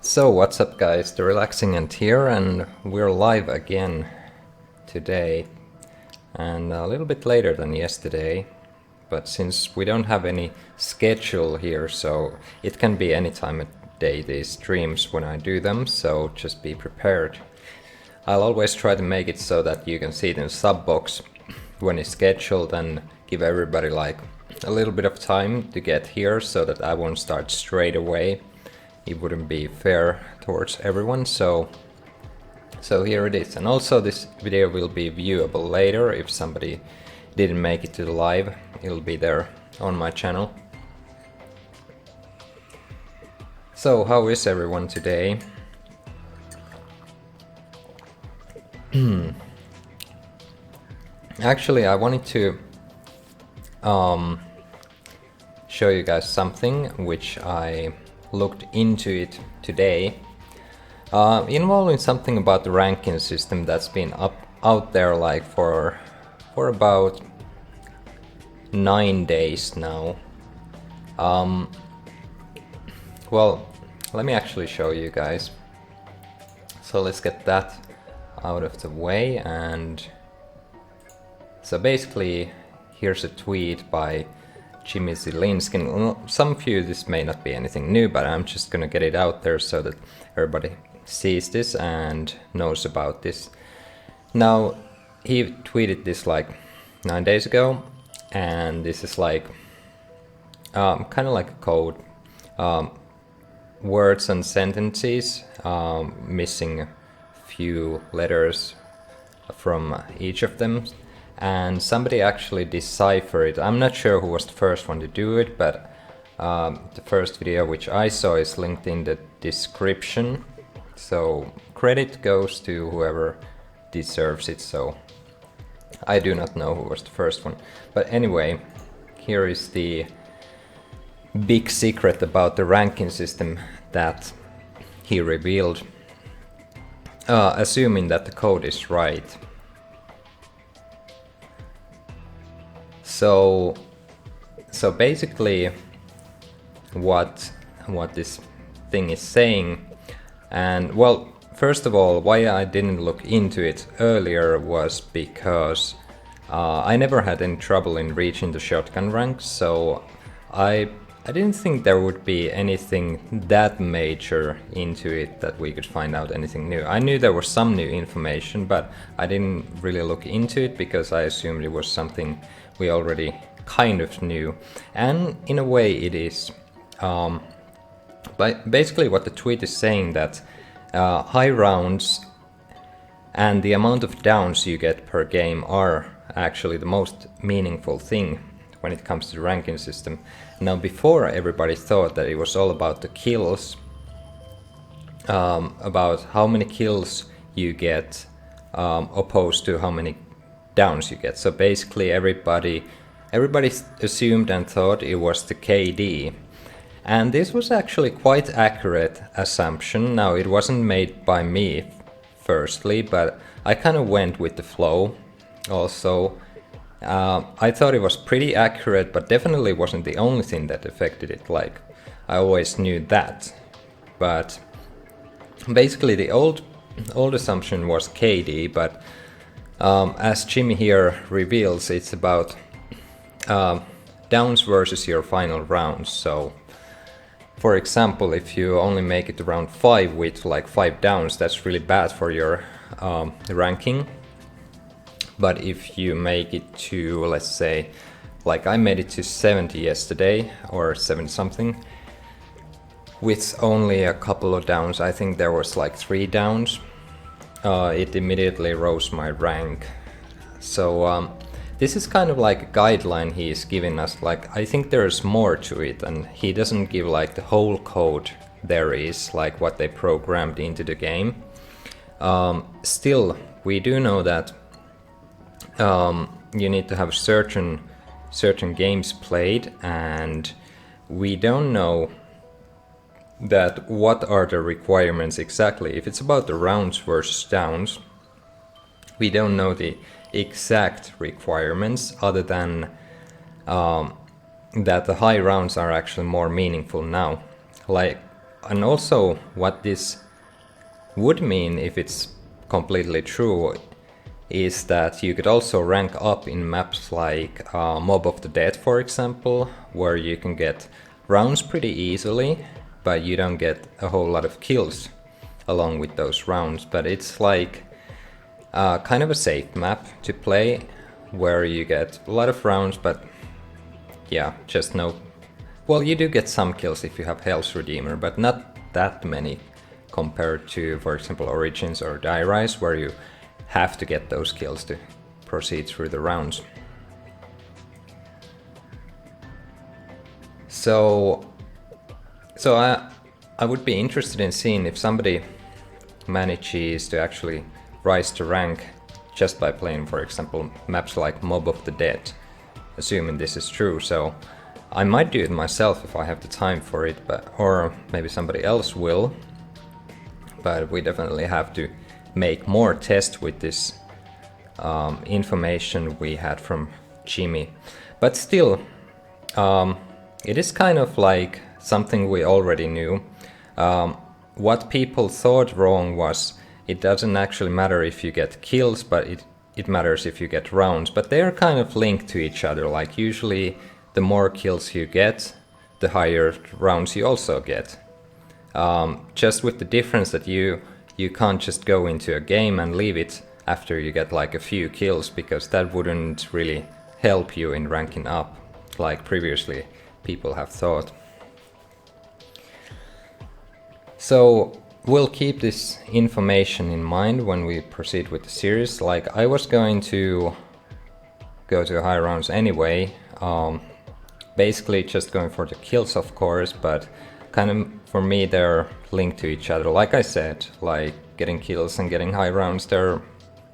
So what's up guys, TheRelaxingEnd here, and we're live again today, and a little bit later than yesterday, but since we don't have any schedule here, so it can be any time of day these streams when I do them, so just be prepared. I'll always try to make it so that you can see it in the sub box when it's scheduled and give everybody like a little bit of time to get here so that I won't start straight away. It wouldn't be fair towards everyone, so here it is. And also this video will be viewable later. If somebody didn't make it to the live, it'll be there on my channel. So how is everyone today? Actually, I wanted to show you guys something which I looked into it today, involving something about the ranking system that's been out there like for about 9 days now. Well, let me actually show you guys. So let's get that out of the way. And so basically here's a tweet by Zielinski. Some of you, this may not be anything new, but I'm just gonna get it out there so that everybody sees this and knows about this. Now, he tweeted this like 9 days ago, and this is like kind of like a code, words and sentences, missing a few letters from each of them. And somebody actually deciphered it. I'm not sure who was the first one to do it, but the first video which I saw is linked in the description. So credit goes to whoever deserves it, so I do not know who was the first one. But anyway, here is the big secret about the ranking system that he revealed, assuming that the code is right. So basically what this thing is saying, and well, first of all, why I didn't look into it earlier was because I never had any trouble in reaching the shotgun ranks, so I didn't think there would be anything that major into it that we could find out anything new. I knew there was some new information, but I didn't really look into it because I assumed it was something we already kind of knew. And in a way it is. But basically what the tweet is saying, that high rounds and the amount of downs you get per game are actually the most meaningful thing when it comes to the ranking system. Now, before, everybody thought that it was all about the kills, about how many kills you get opposed to how many downs you get. So basically everybody assumed and thought it was the KD. And this was actually quite accurate assumption. Now, it wasn't made by me firstly, but I kind of went with the flow also. I thought it was pretty accurate, but definitely wasn't the only thing that affected it. Like, I always knew that. But basically the old assumption was KD, but as Jimmy here reveals, it's about downs versus your final rounds. So for example, if you only make it to round 5 with like 5 downs, that's really bad for your ranking. But if you make it to, let's say, like I made it to 70 yesterday, or 70 something, with only a couple of downs, I think there was like 3 downs, it immediately rose my rank. So this is kind of like a guideline he is giving us. Like, I think there's more to it, and he doesn't give like the whole code there is, like what they programmed into the game. Still, we do know that you need to have certain games played, and we don't know that what are the requirements exactly. If it's about the rounds versus downs, we don't know the exact requirements, other than that the high rounds are actually more meaningful now. Like and also what this would mean if it's completely true is that you could also rank up in maps like Mob of the Dead, for example, where you can get rounds pretty easily, but you don't get a whole lot of kills along with those rounds. But it's like kind of a safe map to play, where you get a lot of rounds, but yeah, just no... Well, you do get some kills if you have Hell's Redeemer, but not that many compared to, for example, Origins or Die Rise, where you have to get those kills to proceed through the rounds. So I would be interested in seeing if somebody manages to actually rise to rank just by playing, for example, maps like Mob of the Dead, assuming this is true. So I might do it myself if I have the time for it, or maybe somebody else will. But we definitely have to make more tests with this information we had from Jimmy. But still, it is kind of like something we already knew. What people thought wrong was it doesn't actually matter if you get kills, but it matters if you get rounds. But they are kind of linked to each other. Like usually the more kills you get, the higher rounds you also get. Just with the difference that you can't just go into a game and leave it after you get like a few kills, because that wouldn't really help you in ranking up like previously people have thought. So we'll keep this information in mind when we proceed with the series. Like, I was going to go to high rounds anyway, basically just going for the kills, of course, but kind of for me they're linked to each other. Like I said, like getting kills and getting high rounds, they're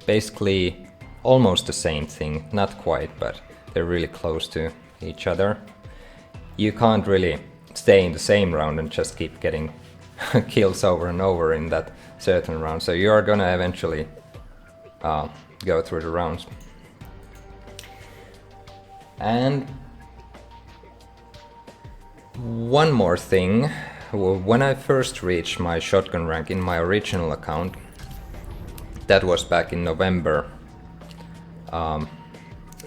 basically almost the same thing. Not quite, but they're really close to each other. You can't really stay in the same round and just keep getting kills over and over in that certain round. So you're gonna eventually go through the rounds. And one more thing, when I first reached my shotgun rank in my original account, that was back in November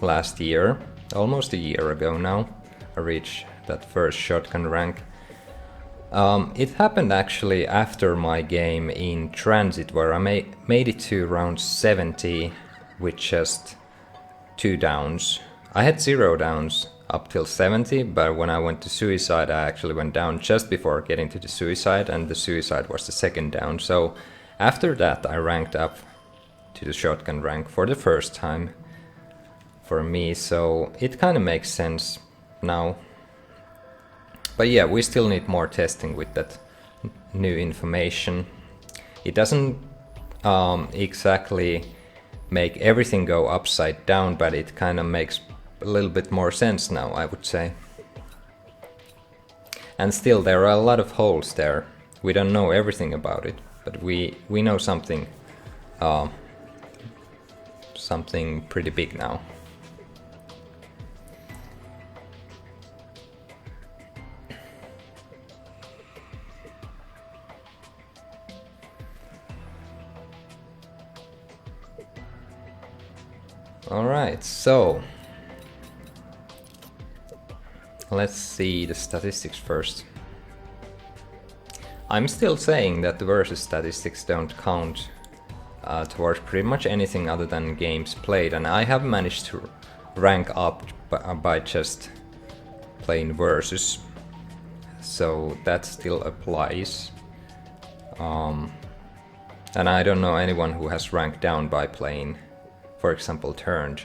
last year, almost a year ago now, I reached that first shotgun rank. It happened actually after my game in Transit, where I made it to round 70 with just 2 downs. I had 0 downs up till 70, but when I went to Suicide I actually went down just before getting to the Suicide, and the Suicide was the 2nd down. So after that I ranked up to the shotgun rank for the first time for me, so it kind of makes sense now. But yeah, we still need more testing with that new information. It doesn't exactly make everything go upside down, but it kind of makes a little bit more sense now, I would say. And still, there are a lot of holes there. We don't know everything about it, but we know something pretty big now. Alright, so let's see the statistics first. I'm still saying that the versus statistics don't count towards pretty much anything other than games played, and I have managed to rank up by just playing versus, so that still applies. And I don't know anyone who has ranked down by playing, for example, Turned.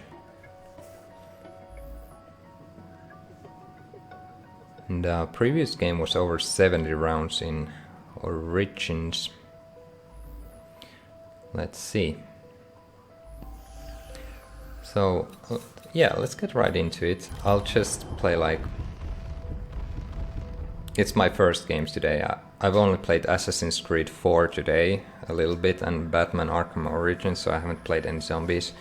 And the previous game was over 70 rounds in Origins. Let's see. So, yeah, let's get right into it. I'll just play like... It's my first games today. I've only played Assassin's Creed 4 today, a little bit, and Batman Arkham Origins, so I haven't played any zombies.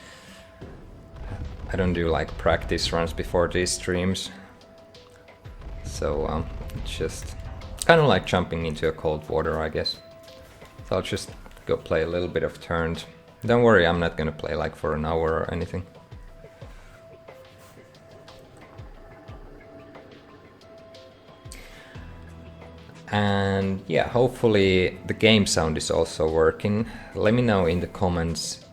I don't do like practice runs before these streams. So, just Kind of like jumping into a cold water, I guess. So I'll just go play a little bit of turns. Don't worry, I'm not gonna play like for an hour or anything. And yeah, hopefully the game sound is also working. Let me know in the comments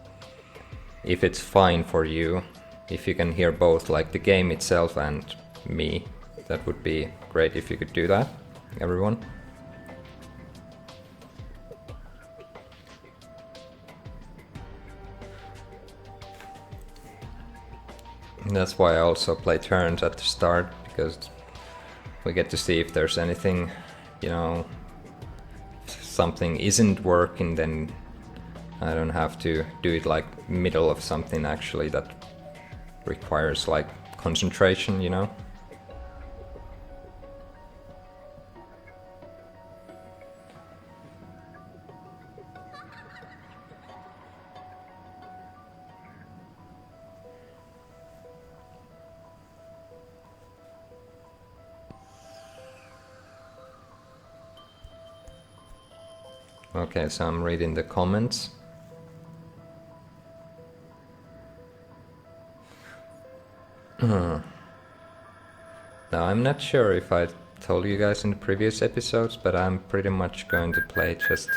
if it's fine for you, if you can hear both, like the game itself and me. That would be great if you could do that, everyone. And that's why I also play turns at the start, because we get to see if there's anything, you know, if something isn't working, then I don't have to do it like middle of something actually that requires like concentration, you know. Okay, so I'm reading the comments. Now I'm not sure if I told you guys in the previous episodes, but I'm pretty much going to play just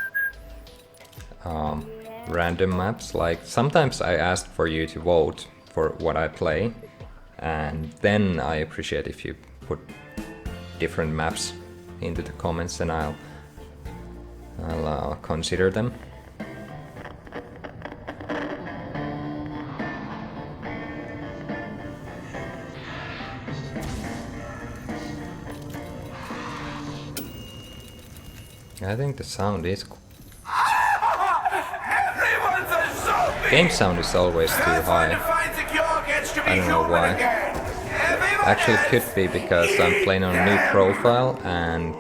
random maps. Like sometimes I ask for you to vote for what I play, and then I appreciate if you put different maps into the comments, and I'll consider them. I think the sound is cool. Game sound is always too high. I don't know why. Actually could be because I'm playing on a new profile and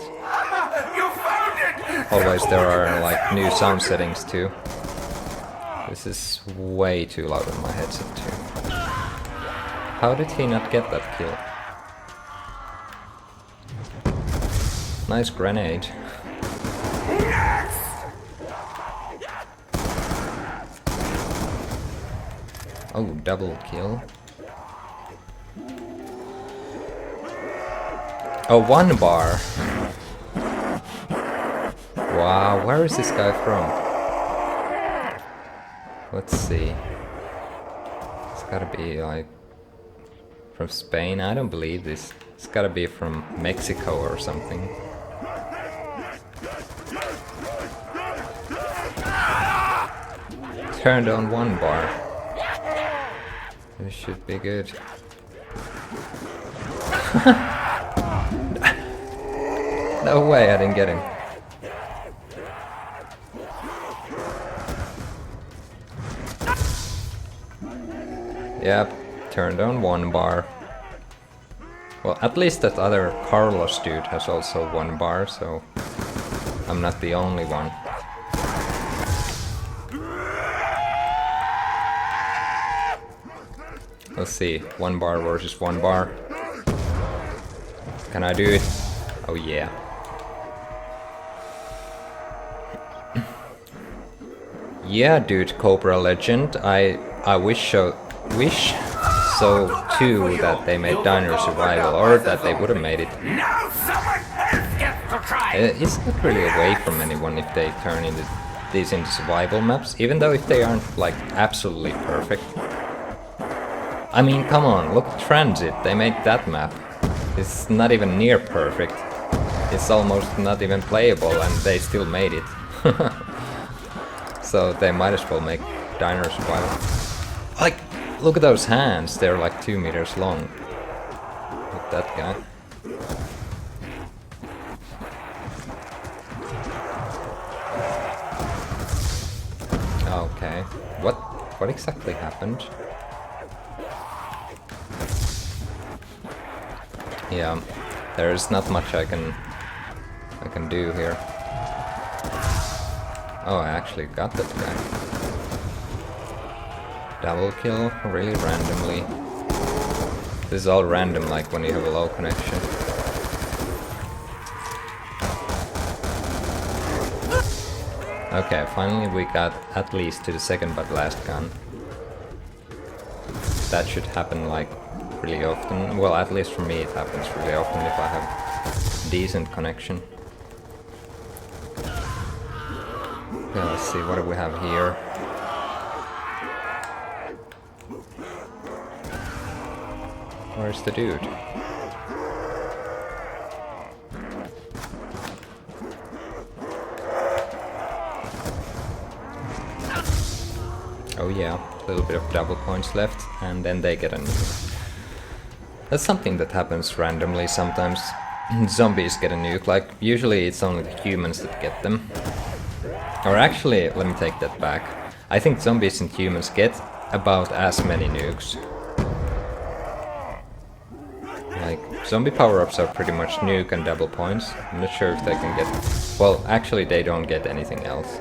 always there are like new sound settings too. This is way too loud on my headset too. How did he not get that kill? Nice grenade. Oh, double kill. Oh, 1 bar. Wow, where is this guy from? Let's see. It's gotta be like from Spain. I don't believe this. It's gotta be from Mexico or something. Turned on 1 bar. This should be good. No way I didn't get him. Yep, turned on 1 bar. Well, at least that other Carlos dude has also 1 bar, so I'm not the only one. Let's see, 1 bar versus 1 bar. Can I do it? Oh yeah. Yeah, dude, Cobra Legend. I wish so too that they made Diner Survival, or that they would have made it. It's not really away from anyone if they turn these into survival maps, even though if they aren't like absolutely perfect. I mean, come on, look at Transit, they made that map. It's not even near perfect. It's almost not even playable, and they still made it. So they might as well make Diner Survival. Like, look at those hands, they're like 2 meters long. Look at that guy. Okay, what exactly happened? Yeah, there's not much I can do here. Oh, I actually got that guy. Double kill, really randomly. This is all random, like when you have a low connection. Okay, finally we got at least to the second but last gun. That should happen like really often. Well, at least for me it happens really often if I have decent connection. Yeah, let's see, what do we have here? Where's the dude? Oh yeah, a little bit of double points left, and then they get a nuke. That's something that happens randomly sometimes. Zombies get a nuke, like usually it's only the humans that get them. Or actually, let me take that back. I think zombies and humans get about as many nukes. Like, zombie power-ups are pretty much nuke and double points. I'm not sure if they can get... Well, actually they don't get anything else.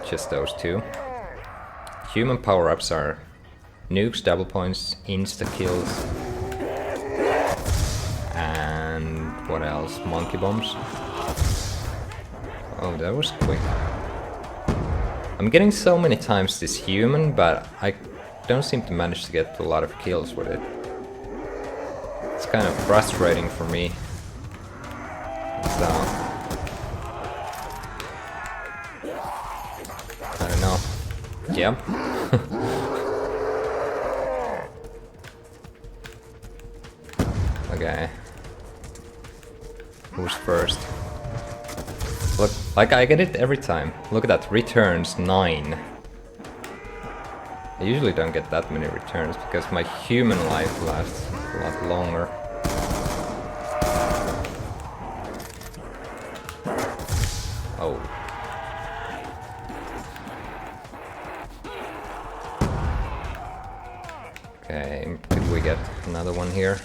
Just those two. Human power-ups are nukes, double points, insta-kills. And what else? Monkey bombs. Oh, that was quick. I'm getting so many times this human, but I don't seem to manage to get a lot of kills with it. It's kind of frustrating for me. So... I don't know. Yep. Okay. Who's first? Look, like I get it every time. Look at that, returns 9. I usually don't get that many returns because my human life lasts a lot longer. Oh. Okay, could we get another one here?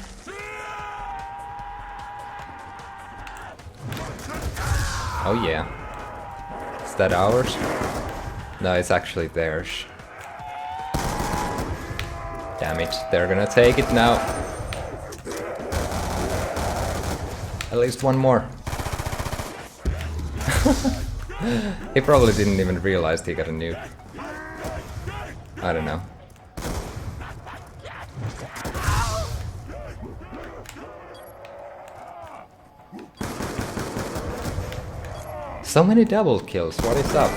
Oh yeah. Is that ours? No, it's actually theirs. Damn it, they're gonna take it now. At least one more. He probably didn't even realize he got a nuke. I don't know. So many double kills, what is up?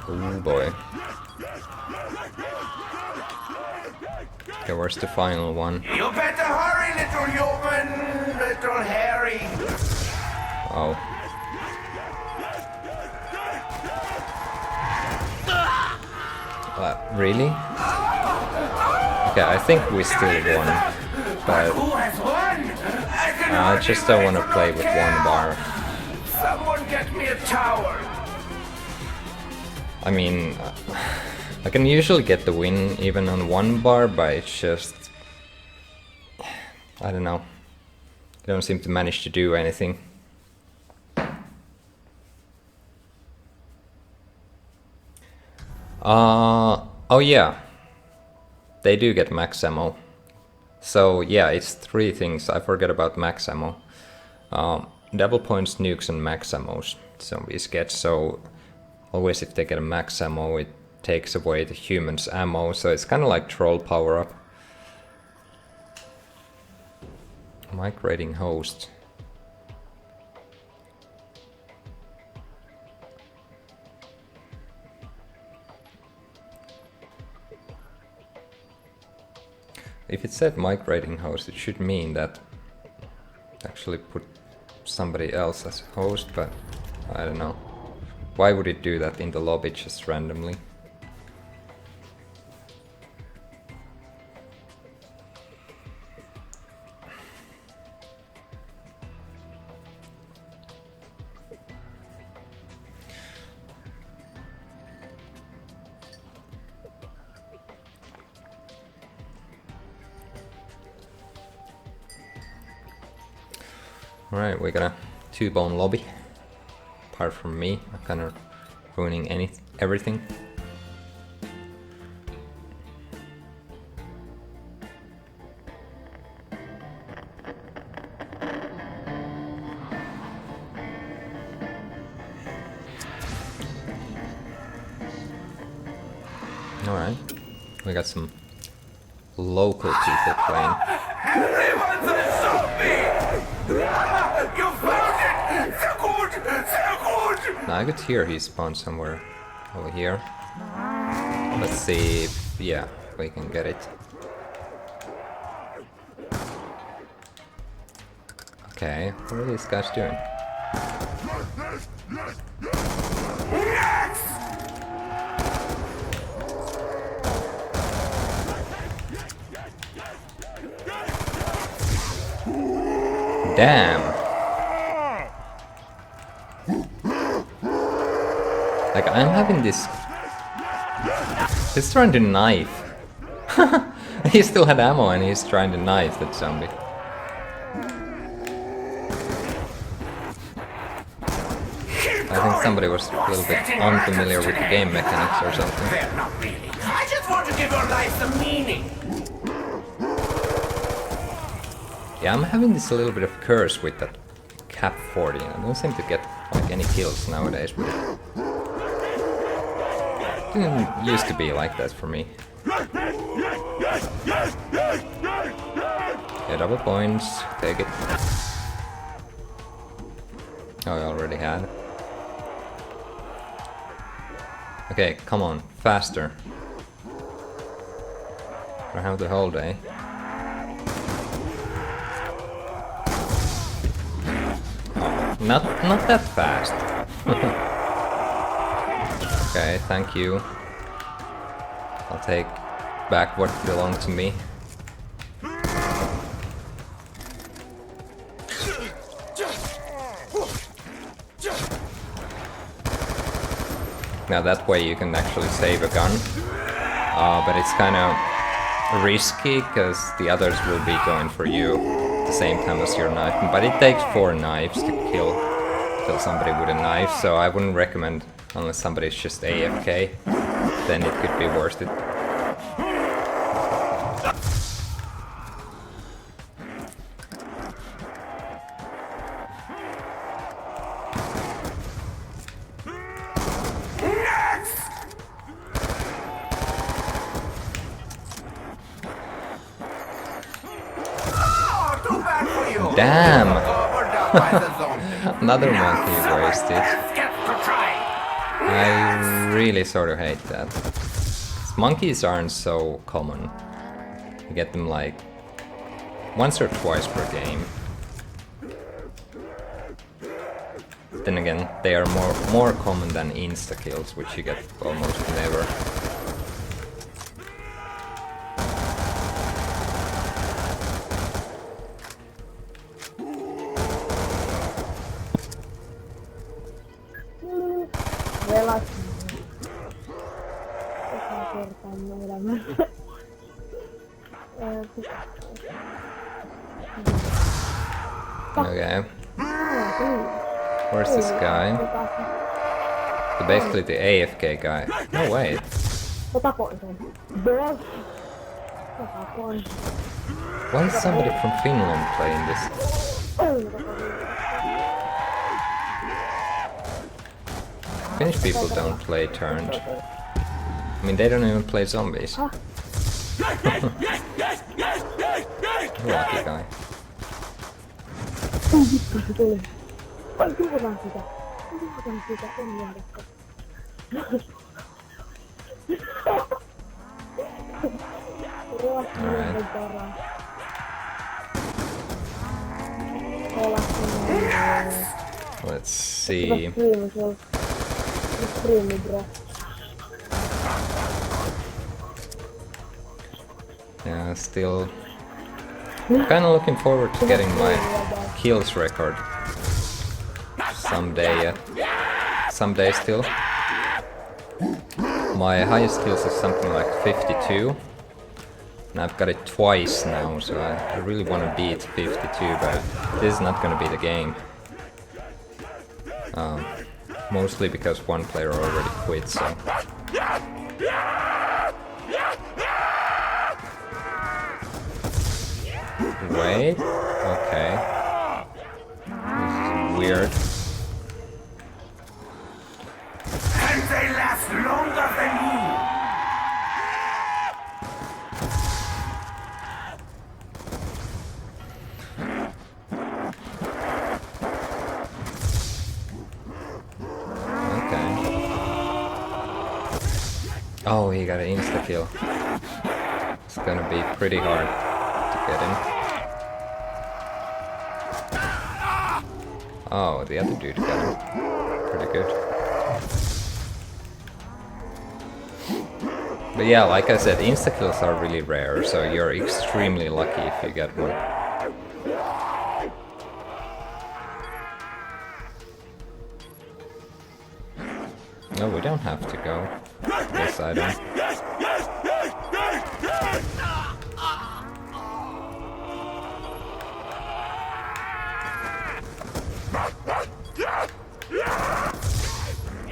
Oh boy. Okay, where's the final one? You better hurry, little human, little Harry. Oh. Really? Okay, I think we still won. But Who has won? I just don't want to play with one bar. Someone get me a tower. I mean, I can usually get the win even on one bar, but it's just... I don't know. I don't seem to manage to do anything. Oh yeah. They do get max ammo. So yeah, it's 3 things. I forget about max ammo. Double points, nukes, and max ammos zombies get. So always if they get a max ammo, it takes away the human's ammo. So it's kind of like troll power up. Migrating host. If it said migrating host, it should mean that actually put somebody else as host, but I don't know. Why would it do that in the lobby just randomly? Alright, we got a 2-bone lobby. Apart from me, I'm kind of ruining everything. Alright. We got some local people playing. Everyone's a zombie! You found it! So good! So good! Now I could hear he spawned somewhere over here. Let's see if, yeah, we can get it. Okay, what are these guys doing? Damn! Like, I'm having this... He's trying to knife. He still had ammo and he's trying to knife that zombie. I think somebody was a little bit unfamiliar with the game mechanics or something. Well, not really. I just want to give your life some meaning. Yeah, I'm having this a little bit of curse with that cap 40. I don't seem to get like any kills nowadays, but it didn't used to be like that for me. Yeah, double points, take it. Oh, I already had. Okay, come on, faster. I have the whole day. Not that fast. Okay, thank you. I'll take back what belonged to me. Now that way you can actually save a gun, but it's kind of risky because the others will be going for you at the same time as your knife. But it takes 4 knives to kill somebody with a knife, so I wouldn't recommend unless somebody's just AFK. Then it could be worth it. Damn! Another monkey wasted. I really sort of hate that. Monkeys aren't so common. You get them like once or twice per game. Then again, they are more common than insta-kills, which you get almost never. Okay. Where's this guy? So basically the AFK guy. No way. Why is somebody from Finland playing this? Finnish people don't play turned. I mean, they don't even play zombies. Lucky guy. Let's see. Yeah, still kind of looking forward to getting my kills record someday. Someday still. My highest kills is something like 52. And I've got it twice now, so I really want to beat 52, but this is not going to be the game. Mostly because one player already quit, so... Wait, okay. This is weird. And they last longer than you. Oh, he got an insta-kill. It's gonna be pretty hard to get him. Oh, the other dude got him. Pretty good. But yeah, like I said, insta-kills are really rare, so you're extremely lucky if you get one. No, we don't have to go. This I don't.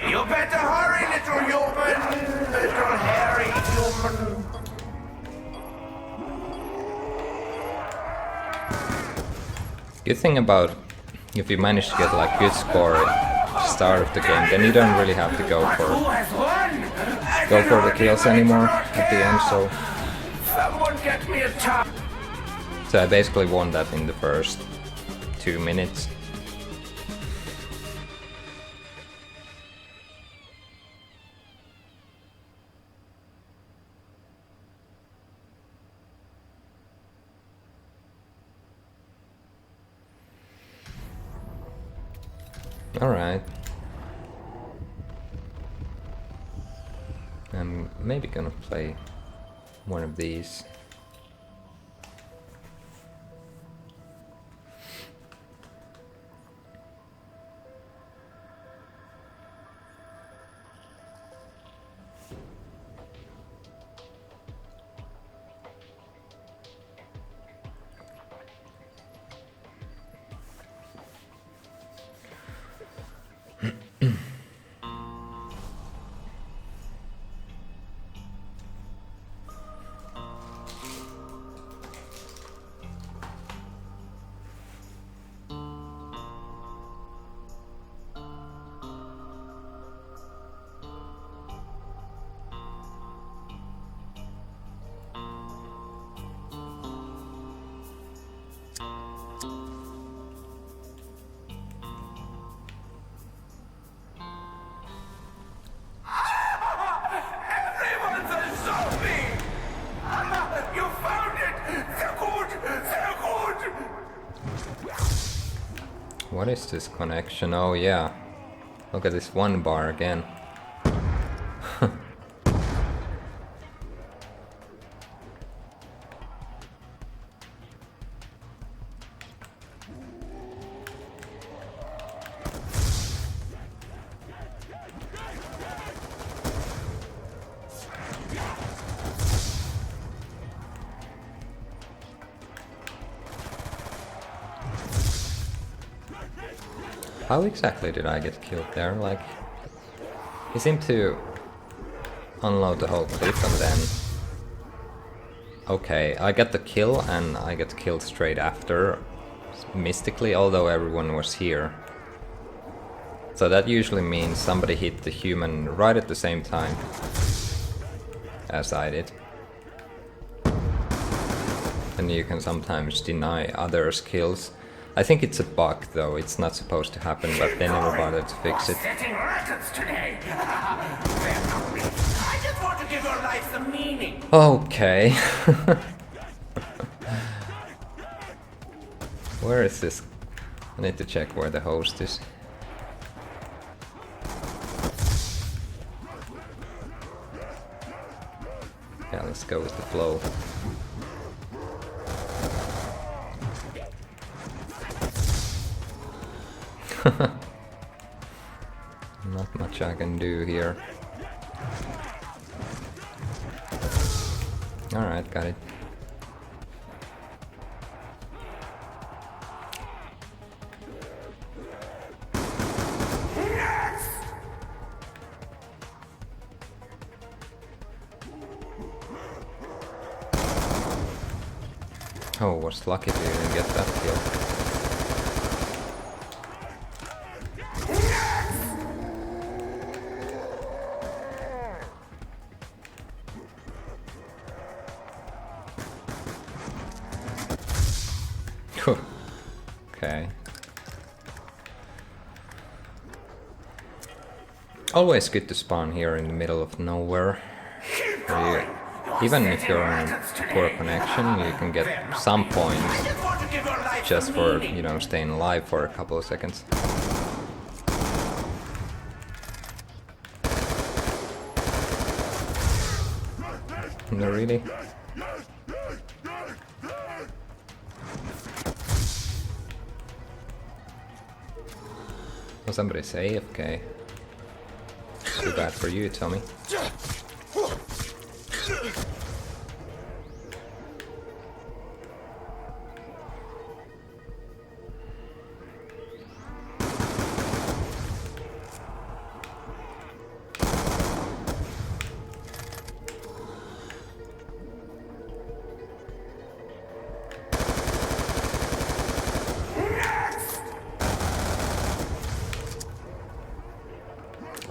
You better hurry, little human! Little hairy human! Good thing about if you manage to get like good score at the start of the game, then you don't really have to go for the kills anymore at the end, so... Someone get me a top! So I basically won that in the first 2 minutes. Alright. I'm maybe gonna play one of these. Everyone's a zombie! You found it! They're good! They're good! What is this connection? Oh yeah. Look at this one bar again. How exactly did I get killed there? Like, he seemed to unload the whole clip and then... Okay, I got the kill and I got killed straight after, mystically, although everyone was here. So that usually means somebody hit the human right at the same time as I did. And you can sometimes deny others kills. I think it's a bug though, it's not supposed to happen, but they never bothered to fix it. Setting records today! I just want to give your life some meaning! Okay. Where is this? I need to check where the host is. Yeah, let's go with the flow. Not much I can do here. Alright, got it. Oh, was lucky to even get that kill. Okay. Always good to spawn here in the middle of nowhere. Where even if you're on poor connection, you can get some points just for, you know, staying alive for a couple of seconds. No, really? Oh, somebody say AFK. Too bad for you, Tommy.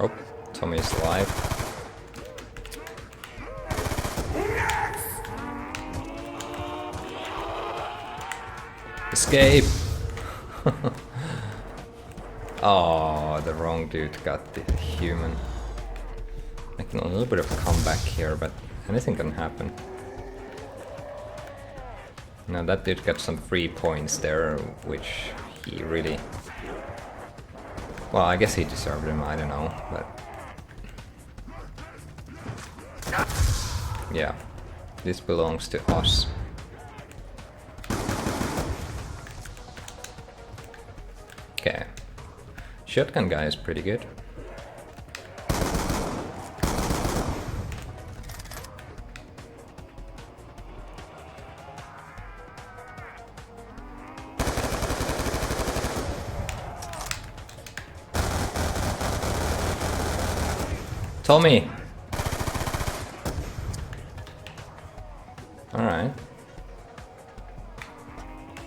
Oh, Tommy's alive. Escape! Oh, the wrong dude got the human. Making a little bit of a comeback here, but anything can happen. Now that dude got some free points there, which he really... Well, I guess he deserved them, I don't know, but... Yeah, this belongs to us. Okay. Shotgun guy is pretty good. Tommy! Alright.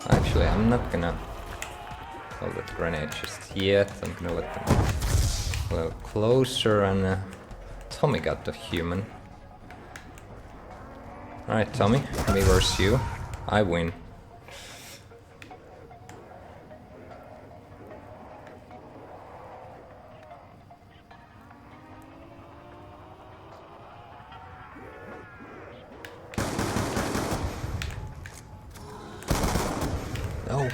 Actually, I'm not gonna hold that grenade just yet. I'm gonna let them a little closer and Tommy got the human. Alright, Tommy, me versus you. I win. No.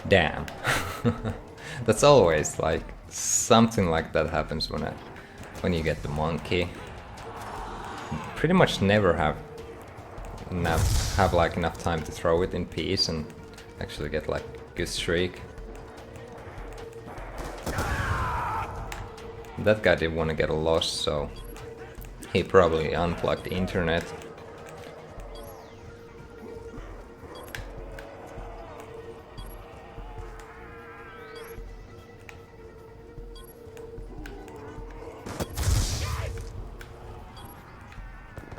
Damn. That's always like something like that happens when you get the monkey. Pretty much never have like enough time to throw it in peace and actually get like a good streak. That guy didn't want to get a loss, so he probably unplugged the internet.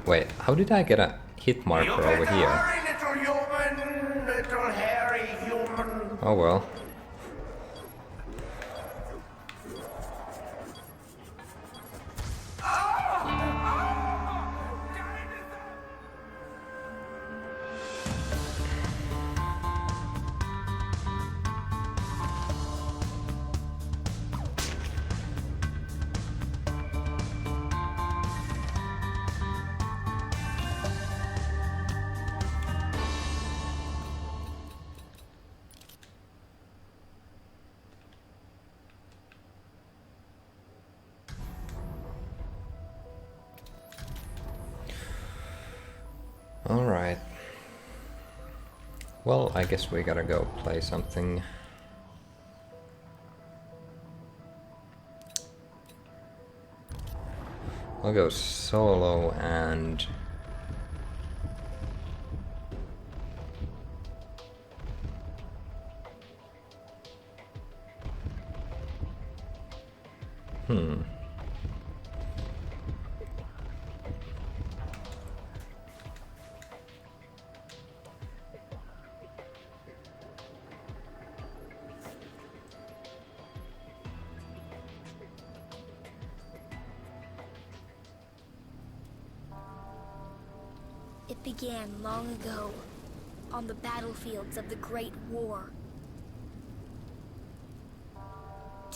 Wait, how did I get a hit marker over here? Little human, little hairy human. Oh well. Alright. Well, I guess we gotta go play something. I'll go solo and... It began long ago, on the battlefields of the Great War.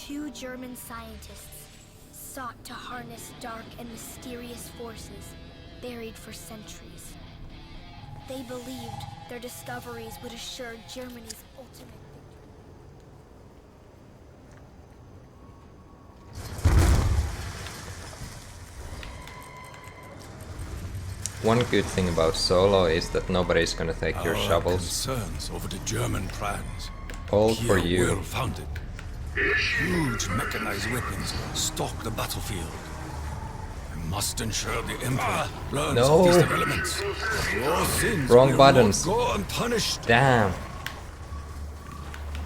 2 German scientists sought to harness dark and mysterious forces buried for centuries. They believed their discoveries would assure Germany's ultimate victory. One good thing about solo is that nobody's gonna take your Our shovels. concerns over the German plans. All Here for you. well founded. Huge mechanized weapons stalk the battlefield. We must ensure the Emperor learns No. of these developments. Your sins Wrong will buttons. not go unpunished. Damn.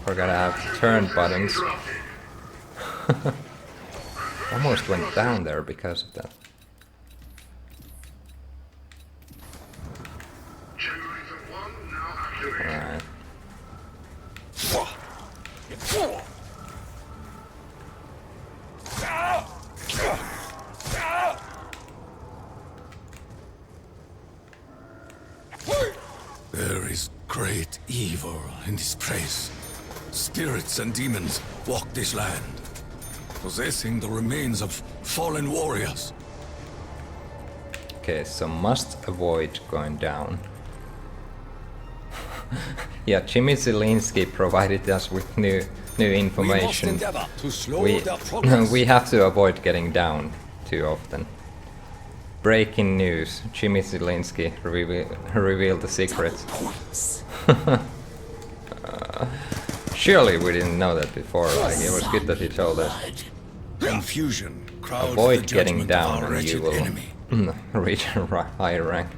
Forgot I have turn buttons. Almost went down there because of that. Alright. There is great evil in this place. Spirits and demons walk this land, possessing the remains of fallen warriors. Okay, so must avoid going down. Yeah, Jimmy Zielinski provided us with new information. We must endeavor to slow We, their progress. we have to avoid getting down too often. Breaking news: Jimmy Zielinski revealed the secret. Surely we didn't know that before. Like, it was good that he told us. Confusion crowds the Avoid getting judgment of down, our and you wretched will enemy. reach a higher rank.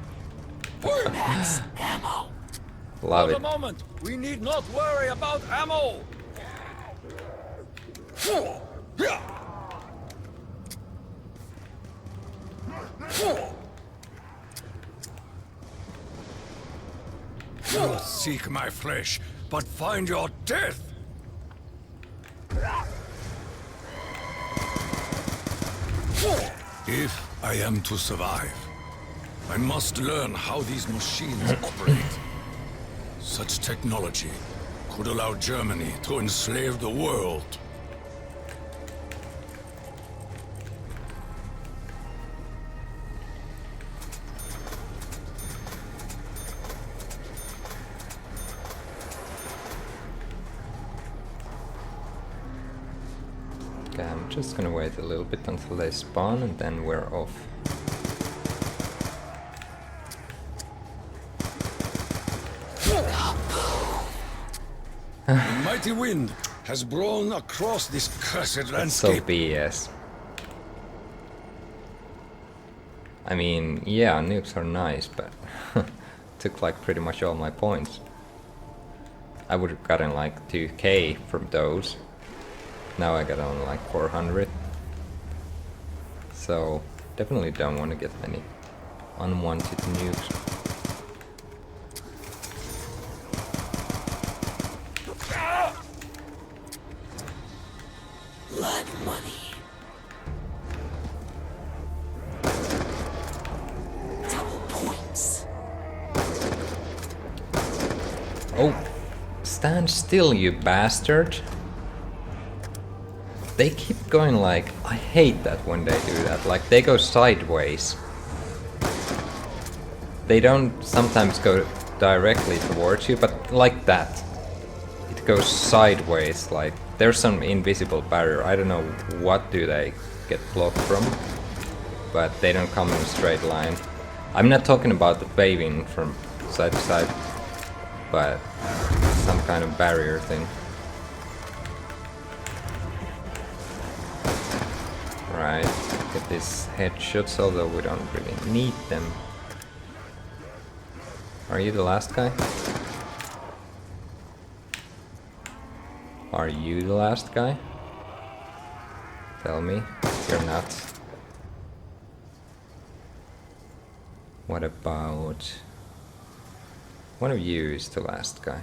Love For it. the moment, we need not worry about ammo. You seek my flesh, but find your death. If I am to survive, I must learn how these machines operate. Such technology could allow Germany to enslave the world. Okay, I'm just gonna wait a little bit until they spawn and then we're off. The mighty wind has blown across this cursed So landscape. BS. I mean, yeah, nukes are nice, but took like pretty much all my points. I would have gotten like 2k from those. Now I got only like 400. So definitely don't want to get any unwanted nukes. Blood money. Double points. Oh, stand still, you bastard. They keep going like, I hate that when they do that, like they go sideways. They don't sometimes go directly towards you, but like that. It goes sideways, like there's some invisible barrier. I don't know what do they get blocked from, but they don't come in a straight line. I'm not talking about the waving from side to side, but some kind of barrier thing. Right, get these headshots, although we don't really need them. Are you the last guy? Are you the last guy? Tell me, you're not. What about... one of you is the last guy.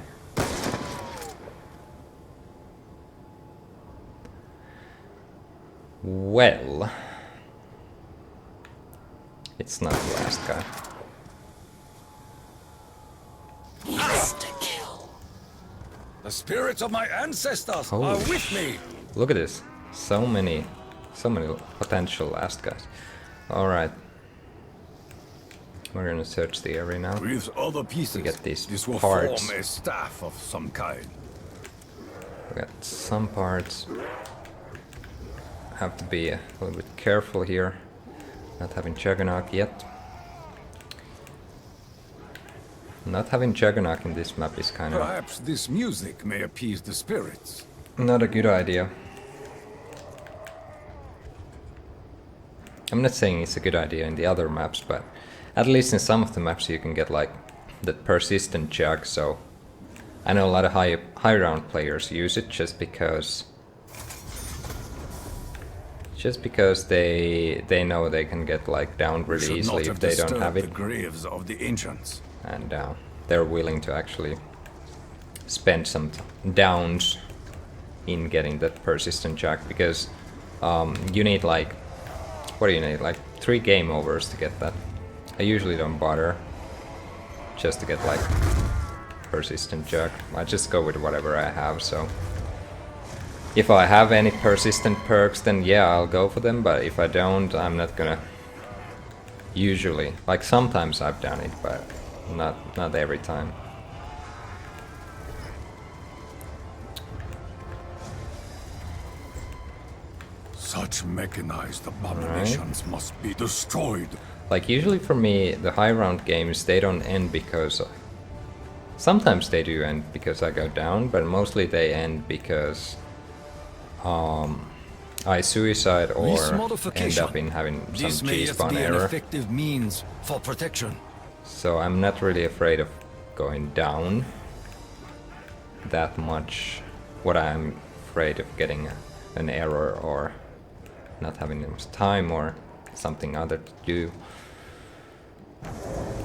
Well... it's not the last guy. The spirits of my ancestors Holy are with me. Look at this. So many potential last guys. Alright. We're gonna search the area now. With other pieces, get these this will parts. form a staff of some kind. We got some parts. Have to be a little bit careful here. Not having Juggernaut yet. Not having Juggernaut in this map is kind of Perhaps this music may appease the spirits. not a good idea. I'm not saying it's a good idea in the other maps, but at least in some of the maps you can get like the persistent jug, so I know a lot of high round players use it just because they know they can get like downed We really should easily not if they don't disturbed have the it, graves of the ancients. and they're willing to actually spend some downs in getting that persistent jug, because you need like, what do you need, like 3 game overs to get that. I usually don't bother just to get like persistent jug. I just go with whatever I have, so if I have any persistent perks, then yeah, I'll go for them, but if I don't, I'm not gonna. Usually, like sometimes I've done it, but not every time. Such mechanized abominations must be destroyed. Like usually for me, the high round games, they don't end because sometimes they do end because I go down, but mostly they end because I suicide or end up in having some G-spawn error. Effective means for protection. So I'm not really afraid of going down that much. What I'm afraid of getting an error or not having enough time or something other to do.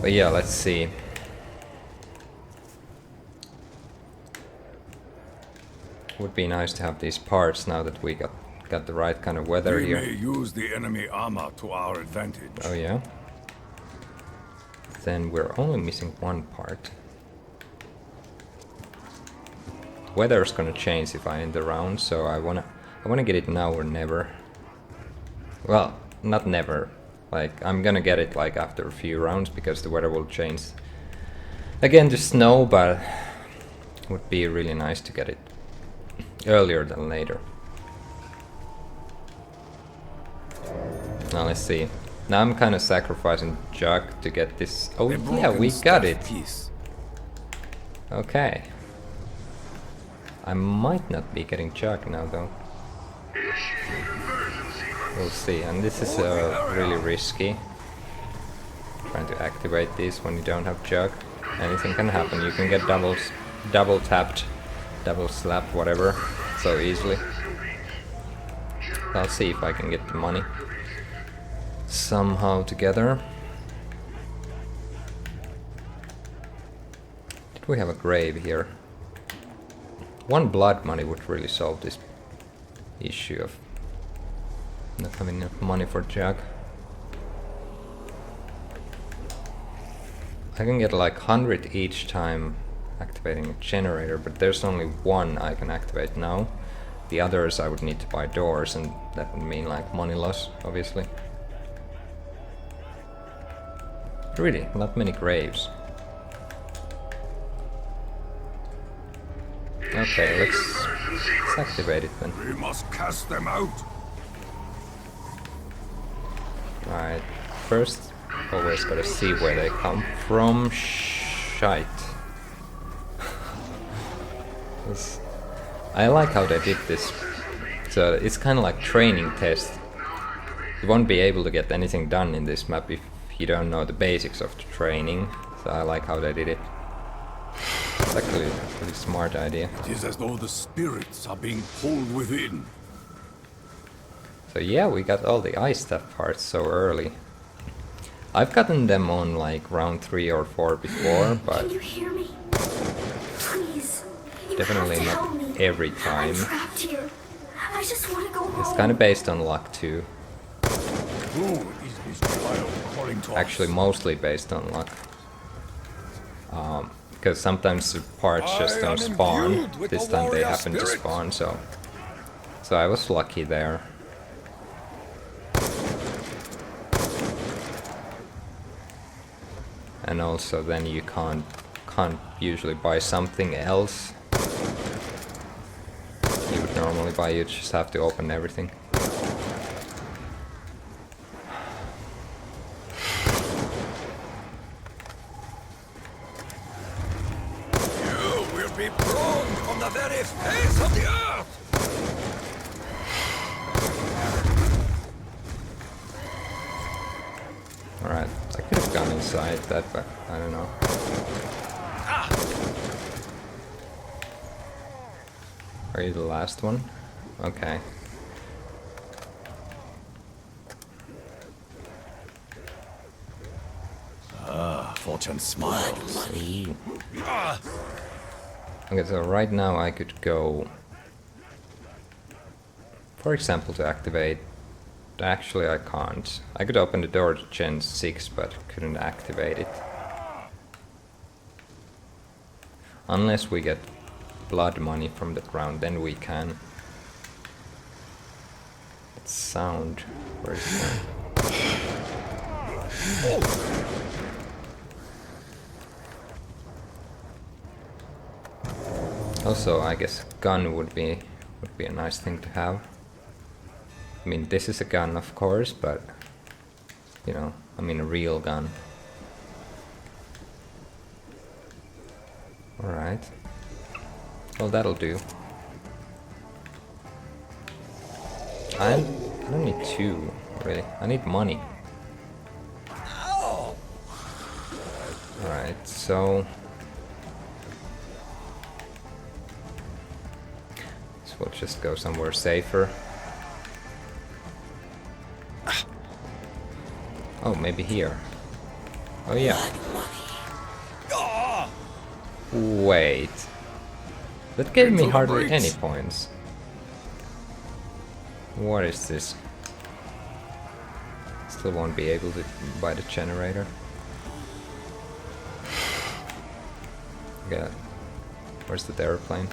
But yeah, let's see. Would be nice to have these parts now that we got the right kind of weather We here. may use the enemy armor to our advantage. Oh yeah. Then we're only missing one part. Weather's gonna change if I end the round, so I wanna get it now or never. Well, not never. Like I'm gonna get it like after a few rounds because the weather will change again to snow, but it would be really nice to get it earlier than later. Now let's see. Now I'm kind of sacrificing Jug to get this. Oh A yeah, broken we got staff it. piece. Okay. I might not be getting Jug now though. We'll see. And this is really risky. Trying to activate these when you don't have Jug. Anything can happen. You can get double tapped, double slapped, whatever, so easily. I'll see if I can get the money somehow together. Did we have a grave here? One blood money would really solve this issue of not having enough money for Jug. I can get like 100 each time activating a generator, but there's only one I can activate now. The others I would need to buy doors, and that would mean like money loss, obviously. Really, not many graves. Okay, let's activate it then. We must cast them out. Alright, first always gotta see where they come from. Shite. I like how they did this. So it's kind of like training test. You won't be able to get anything done in this map if you don't know the basics of the training. So I like how they did it. It's actually a pretty smart idea. It is as though the spirits are being pulled within. So yeah, we got all the ice stuff parts so early. I've gotten them on like round 3 or 4 before, but Can you hear me? Please. You definitely have to not help me. every I'm time. trapped here. I just want to go home. It's kind of based on luck too. Who is this child calling to Actually, us? mostly based on luck. Because sometimes the parts just I don't am spawn. imbued with This the time they warrior happen to spirit. spawn, so So I was lucky there. And also then you can't usually buy something else you would normally buy. You just have to open everything. You will be thrown from the very face of the earth! Alright, I could have gone inside that, but I don't know. Are you the last one? Okay. Fortune smiles. Ooh. Okay, so right now I could go, for example, to activate. Actually, I can't. I could open the door to Gen 6, but couldn't activate it. Unless we get blood money from the ground, then we can. That sound. Where is that? Also, I guess gun would be a nice thing to have. I mean, this is a gun, of course, but you know, I mean a real gun. Alright. Well, that'll do. I don't need two, really. I need money. Alright, so we'll just go somewhere safer. Oh, maybe here. Oh yeah. Wait. That gave me hardly any points. What is this? Still won't be able to buy the generator. Okay. Where's the airplane?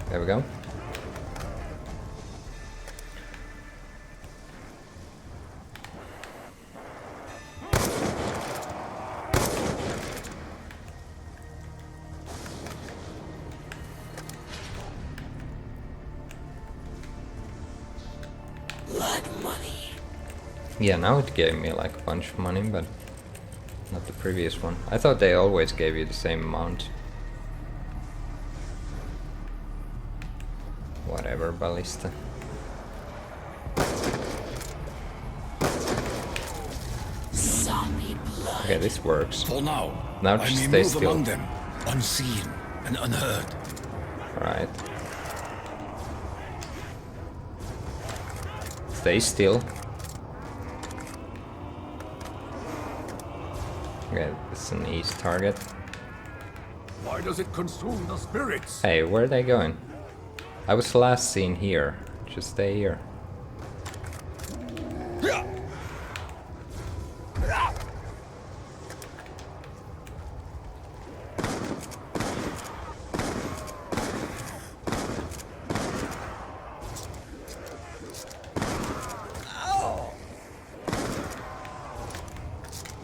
There we go. Yeah, now it gave me like a bunch of money, but not the previous one. I thought they always gave you the same amount. Whatever, ballista. Okay, this works. For now, Now I just may stay move still. among them, unseen and unheard. Alright. Stay still. Okay, this is an east target. Why does it consume the spirits? Hey, where are they going? I was last seen here. Just stay here.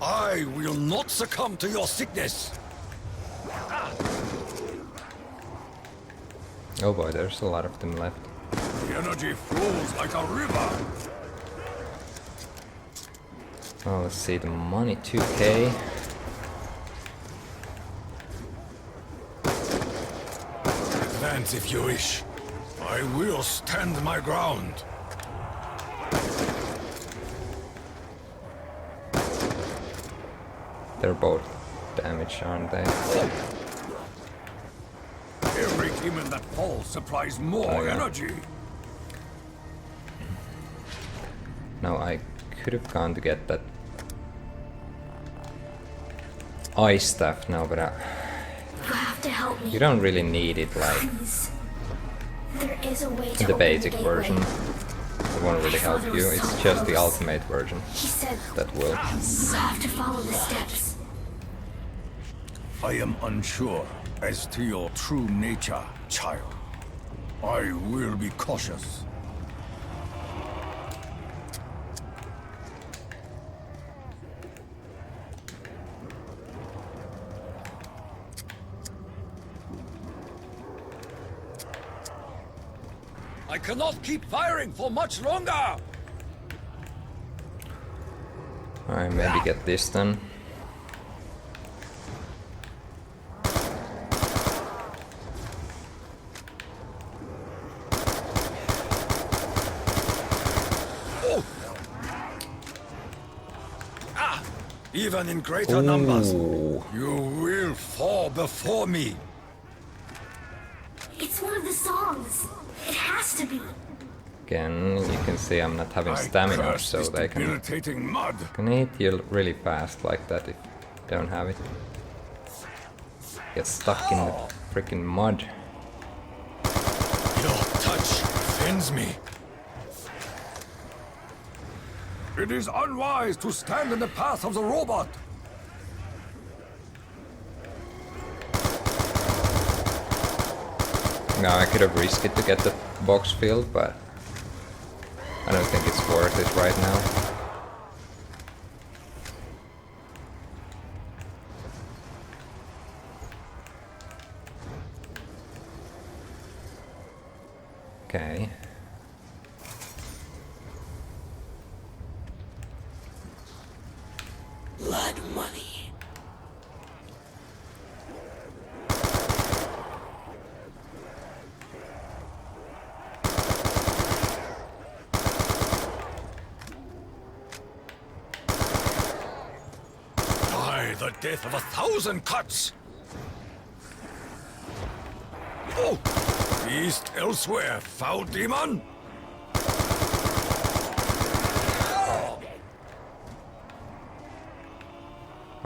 I will not succumb to your sickness. Oh boy, there's a lot of them left. The energy flows like a river. Oh, let's see, the money, 2k. Advance if you wish. I will stand my ground. They're both damaged, aren't they? Every demon that falls supplies more Oh, yeah. energy. No, I could have gone to get that ice stuff now, but You have to help me. you don't really need it, like, Please. There is a way to in the open basic gateway. version. It won't really help you, it's just the ultimate version He said that will. you have to follow the steps. I am unsure as to your true nature, child. I will be cautious. I cannot keep firing for much longer! Alright, maybe get this done. Even in greater numbers, Ooh. you will fall before me. It's one of the songs. It has to be. Again, you can see I'm not having stamina, curse so this they can debilitating mud. hit you really fast like that if you don't have it. Get stuck in the freaking mud. Your touch offends me. It is unwise to stand in the path of the robot. Now I could have risked it to get the box filled, but I don't think it's worth it right now. Okay. Blood money. Die the death of 1,000 cuts. Oh! Beast elsewhere, foul demon!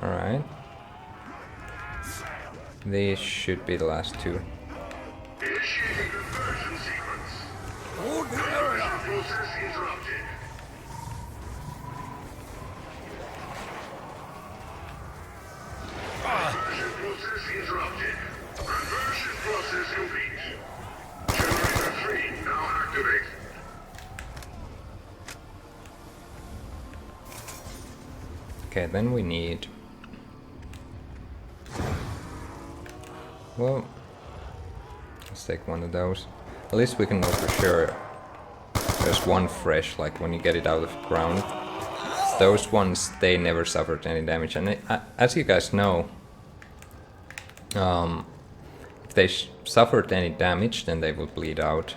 Alright. These should be the last two. Initiating conversion sequence. Hold the area! Process interrupted. Conversion process interrupted. Conversion process complete. Generator 3 now activated. Okay, then we need... Well, let's take one of those. At least we can know for sure there's one fresh, like when you get it out of the ground. Those ones, they never suffered any damage. And as you guys know, if they suffered any damage, then they will bleed out.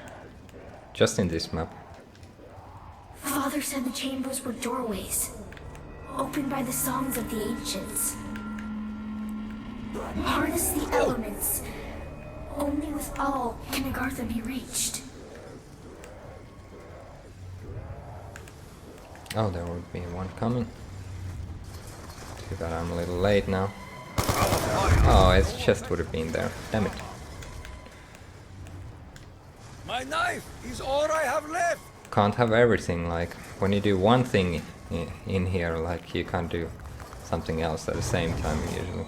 Just in this map. Father said the chambers were doorways, opened by the songs of the ancients. Harness the elements. Only with all can Agartha be reached. Oh, there will be one coming. Too bad I'm a little late now. Oh, its chest would have been there. Damn it. My knife is all I have left! Can't have everything, like when you do one thing in here, like you can't do something else at the same time usually.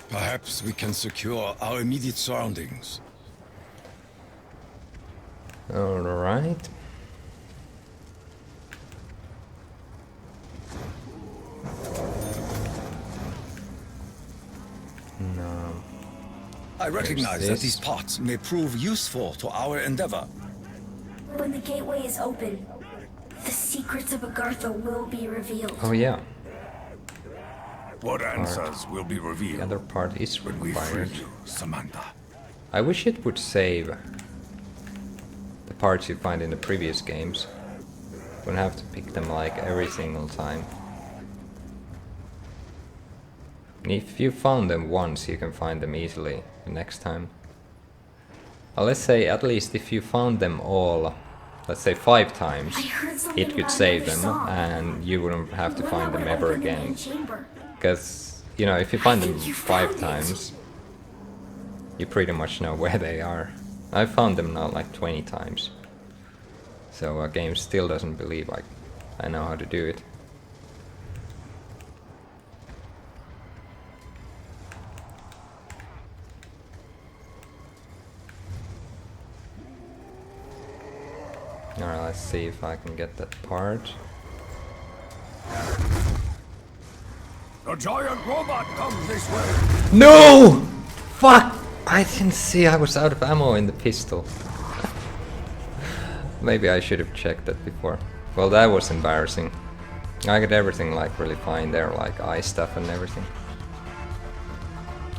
Perhaps we can secure our immediate surroundings. Alright. No. I recognize this. that these parts may prove useful to our endeavor. When the gateway is open, the secrets of Agartha will be revealed. Oh yeah, What answers will be the revealed other part is when we free required. you, Samantha? I wish it would save the parts you find in the previous games. Wouldn't have to pick them like every single time. And if you found them once, you can find them easily the next time. Let's say at least if you found them all, let's say 5 times, I heard something it could about save another them song. and you wouldn't have to When find I them would ever open the main again. chamber. Because, you know, if you find them think you 5 found it. times, you pretty much know where they are. I found them now like 20 times. So a game still doesn't believe I know how to do it. Alright, let's see if I can get that part. The giant robot comes this way. No! Fuck! I didn't see I was out of ammo in the pistol. Maybe I should have checked that before. Well, that was embarrassing. I got everything like really fine there, like eye stuff and everything.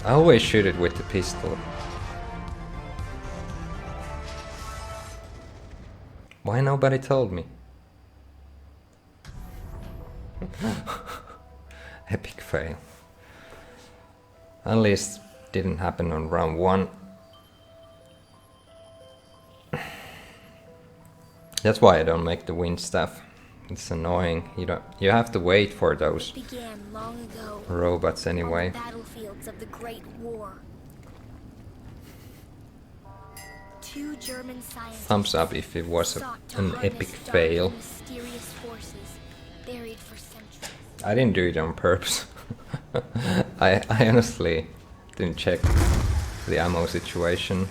I always shoot it with the pistol. Why nobody told me? Epic fail. At least didn't happen on round 1. That's why I don't make the wind stuff. It's annoying. You have to wait for those Began long ago robots anyway. on the battlefields of the Great War. 2 German scientists Thumbs up if it was sought to an harness epic dark fail. and mysterious forces buried for centuries. I didn't do it on purpose. I honestly didn't check the ammo situation.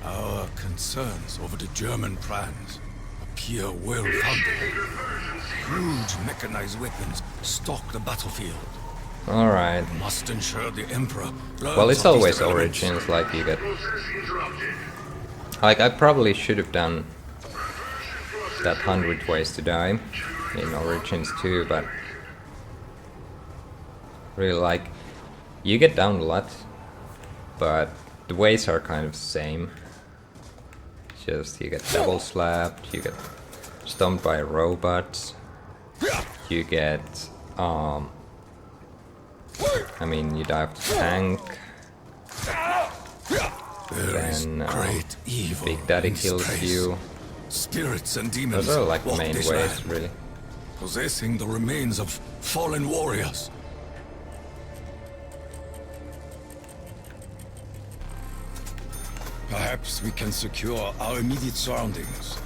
Our concerns over the German plans appear well-founded. Huge mechanized weapons stalk the battlefield. Alright. Must ensure the Emperor learns Well, it's of these always developments. Origins, like you get... Process interrupted. Like, I probably should have done that 100 ways to die in Origins too, but... Really, like, you get down a lot, but the ways are kind of the same. Just, you get double slapped, you get stomped by a robot, you get, I mean, you die off the tank, There is then great evil Big Daddy in this kills place. you. Spirits and demons Those are like the walk main this ways, land, really. possessing the remains of fallen warriors. Perhaps we can secure our immediate surroundings.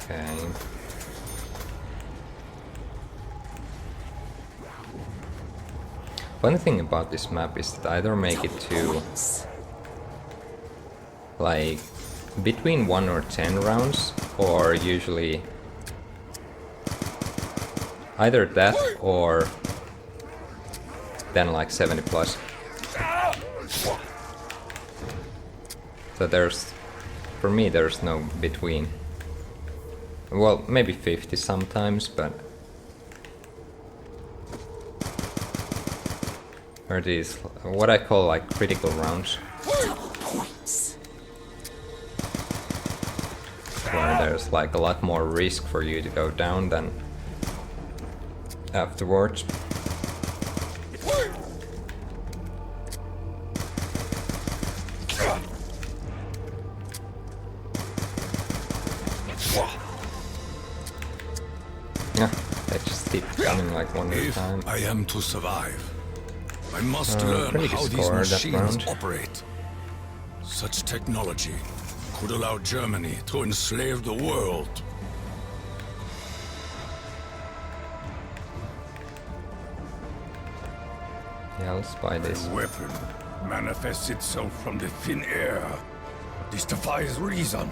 Okay. Funny thing about this map is that either make it to like between 1 or 10 rounds, or usually either that or then like 70 plus. So there's, for me there's no between. Well, maybe 50 sometimes, but are these what I call like critical rounds, where there's like a lot more risk for you to go down than afterwards. Yeah, they just keep coming like one at a If time. I am to survive, I must learn pretty how good these score that machines round. operate. Such technology could allow Germany to enslave the world. Yeah, let's buy this. The weapon manifests itself from the thin air. This defies reason.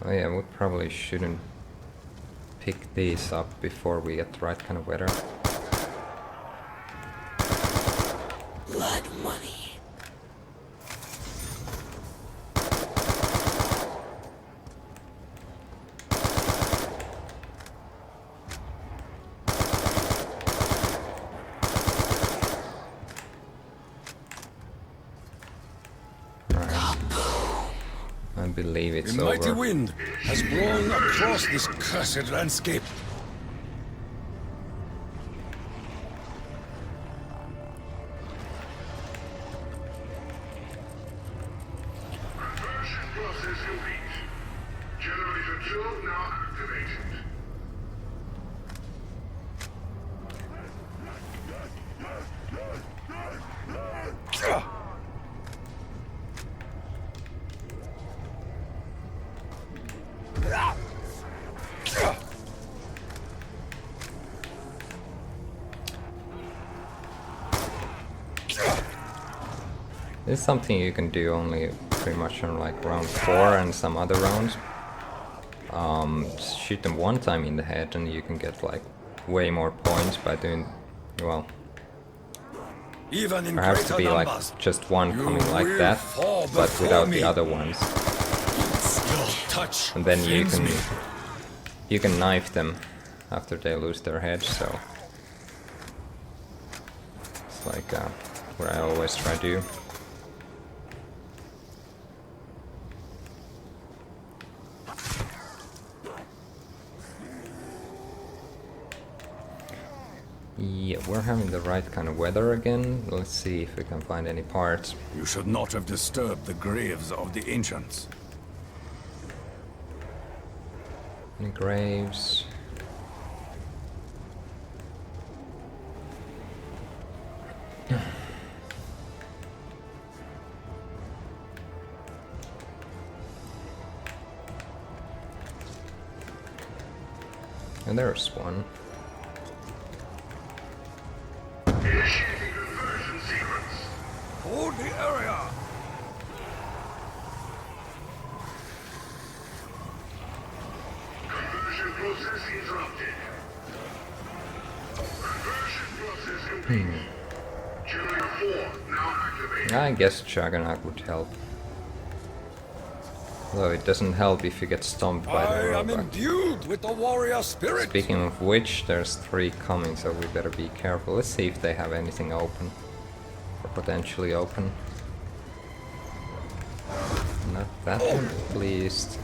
Oh yeah, we probably shouldn't pick these up before we get the right kind of weather. Blood money. I believe it's The mighty over. wind has blown across this cursed landscape. process complete. Generator 2 now activated. This is something you can do only pretty much on like round 4 and some other rounds. Just shoot them one time in the head and you can get like way more points by doing, well, Even in there has to greater be like numbers, just one you coming like will that, fall but before without me. the other ones. Your touch And then thins me. you can knife them after they lose their head, so it's like what I always try to do. Yeah, we're having the right kind of weather again. Let's see if we can find any parts. You should not have disturbed the graves of the ancients. Any graves? And there's one. Initiating conversion sequence. Hold the area! Conversion process interrupted. Conversion process complete. Generator 4 now activated. I guess Juggernaut would help. Though it doesn't help if you get stomped by the I am robot. imbued with the warrior spirit. Speaking of which, there's 3 coming, so we better be careful. Let's see if they have anything open. Or potentially open. Not that one, at least.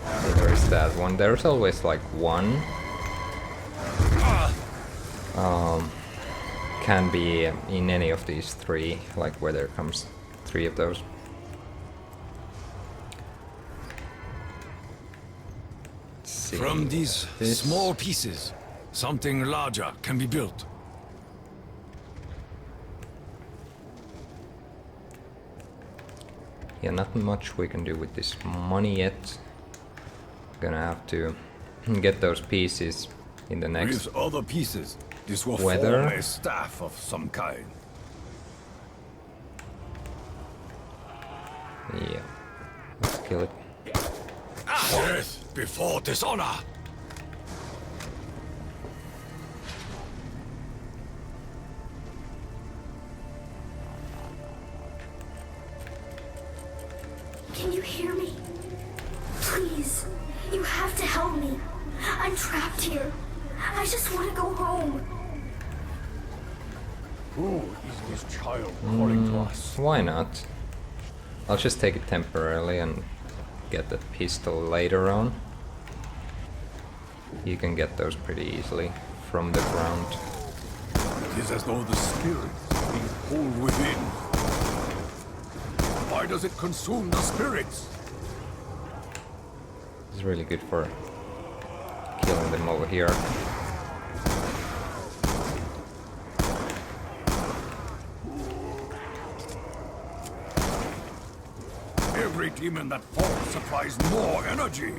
Neither is that one. There's always like one. Can be in any of these 3, like where there comes 3 of those. Let's see. From these This- small pieces, something larger can be built. Yeah, not much we can do with this money yet. Gonna have to get those pieces in the next. With other pieces, this will Weather. form a staff of some kind. Yeah. Let's kill it. Death before dishonor. Can you hear me? Please, you have to help me. I'm trapped here. I just want to go home. Who is this child calling to us? Why not? I'll just take it temporarily and get that pistol later on. You can get those pretty easily from the ground. It is as though the spirit is being pulled within. Why does it consume the spirits? It's really good for killing them over here. Every demon that falls supplies more energy.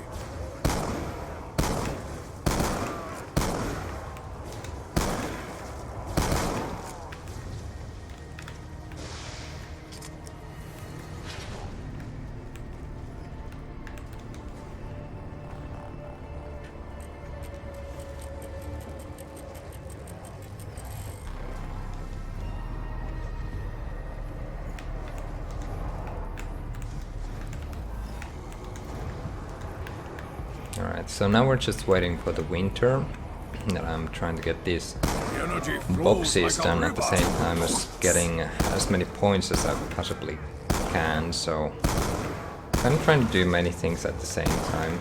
Alright, so now we're just waiting for the winter. And I'm trying to get these The energy flows boxes like a done at the river. same time as getting as many points as I possibly can, so I'm trying to do many things at the same time.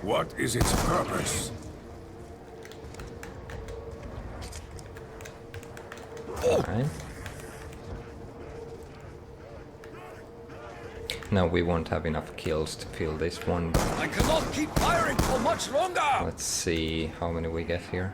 What is its purpose? Alright. No, we won't have enough kills to fill this one, but I cannot keep firing for much longer! let's see how many we get here.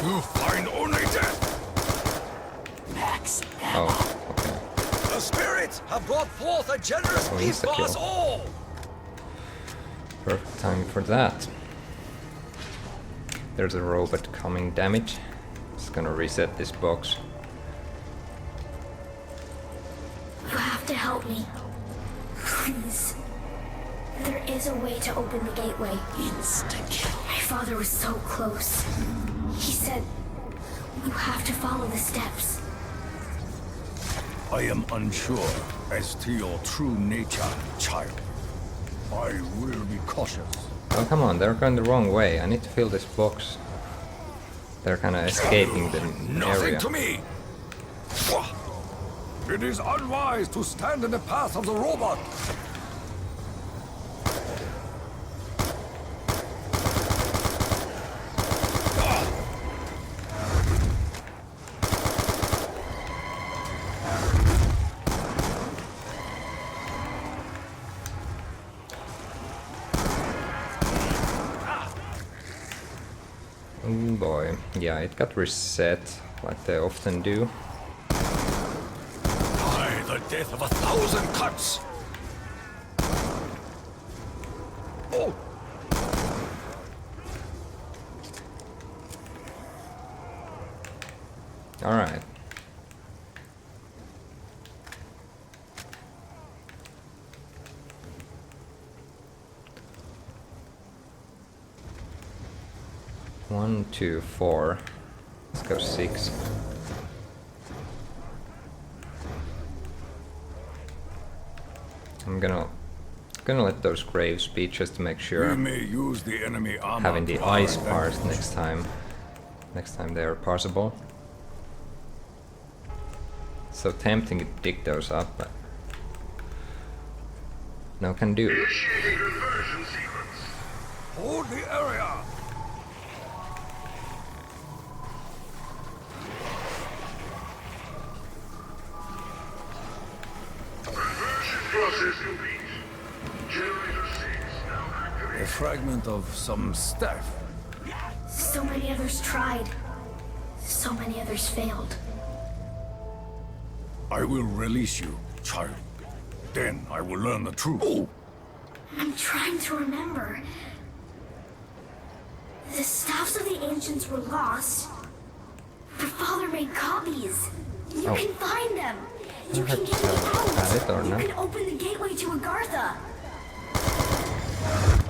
You find only death! Max. Oh, okay. The spirits have brought forth a generous Oh, feast for insta-kill. us all! Perfect time for that. There's a robot coming damage. It's gonna reset this box. You have to help me. Please. There is a way to open the gateway. Insta-kill. My father was so close. He said, you have to follow the steps. I am unsure as to your true nature, child. I will be cautious. Oh, come on, they're going the wrong way. I need to fill this box. They're kinda escaping the Nothing area. to me! It is unwise to stand in the path of the robot. Oh boy. Yeah, it got reset, like they often do. By the death of 1,000 cuts! Oh! Alright. One, two, four. Let's go 6. I'm gonna let those graves be just to make We sure. may use the enemy armor Having the to our ice advantage. part next time they are possible. So tempting to dig those up, but no can do. Initiating conversion sequence. Hold the area. Conversion process complete. Generator 6 now A activated. fragment of some staff. So many others tried. So many others failed. I will release you, child. Then I will learn the truth. I'm trying to remember. The staffs of the ancients were lost. Your father made copies. You Oh. can find them. You I can had get to them out. add it or You not. can open the gateway to Agartha.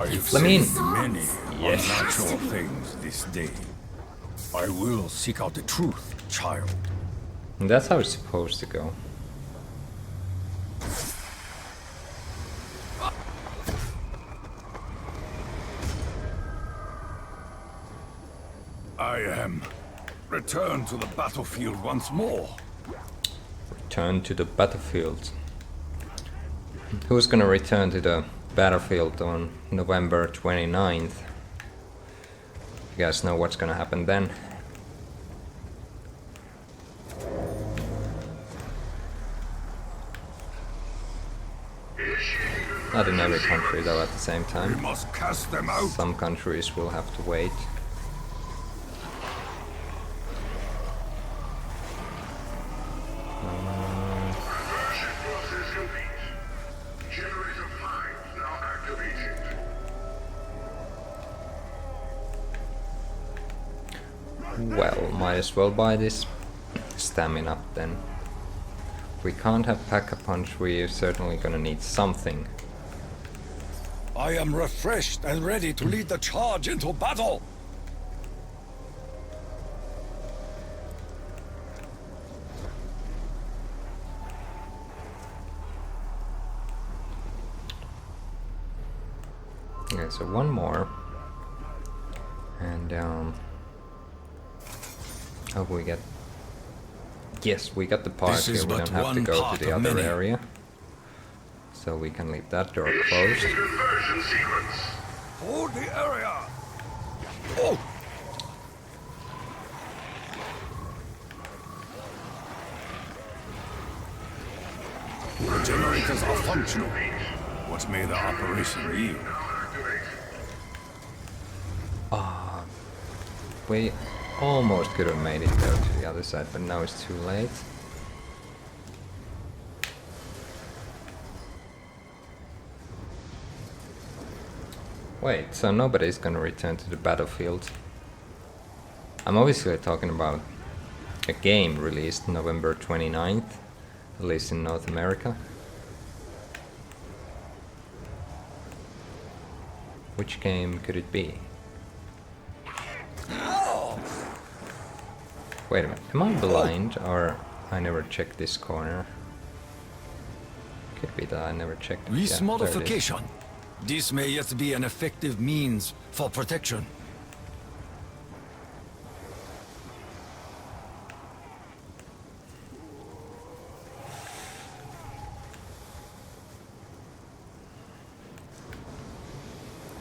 I have Let me in. seen many Yes. unnatural things this day. I will seek out the truth, child. And that's how it's supposed to go. I am returned to the battlefield once more. Return to the battlefield. Who's gonna return to the battlefield on November 29th? You guys know what's gonna happen then? Not in every country though at the same We time. must cast them out. Some countries will have to wait. Conversion process complete. Generator 5 now activated. Well, might as well buy this stamina then. If we can't have Pack-a-Punch, we're certainly gonna need something. I am refreshed and ready to lead the charge into battle! Okay, so one more. And hope we get Yes, we got the part This here. is We but don't have to one go part to the of other many. area. So we can leave that door closed. Conversion sequence. Hold the area! Oh! The generators are functional. What may the operation yield? We almost could have made it go to the other side, but now it's too late. Wait, so nobody's gonna return to the battlefield? I'm obviously talking about a game released November 29th, at least in North America. Which game could it be? Wait a minute, am I blind or I never checked this corner? Could be that I never checked. This Yeah, there it is. modification. This may yet be an effective means for protection.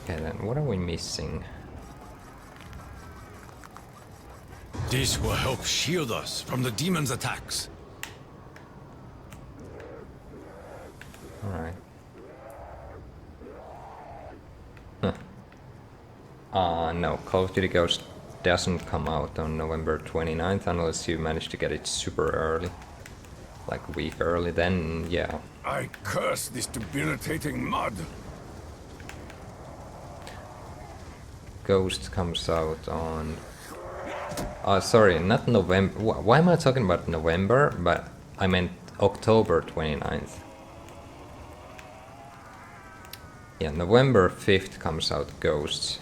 Okay then, what are we missing? This will help shield us from the demon's attacks. Alright. No, Call of Duty Ghost doesn't come out on November 29th unless you manage to get it super early. Like a week early, then yeah. I curse this debilitating mud. Ghost comes out on... sorry, not November. Why am I talking about November? But I meant October 29th. Yeah, November 5th comes out Ghosts.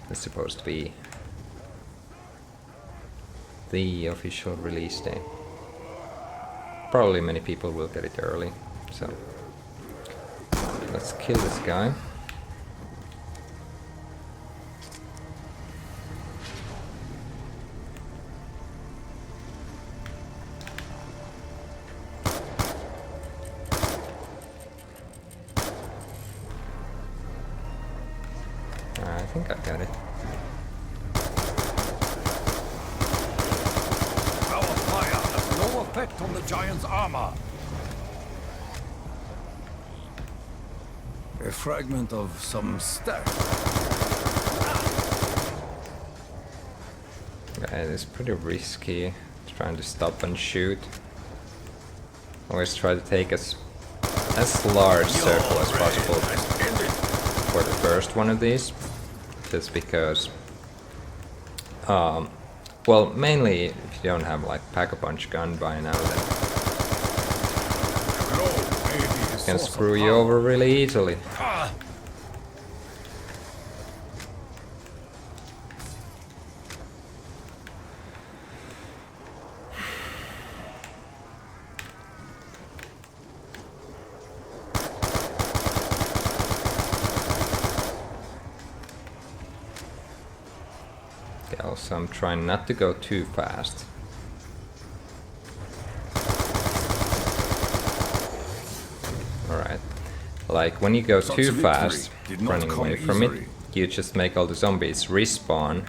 It's supposed to be the official release day. Probably many people will get it early, so let's kill this guy. I think I got it. Our fire has no effect on the giant's armor. A fragment of some stack. Yeah, it's pretty risky trying to stop and shoot. Always try to take as large circle as possible for the first one of these, just because well, mainly if you don't have like pack-a-punch gun by now, then it can screw you over really easily. Also, I'm trying not to go too fast. Alright. Like, when you go too fast, running away from it, you just make all the zombies respawn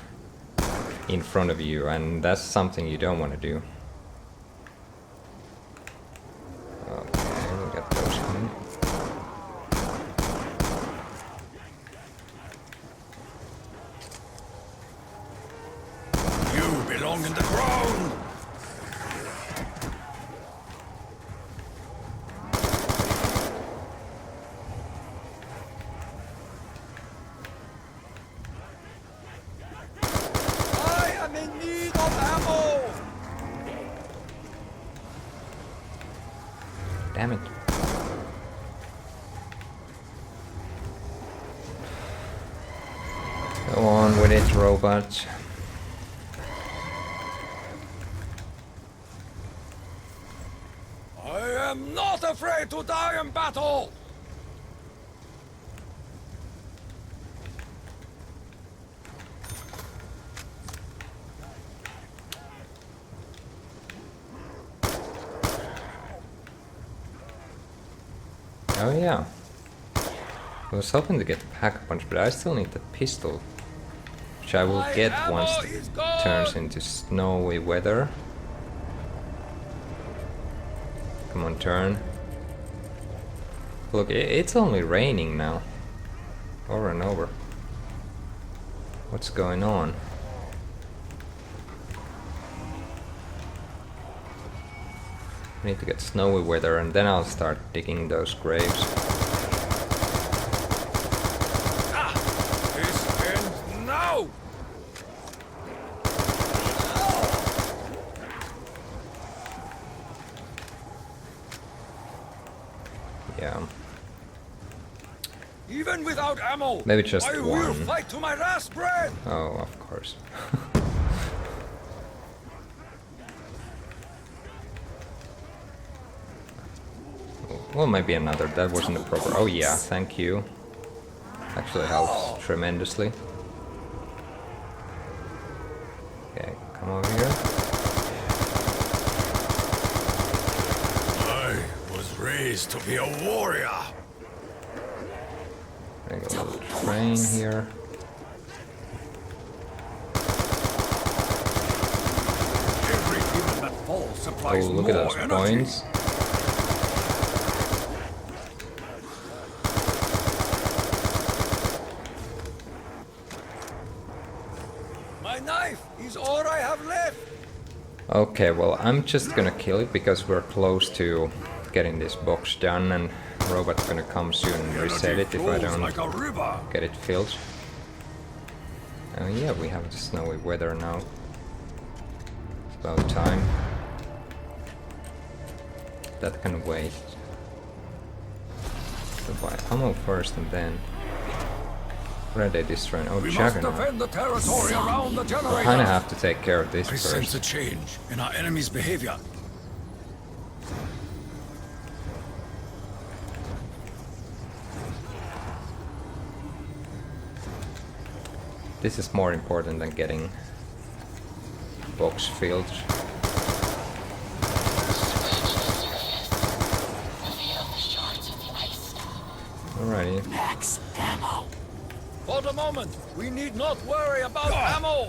in front of you, and that's something you don't want to do. Okay, we got those coming. In the ground! I am in need of ammo! Damn it. Go on with it, robot. I am not afraid to die in battle! Oh yeah. I was hoping to get Pack-a-Punch, but I still need the pistol. Which I will get once it turns into snowy weather. Come on, turn. Look, it's only raining now. Over and over. What's going on? I need to get snowy weather and then I'll start digging those graves. This ends now! Yeah. Even without ammo, Maybe just I one. will fight to my last breath! Oh, of course. Well, maybe another. That wasn't a proper. Oh yeah, thank you. Actually helps tremendously. Okay, come over here. I was raised to be a warrior. Bring a little train here. Every demon that falls Oh, supplies look at more those energy. points. My knife is all I have left. Okay, well, I'm just gonna kill it because we're close to getting this box done and robot's gonna come soon and reset it if I Flows don't like a river. get it filled. Oh yeah, we have the snowy weather now. It's about time. That can wait. So buy ammo first and then... What are they destroying? Oh, We must Juggernaut. defend the territory around the generator. I kinda have to take care of this I sense a first. change in our enemy's behavior. This is more important than getting box filled. Alrighty. Max ammo. For the moment, we need not worry about ammo.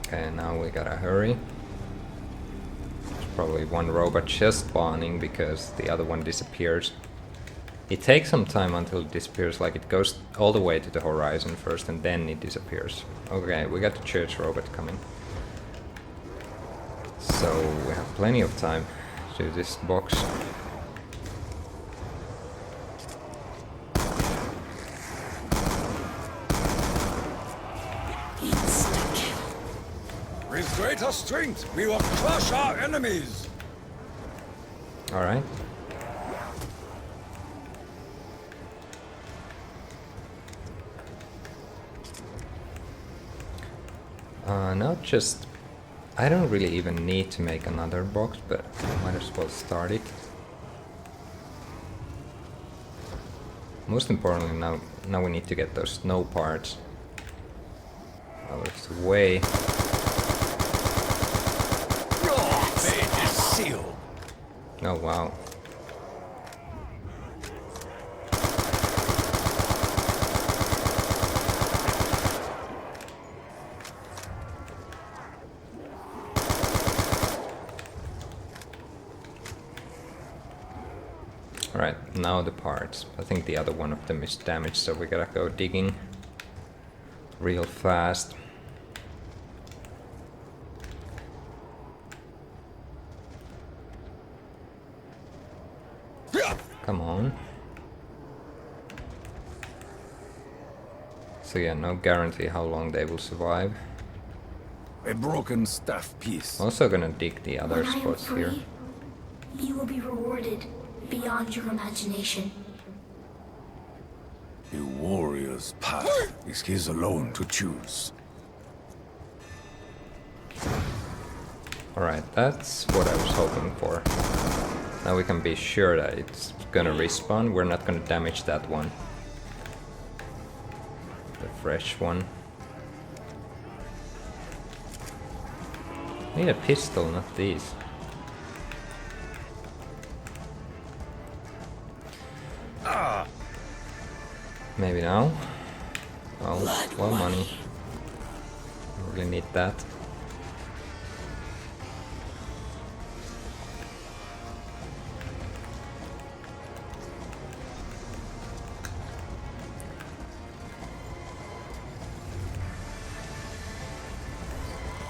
Okay, now we gotta hurry. There's probably one robot just spawning because the other one disappears. It takes some time until it disappears, like it goes all the way to the horizon first and then it disappears. Okay, we got the church robot coming. So we have plenty of time to do this box. Insta-kill. With greater strength, we will crush our enemies. Alright. Not just... I don't really even need to make another box, but I might as well start it. Most importantly, now we need to get those snow parts out of the way. Your fate is sealed. Oh wow. Alright, now the parts. I think the other one of them is damaged, so we gotta go digging real fast. Come on. So yeah, no guarantee how long they will survive. A broken staff piece. Also gonna dig the other When I am spots here. free, you will be rewarded beyond your imagination. A warrior's path is his alone to choose. Alright, that's what I was hoping for. Now we can be sure that it's gonna respawn. We're not gonna damage that one. The fresh one. Need a pistol, not these. Maybe now? Well, money. Really need that.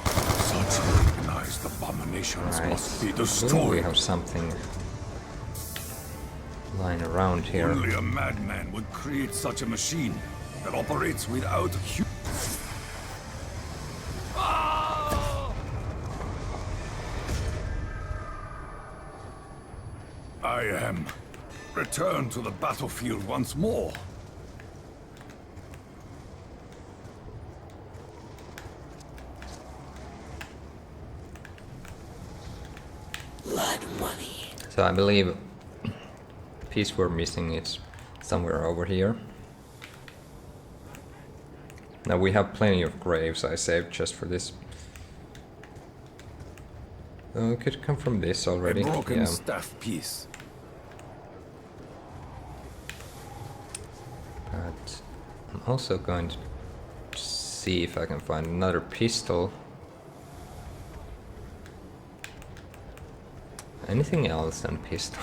Such organized abominations must be I believe we destroyed. have something lying around here. Only a madman would create such a machine that operates without I am returned to the battlefield once more. Blood money. So I believe the piece we're missing is somewhere over here. Now we have plenty of graves I saved just for this. It could come from this already. A broken Yeah. staff piece. But I'm also going to see if I can find another pistol. Anything else than pistol?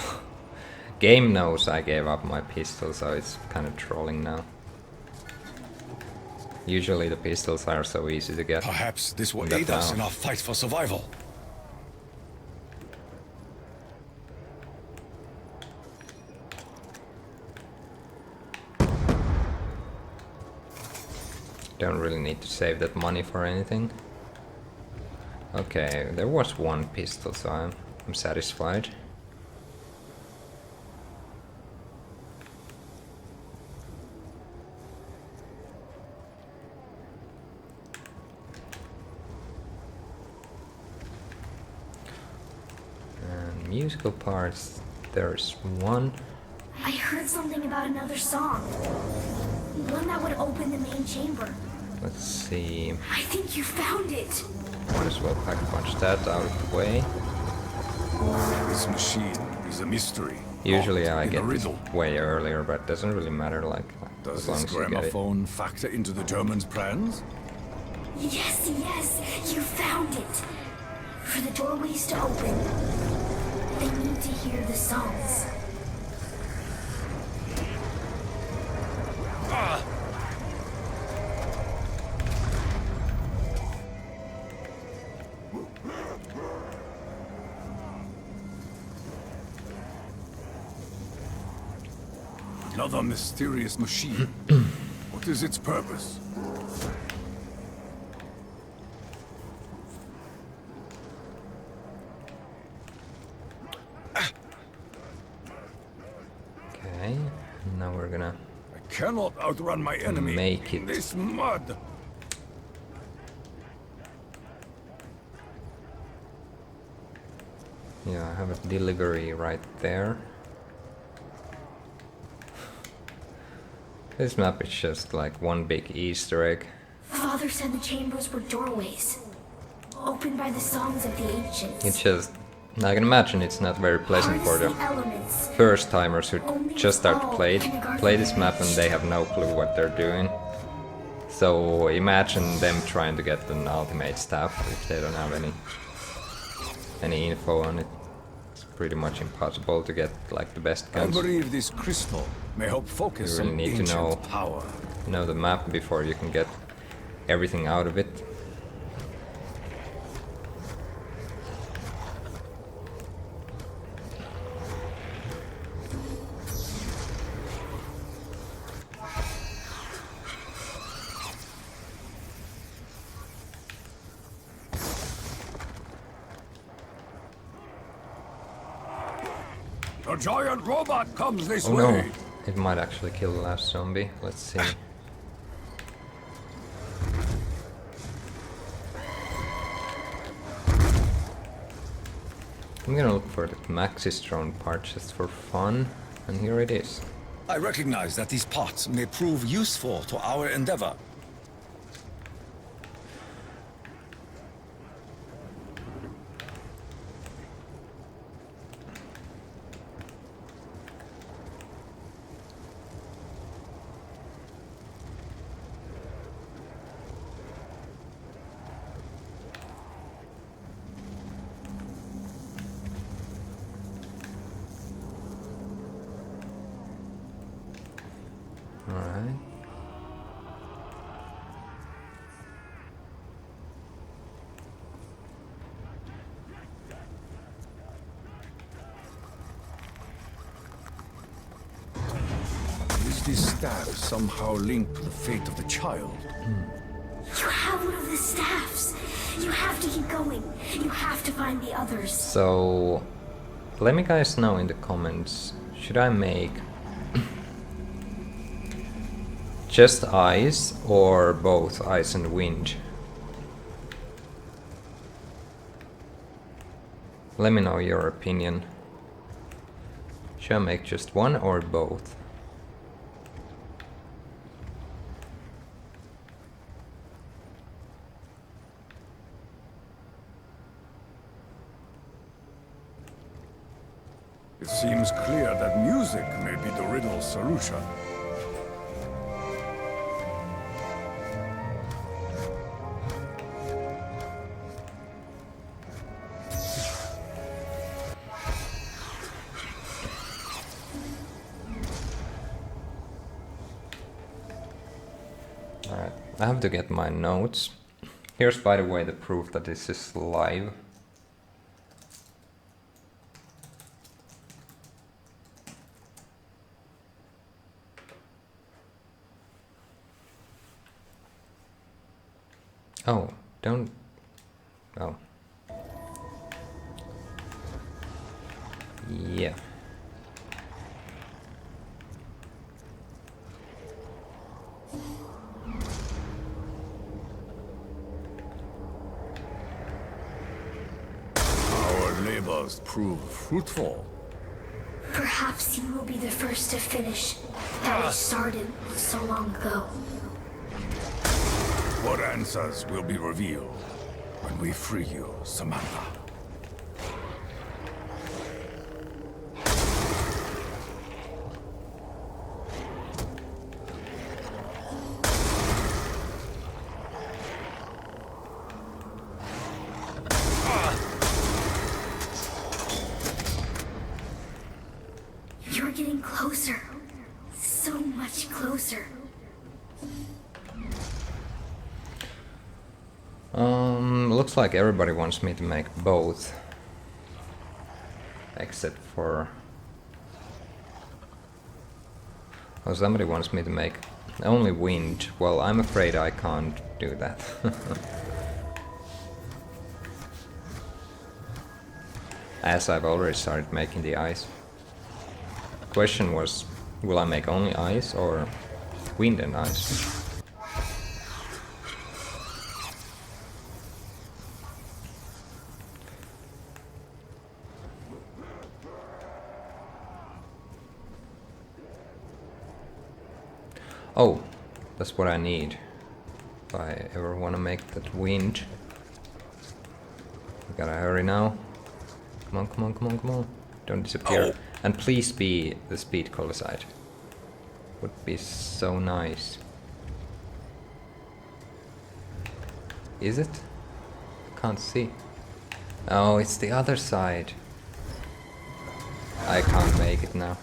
Game knows I gave up my pistol, so it's kind of trolling now. Usually the pistols are so easy to get. Perhaps this will But aid us now- in our fight for survival. Don't really need to save that money for anything. Okay, there was one pistol, so I'm satisfied. And musical parts, there's one. I heard something about another song. One that would open the main chamber. Let's see. I think you found it. Might as well pack punch that out of the way. This machine is a mystery. Usually locked I in get a this riddle. way earlier, but it doesn't really matter, like, Does as long this as you get it. gramophone factor into the Germans' plans? Yes, you found it. For the doorways to open, they need to hear the songs. Another mysterious machine. What is its purpose? Okay, now we're gonna I cannot outrun my enemy Make in it. this mud. Yeah, I have a delivery right there. This map is just like one big Easter egg. Father said the chambers were doorways, opened by the songs of the ancients. It's just, I can imagine it's not very pleasant for Harness the the elements. first timers who just start to play this map and they have no clue what they're doing. So imagine them trying to get an ultimate staff if they don't have any info on it. It's pretty much impossible to get like the best I guns. believe this crystal may help focus You really on need to ancient know- power. Know the map before you can get everything out of it. A giant robot comes this Oh way. no, it might actually kill the last zombie. Let's see. I'm gonna look for the Maxis drone part just for fun, and here it is. I recognize that these parts may prove useful to our endeavor. staves somehow linked to the fate of the child. You have one of the staffs. You have to keep going. You have to find the others. So, let me guys know in the comments, should I make just ice or both ice and wind? Let me know your opinion. Should I make just one or both? It seems clear that music may be the riddle's solution. Alright, I have to get my notes. Here's, by the way, the proof that this is live. Oh, don't... Oh. Yeah. Our labors prove fruitful. Perhaps you will be the first to finish that was started so long ago. What answers will be revealed when we free you, Samantha? You're getting closer. So much closer. Looks like everybody wants me to make both. Except for... Oh, somebody wants me to make only wind. Well, I'm afraid I can't do that. As I've already started making the ice. The question was, will I make only ice or wind and ice? Oh, that's what I need. If I ever want to make that wind. We gotta hurry now. Come on, come on, come on, come on. Don't disappear. Oh. And please be the speed colosite. Would be so nice. Is it? Can't see. Oh, it's the other side. I can't make it now.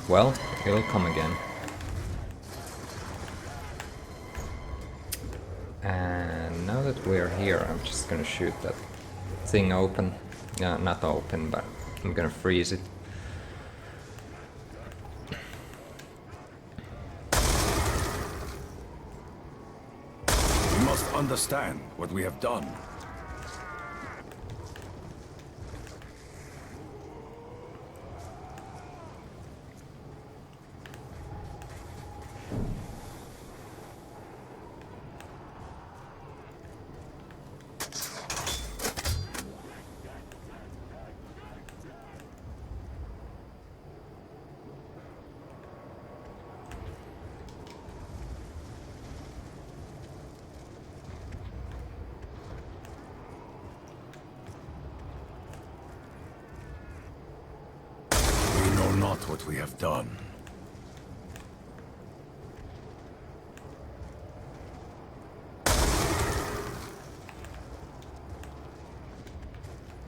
Well, it'll come again. And now that we're here, I'm just gonna shoot that thing open. Yeah, not open, but I'm gonna freeze it. We must understand what we have done. Not what we have done.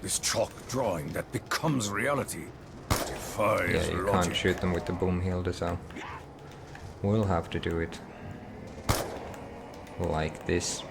This chalk drawing that becomes reality defies Yeah, you logic. can't shoot them with the boom hilda, so we'll have to do it like this.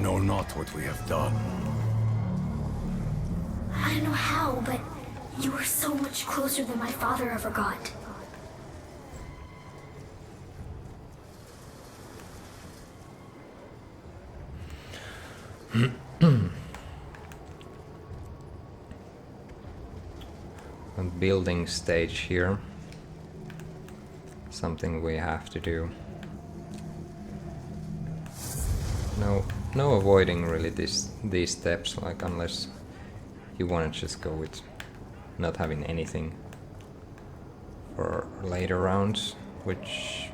know not what we have done. I don't know how, but you were so much closer than my father ever got. A building stage here. Something we have to do. No avoiding really these steps, like unless you want to just go with not having anything for later rounds, which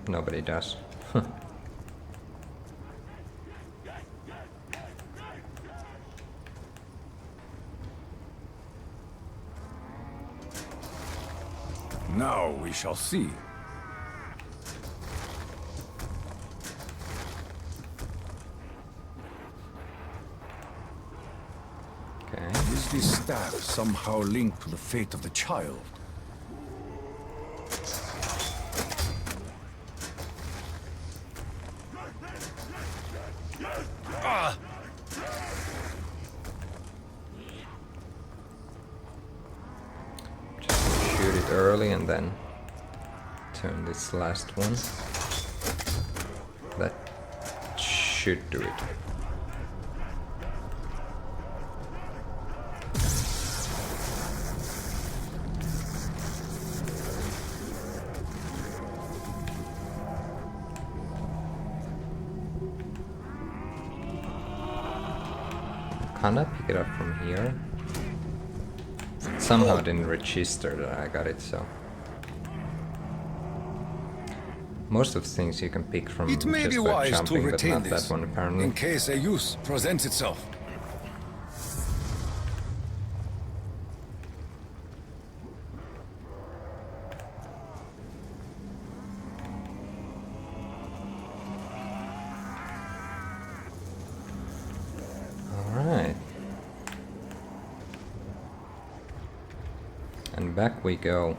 nobody does. Now we shall see. Okay. Is this staff somehow linked to the fate of the child? Shoot it early and then turn this last one. That should do it. Can't I pick it up from here? It somehow didn't register that I got it, so... Most of the things you can pick from It may just be by wise to jumping, but retain not this, that one apparently. in case a use presents itself. Alright. And back we go.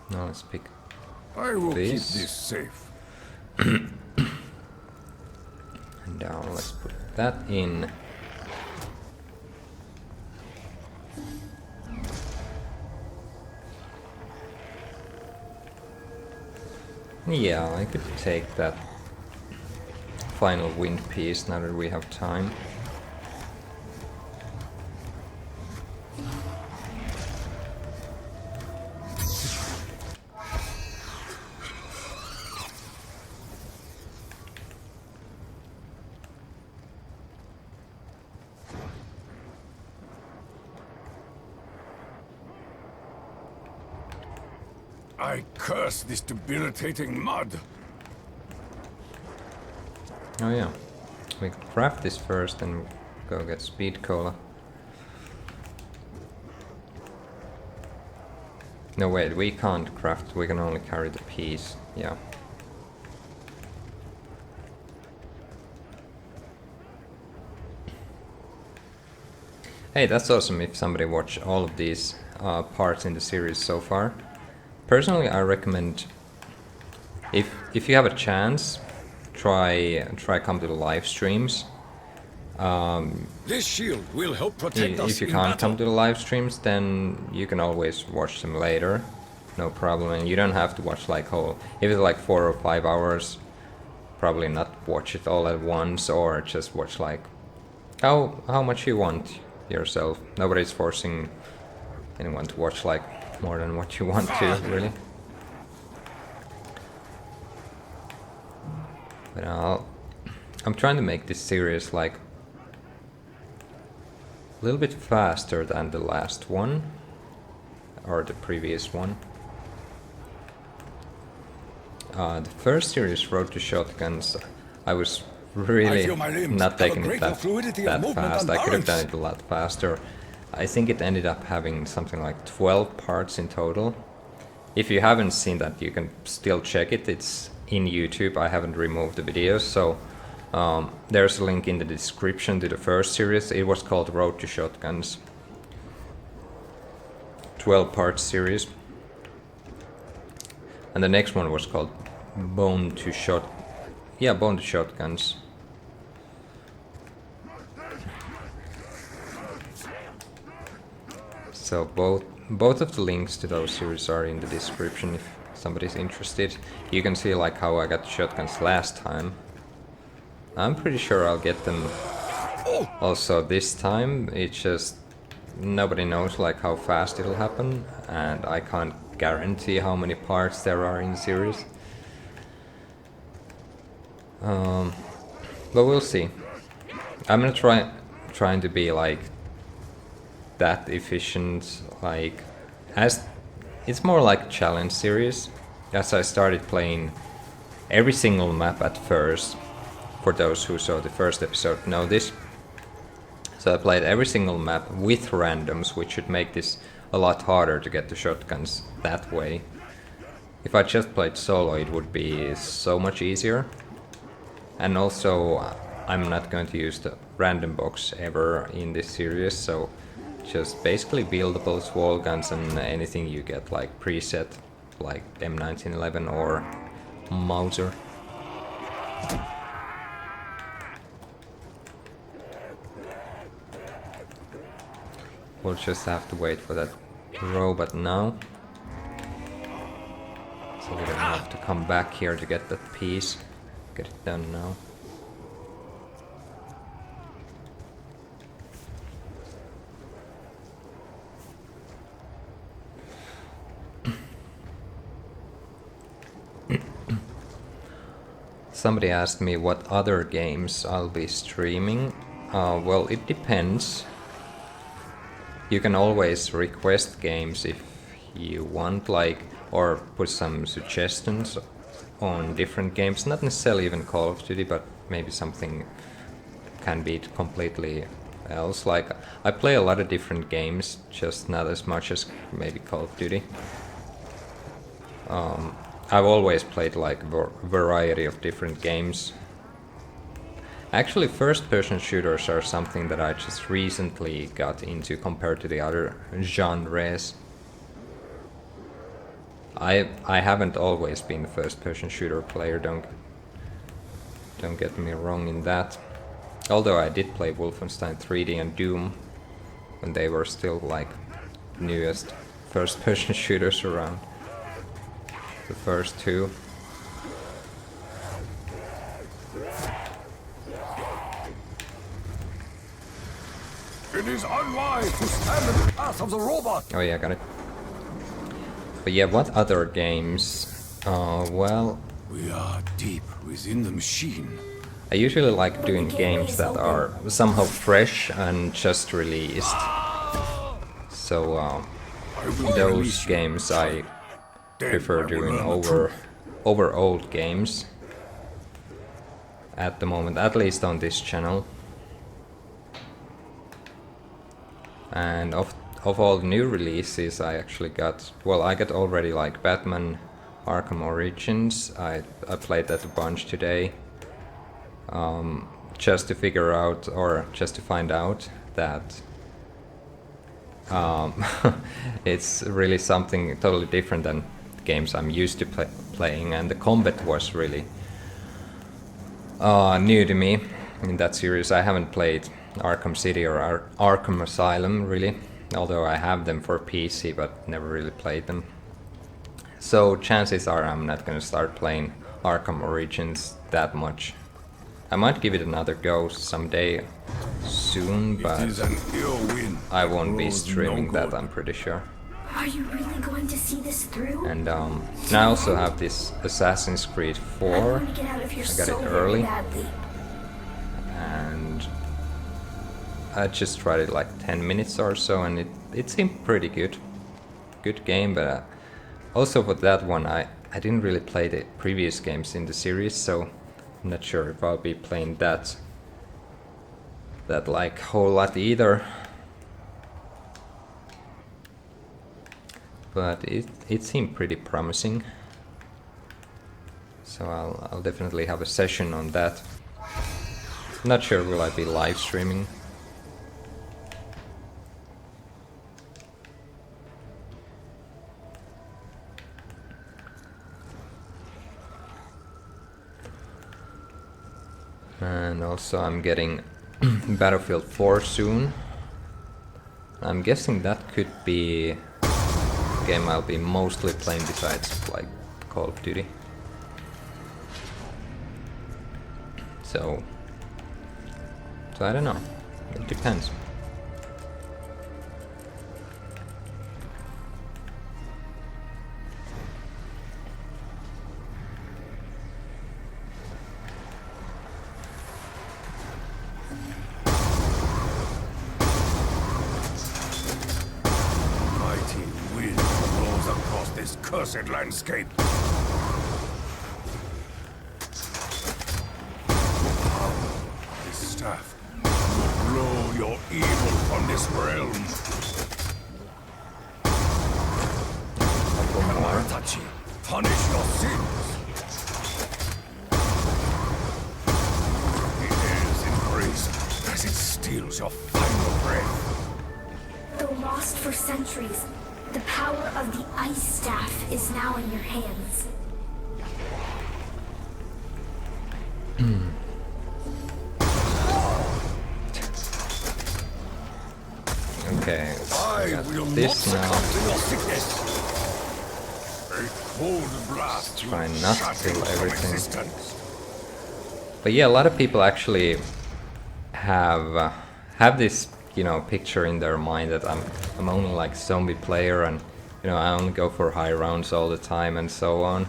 Now let's pick I will keep this. this safe. And down, let's put that in. Yeah, I could take that final wind piece now that we have time. I curse this debilitating mud. Oh yeah, we can craft this first and go get speed cola. No wait, we can't craft, we can only carry the piece, yeah. Hey, that's awesome if somebody watched all of these parts in the series so far. Personally, I recommend, if you have a chance, try come to the live streams. This shield will help protect us If you in can't battle. come to the live streams, then you can always watch them later, no problem. And you don't have to watch like whole. If it's like 4 or 5 hours, probably not watch it all at once, or just watch like how much you want yourself. Nobody's forcing anyone to watch like more than what you want to, really. But I'm trying to make this series like a little bit faster than the last one, or the previous one. The first series, Road to Shotguns, I was really feel my limbs not have a taking it greater that fluidity of movement fast. and I could have done balance. it a lot faster. I think it ended up having something like 12 parts in total, if you haven't seen that, you can still check it. It's in YouTube. I haven't removed the videos, so there's a link in the description to the first series. It was called Road to Shotguns. 12-part series. And the next one was called Bone to Shotguns. So both of the links to those series are in the description if somebody's interested. You can see like how I got the shotguns last time. I'm pretty sure I'll get them also this time. It's just nobody knows like how fast it'll happen, and I can't guarantee how many parts there are in the series. But we'll see. I'm gonna trying to be like that efficient, like as it's more like a challenge series, as I started playing every single map at first. For those who saw the first episode know this. So I played every single map with randoms, which should make this a lot harder to get the shotguns that way. If I just played solo, it would be so much easier. And also, I'm not going to use the random box ever in this series, so just basically buildables, wallguns, and anything you get like preset, like M1911 or Mauser. We'll just have to wait for that robot now. So we don't have to come back here to get that piece. Get it done now. Somebody asked me what other games I'll be streaming. Well, it depends. You can always request games if you want, like, or put some suggestions on different games. Not necessarily even Call of Duty, but maybe something can be completely else. Like, I play a lot of different games, just not as much as maybe Call of Duty. I've always played like a variety of different games. Actually, first-person shooters are something that I just recently got into compared to the other genres. I haven't always been a first-person shooter player, don't get me wrong in that. Although I did play Wolfenstein 3D and Doom when they were still like newest first-person shooters around. The first two. It is unwise to stand in the path of the robot. Oh yeah, got it. But yeah, what other games? Well, We are deep within the machine. I usually like doing games that are somehow fresh and just released. So those games I prefer doing over old games at the moment, at least on this channel. And of all the new releases I actually got, well, I got already like Batman Arkham Origins. I played that a bunch today, just to figure out, or just to find out that it's really something totally different than the games I'm used to playing, and the combat was really new to me in that series. I haven't played Arkham City or Arkham Asylum really, although I have them for PC but never really played them. So chances are I'm not gonna start playing Arkham Origins that much. I might give it another go someday soon, but I won't be streaming that, I'm pretty sure. Are you really going to see this through? And I also have this Assassin's Creed 4. I get out of here I got so it early. very badly. And I just tried it like 10 minutes or so, and it seemed pretty good. Good game, but also for that one I didn't really play the previous games in the series, so I'm not sure if I'll be playing that like whole lot either. but it seemed pretty promising. So I'll definitely have a session on that. Not sure will I be live streaming. And also I'm getting Battlefield 4 soon. I'm guessing that could be a game I'll be mostly playing besides like Call of Duty. So I don't know, it depends. Mighty wind blows across this cursed landscape. This staff will blow your evil from this realm. Maratachi, punish your sins. The air's embrace as it steals your final breath. Though lost for centuries, the power of the Ice Staff is now in your hands. Okay, I got will not this now. succumb to your sickness. A cold blast Try will not to shatter kill your everything. existence. But yeah, a lot of people actually have this, you know, picture in their mind that I'm only like zombie player, and you know I only go for high rounds all the time and so on.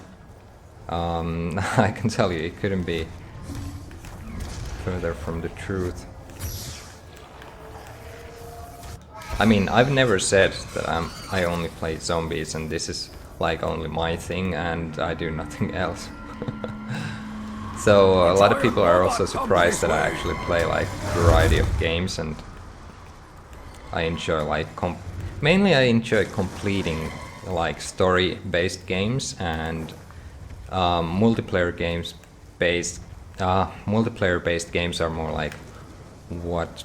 I can tell you, it couldn't be further from the truth. I mean, I've never said that I only play zombies and this is like only my thing and I do nothing else. So a lot of people are also surprised that I actually play like a variety of games, and I enjoy like mainly I enjoy completing like story-based games and multiplayer-based games are more like what,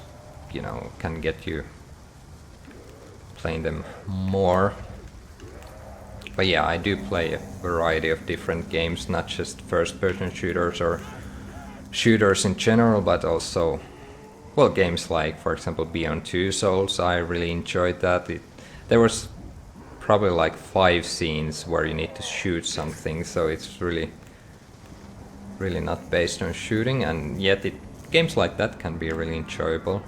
you know, can get you playing them more. But yeah, I do play a variety of different games, not just first-person shooters or shooters in general, but also, well, games like, for example, Beyond Two Souls. I really enjoyed that. There was probably like 5 scenes where you need to shoot something, so it's really not based on shooting, and yet games like that can be really enjoyable.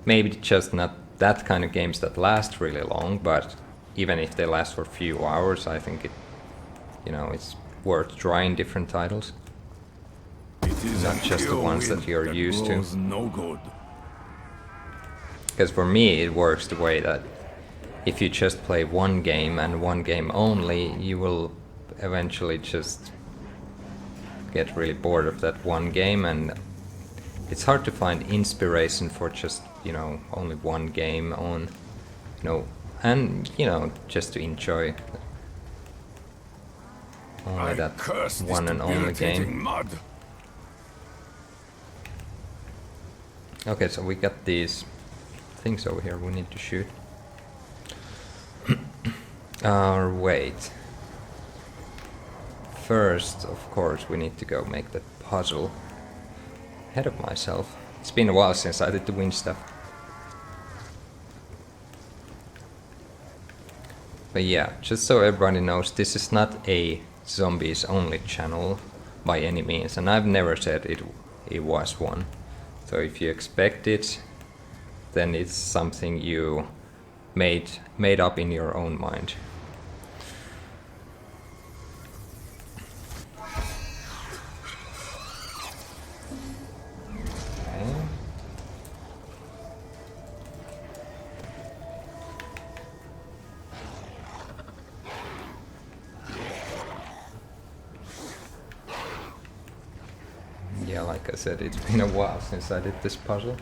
Maybe just not that kind of games that last really long, but even if they last for a few hours, I think it's worth trying different titles. It is Not just the ones that you're used to. No good. Because for me it works the way that if you just play one game and one game only, you will eventually just get really bored of that one game, and it's hard to find inspiration for just, you know, only one game on, you know, and, you know, just to enjoy only that one and only game. Mud. Okay, so we got these things over here we need to shoot. Wait. First, of course, we need to go make that puzzle. Ahead of myself. It's been a while since I did the wind stuff. But yeah, just so everybody knows, this is not a zombies only channel by any means, and I've never said it was one. So if you expect it, then it's something you made up in your own mind. Yeah, like I said, it's been a while since I did this puzzle.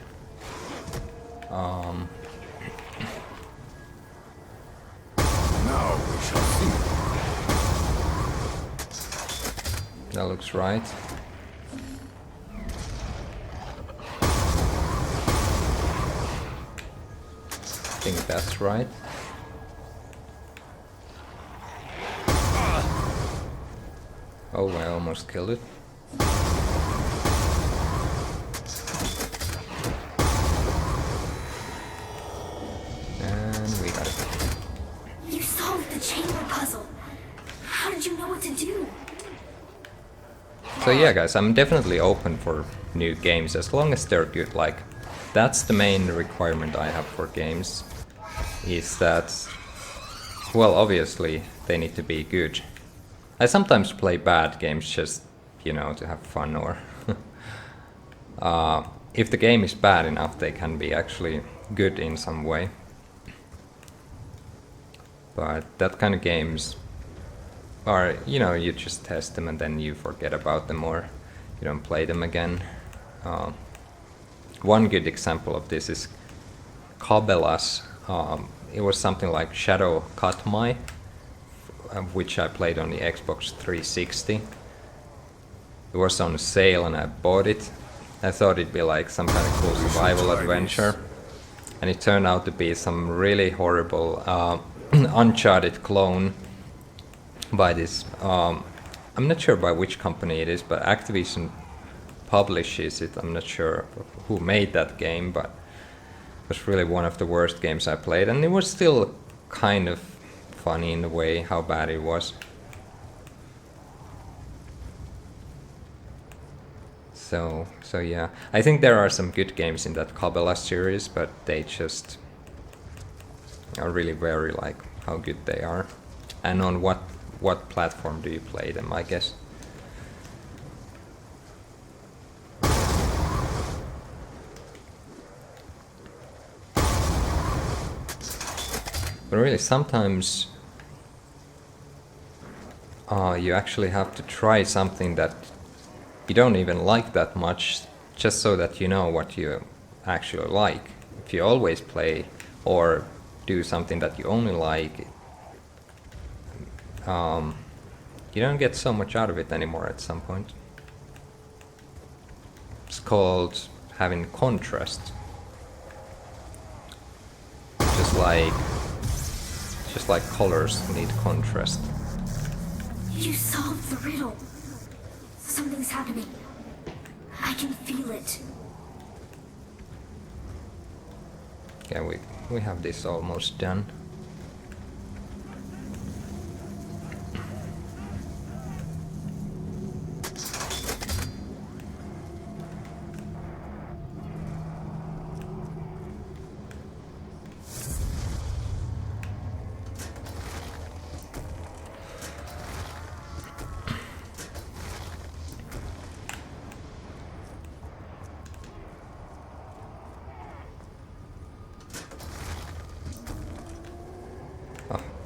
Now That looks right. I think that's right. Oh, I almost killed it. And we got it. You solved the chamber puzzle. How did you know what to do? So yeah, guys, I'm definitely open for new games as long as they're good. Like, that's the main requirement I have for games, is that, well, obviously they need to be good. I sometimes play bad games just, you know, to have fun, or if the game is bad enough, they can be actually good in some way. But that kind of games are, you know, you just test them and then you forget about them, or you don't play them again. One good example of this is Cabela's. It was something like Shadow Cut My, which I played on the Xbox 360. It was on sale and I bought it. I thought it'd be like some kind of cool survival adventure, and it turned out to be some really horrible Uncharted clone by this, I'm not sure by which company it is, but Activision publishes it. I'm not sure who made that game, but it was really one of the worst games I played, and it was still kind of funny in a way how bad it was. So yeah, I think there are some good games in that Cabela series, but they just are really vary like how good they are, and on what platform do you play them, I guess. But really, sometimes you actually have to try something that you don't even like that much, just so that you know what you actually like. If you always play or do something that you only like, you don't get so much out of it anymore at some point. It's called having contrast. Just like colors need contrast. You solved the riddle. Something's happening. I can feel it. Yeah, we have this almost done.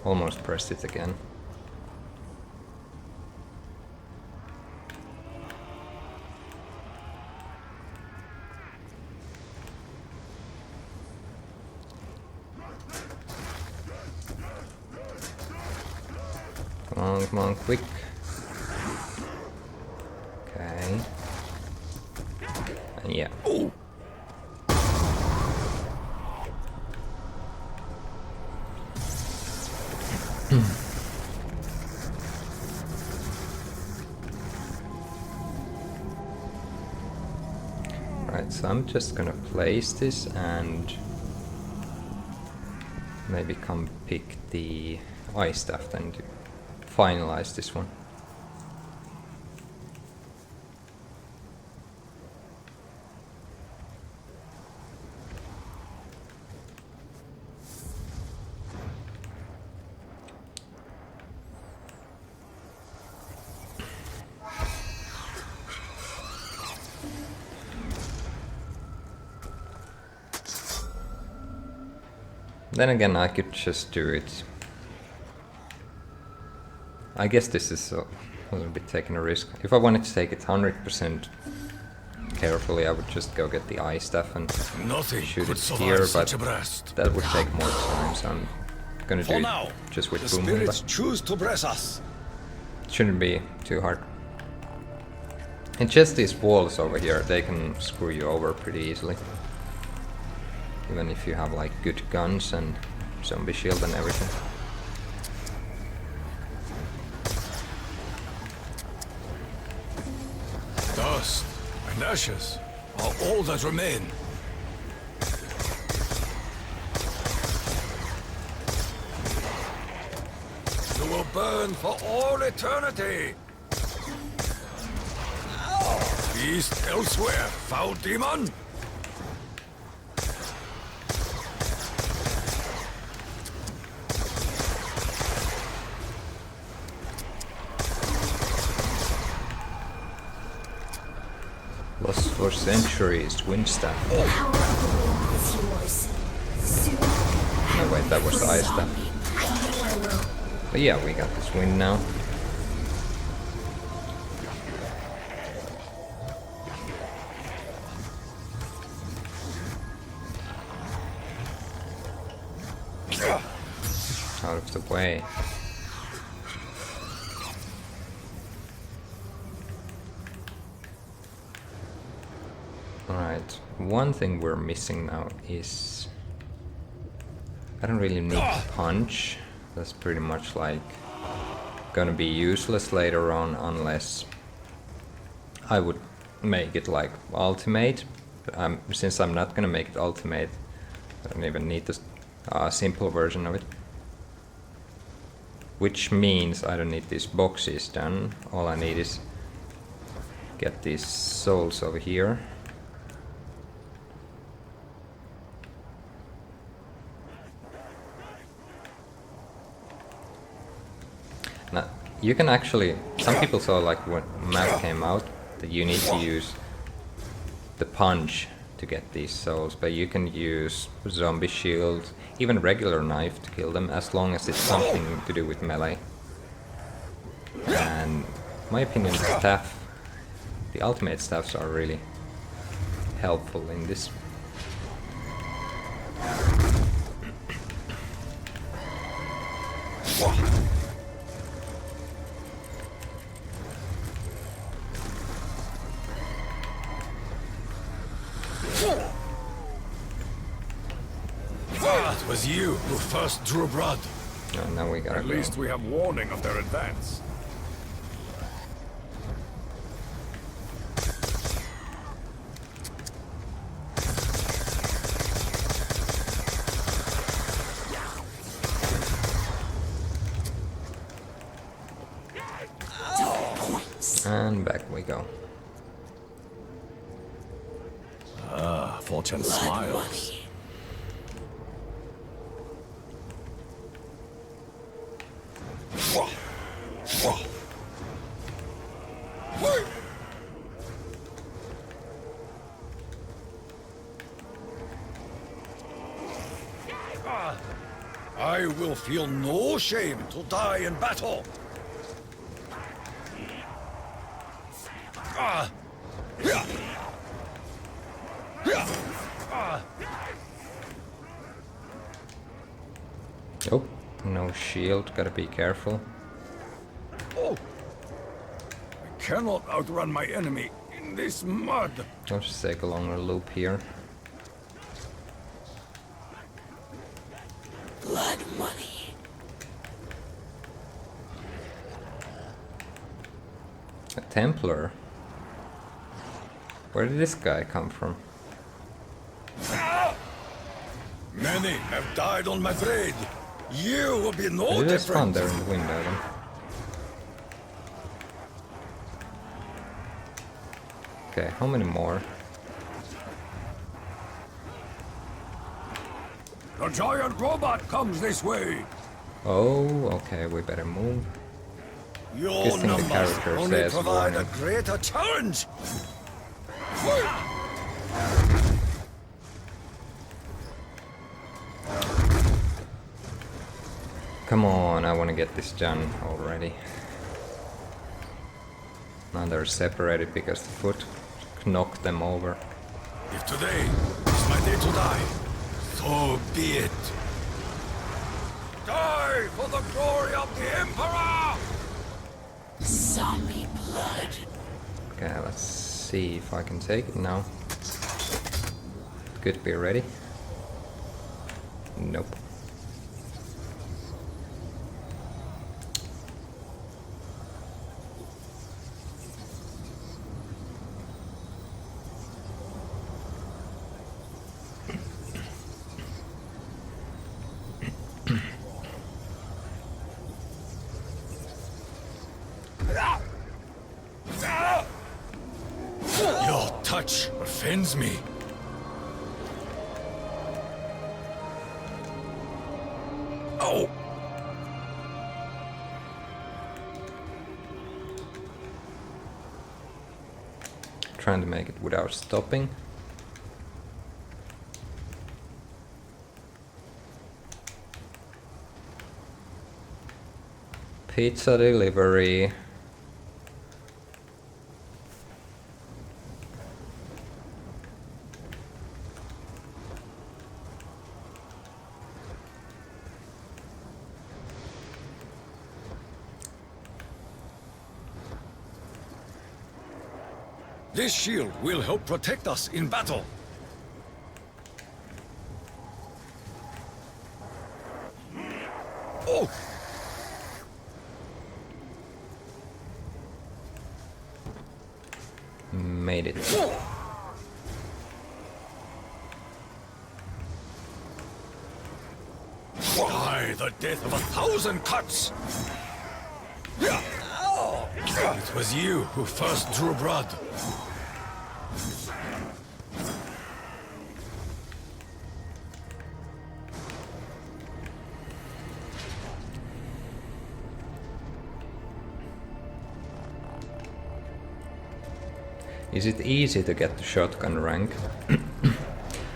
Almost pressed it again. Come on, quick. Okay. And yeah. Oh. Right, so I'm just gonna place this and maybe come pick the eye staff then to finalize this one. Then again, I could just do it. I guess this is a little bit taking a risk. If I wanted to take it 100% carefully, I would just go get the eye stuff and shoot it here, but that would take more time, so I'm gonna do it just with boom. Spirits choose to bless us. Shouldn't be too hard. And just these walls over here, they can screw you over pretty easily. Even if you have like good guns and zombie shield and everything. Dust and ashes are all that remain. You will burn for all eternity. Feast elsewhere, foul demon. Lost for centuries, Windstaff. The power of the wind is yours. Soon, No wait, that was the ice staff. I know I will. But yeah, we got this wind now. Out of the way. Alright, one thing we're missing now is... I don't really need punch. That's pretty much like gonna be useless later on unless I would make it like ultimate. But since I'm not gonna make it ultimate, I don't even need the simple version of it. Which means I don't need these boxes done. All I need is get these souls over here. Now, you can actually, some people saw like when map came out that you need to use the punch to get these souls, but you can use zombie shield, even regular knife to kill them as long as it's something to do with melee. And my opinion, the ultimate staffs are really helpful in this. It was you who first drew blood. Oh, now we gotta At go. least we have warning of their advance. And back we go. Fortune smiles. I will feel no shame to die in battle. Oh, no shield, gotta be careful. Oh! I cannot outrun my enemy in this mud. I'll just take a longer loop here. Blood money. A Templar? Where did this guy come from? Many have died on my blade. You will be no Did it spawn different. there in the window then? Okay, how many more? The giant robot comes this way. Oh, okay, we better move. Your Good thing the numbers character only says provide a warning. greater challenge. Come on, I want to get this done already. Now they're separated because the foot knocked them over. If today is my day to die, so be it. Die for the glory of the Emperor! Zombie blood. Okay, let's see if I can take it now. Could be ready. Nope. Your touch offends me. Oh! Trying to make it without stopping. Pizza delivery. This shield will help protect us in battle. Oh! Made it. Die the death of 1,000 cuts! It was you who first drew blood. Is it easy to get the shotgun rank?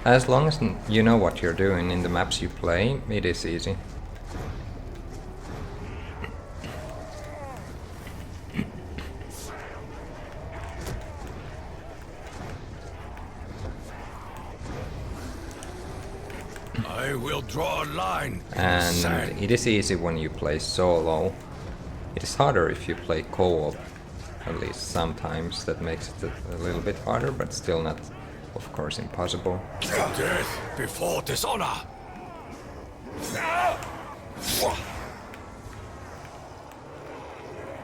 As long as you know what you're doing in the maps you play, it is easy. I will draw a line. And it is easy when you play solo. It is harder if you play co-op. At least sometimes that makes it a little bit harder, but still not, of course, impossible. Death before dishonor.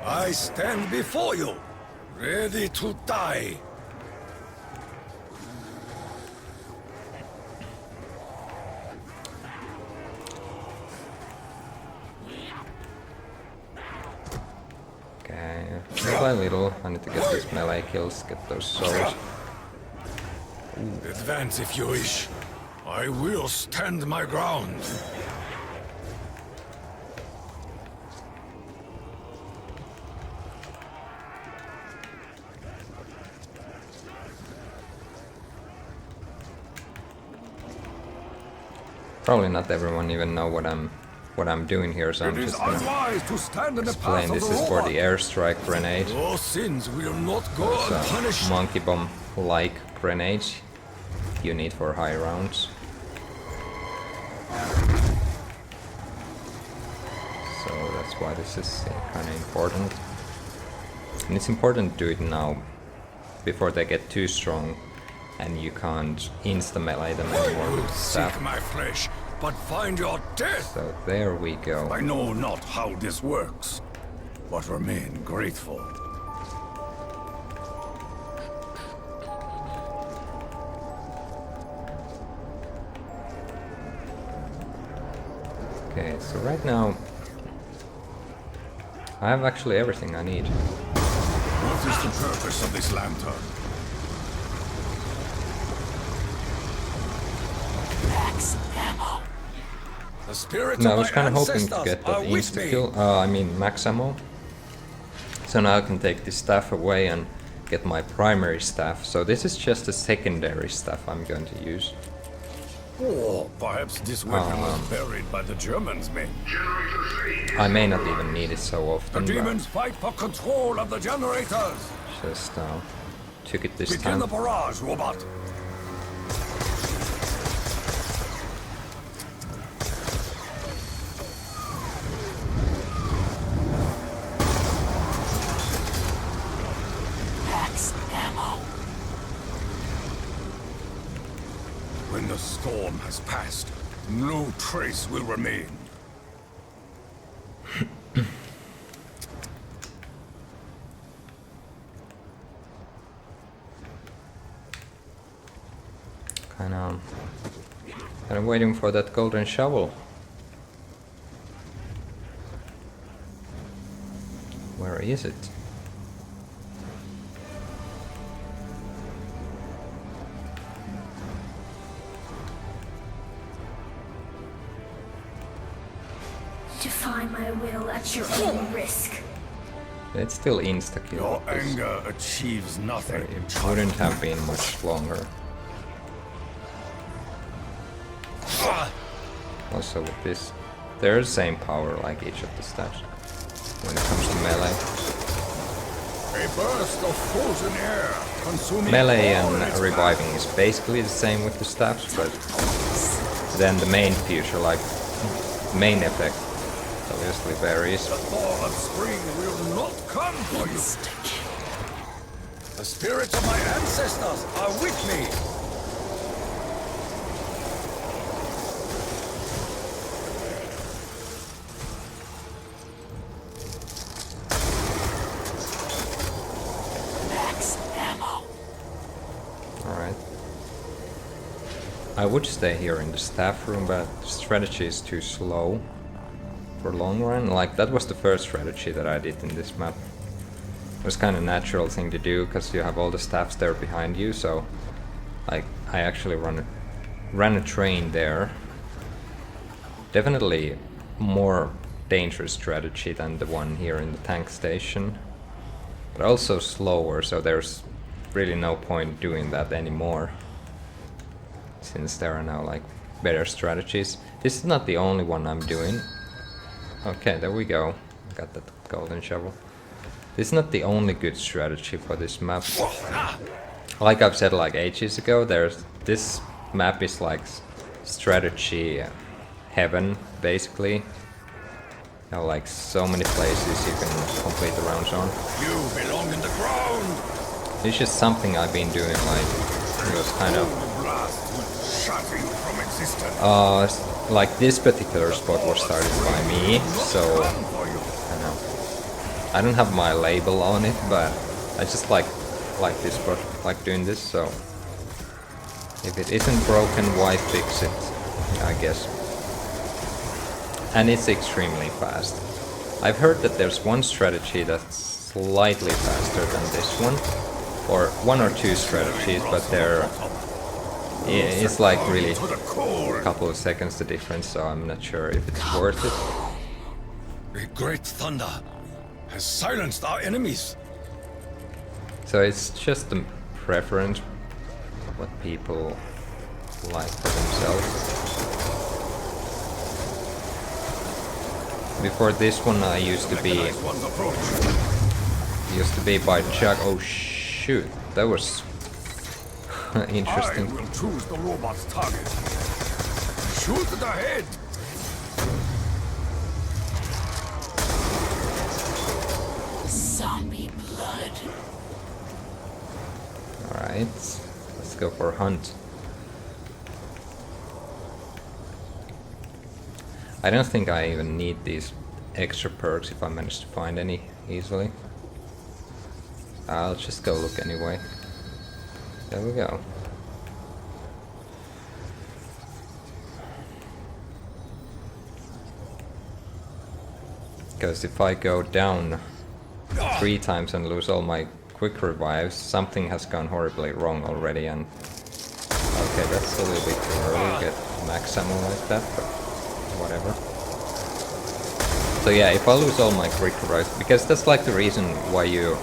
I stand before you, ready to die. Okay, little by little, I need to get these melee kills, get those souls. Advance if you wish. I will stand my ground. Probably not everyone even know what I'm doing here, so I'm It is just gonna unwise to stand in the explain. path of This the is for robot. the airstrike grenade. Your sins will not go It's a unpunished. monkey bomb-like grenade you need for high rounds. So that's why this is kind of important. And it's important to do it now, before they get too strong and you can't insta-melee them anymore with staff. Seek my flesh, but find your death. So there we go. I know not how this works, but remain grateful. Okay, so right now I have actually everything I need. What is the purpose of this lantern? The spirits No, I of was my kind of hoping to ancestors get that are with me. insta-kill, I mean max ammo. So now I can take this staff away and get my primary staff. So this is just a secondary staff I'm going to use. Or perhaps this weapon was buried by the Germans, men. I may not even need it so The often, but demons fight for control of the generators. just took it this Begin time. the barrage, robot. When the storm has passed, no trace will remain. Kind of waiting for that golden shovel. Where is it? Defy my will at your own risk. It's still insta-kill. Your anger achieves nothing. It wouldn't have been much longer. Also with this, they're the same power like each of the staffs when it comes to melee. A burst of frozen air, consuming Melee all and its reviving is basically the same with the staffs, but then the main future, like main effect, obviously varies. The thaw of spring will not come for you. The spirits of my ancestors are with me. I would stay here in the staff room, but the strategy is too slow for long run. Like, that was the first strategy that I did in this map. It was kind of natural thing to do, because you have all the staffs there behind you, so like, I actually ran a train there. Definitely more dangerous strategy than the one here in the tank station. But also slower, so there's really no point doing that anymore, since there are now like better strategies. This is not the only one I'm doing. Okay, there we go. Got that golden shovel. This is not the only good strategy for this map. Like I've said like ages ago, this map is like strategy heaven, basically. You know, like so many places you can complete the rounds on. You belong in the ground. It's just something I've been doing, like, it was kind of... like this particular spot was started by me, so... I know. I don't have my label on it, but I just like this spot, like doing this, so... If it isn't broken, why fix it, I guess. And it's extremely fast. I've heard that there's one strategy that's slightly faster than this one. Or one or two strategies, but it's like really a couple of seconds the difference, so I'm not sure if it's worth it. A great thunder has silenced our enemies. So it's just a preference, what people like for themselves. Before this one I used to be by Chuck. Oh shoot, that was interesting. I will choose the robot's target. Shoot the head. Zombie blood. Alright, let's go for a hunt. I don't think I even need these extra perks if I manage to find any easily. I'll just go look anyway. There we go. Because if I go down 3 times and lose all my quick revives, something has gone horribly wrong already, and... Okay, that's a little bit too early to get max ammo like that, but whatever. So yeah, if I lose all my quick revives, because that's like the reason why you...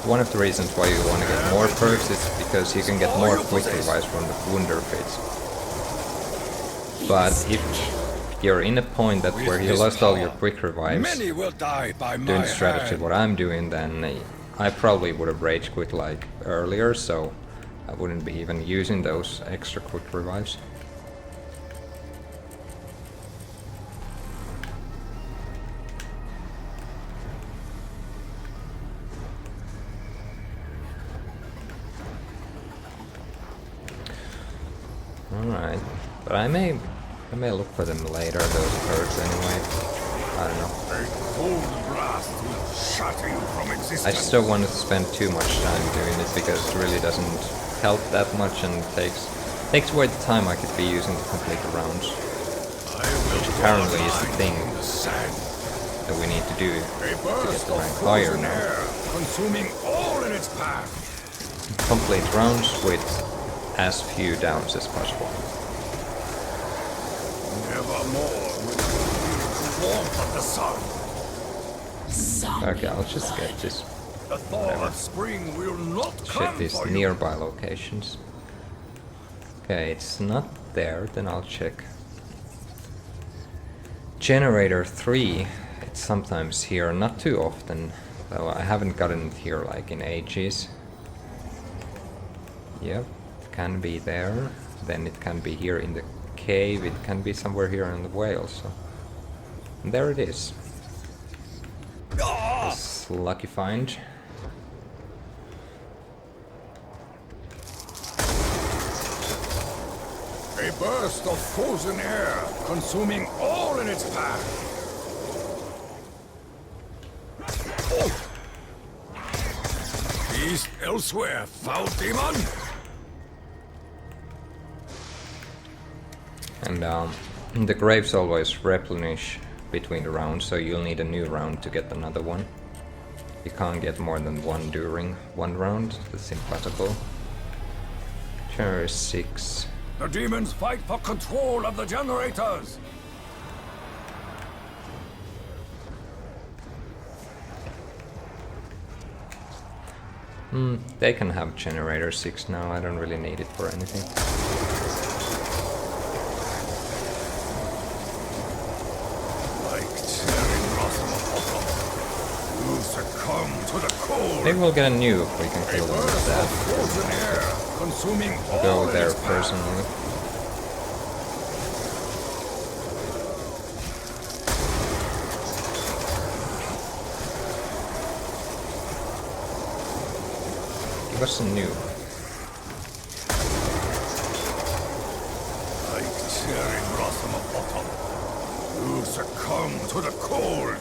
One of the reasons why you want to get more perks is because you can get more quick revives from the Wunderfits. But if you're in a point that where you lost all your quick revives, doing the strategy what I'm doing, then I probably would have rage quit like earlier, so I wouldn't be even using those extra quick revives. Alright. But I may look for them later, those perks anyway. I don't know. A cold blast will shatter you from existence. I just don't want to spend too much time doing it because it really doesn't help that much and takes away the time I could be using to complete the rounds. Which apparently is the thing that we need to do to get the rank higher now. Consuming all in its path. Complete rounds with as few downs as possible. Nevermore will you feel the warmth of the sun. Okay, I'll just get this. The thaw of spring will not Check come these for you. nearby locations. Okay, it's not there, then I'll check. Generator 3, it's sometimes here, not too often, though I haven't gotten it here like in ages. Yep, it can be there, then it can be here in the cave, it can be somewhere here in the whale, so... And there it is. This lucky find. A burst of frozen air, consuming all in its path. Beast elsewhere, foul demon! And the graves always replenish between the rounds, so you'll need a new round to get another one. You can't get more than one during one round, that's impossible. Generator 6. The demons fight for control of the generators! They can have generator 6 now, I don't really need it for anything. Like cherry blossom of autumn, you succumb to the cold. Maybe we'll get a new if we can kill them with that. Frozen air, consuming all Go in there its path. personally. Give us a new. Like cherry blossom of autumn, you succumb to the cold.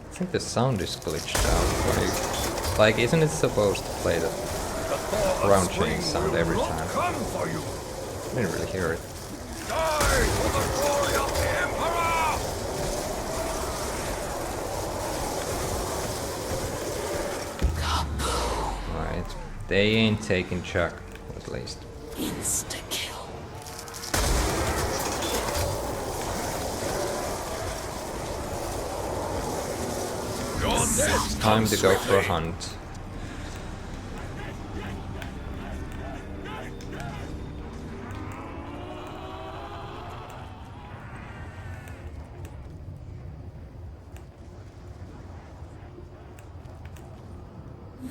I think the sound is glitched out. Like isn't it supposed to play the round change sound every time? Come for you. I didn't really hear it. Die for the glory of the Emperor! Right. They ain't taking Chuck, at least. Insta-kill. It's time to go for a hunt.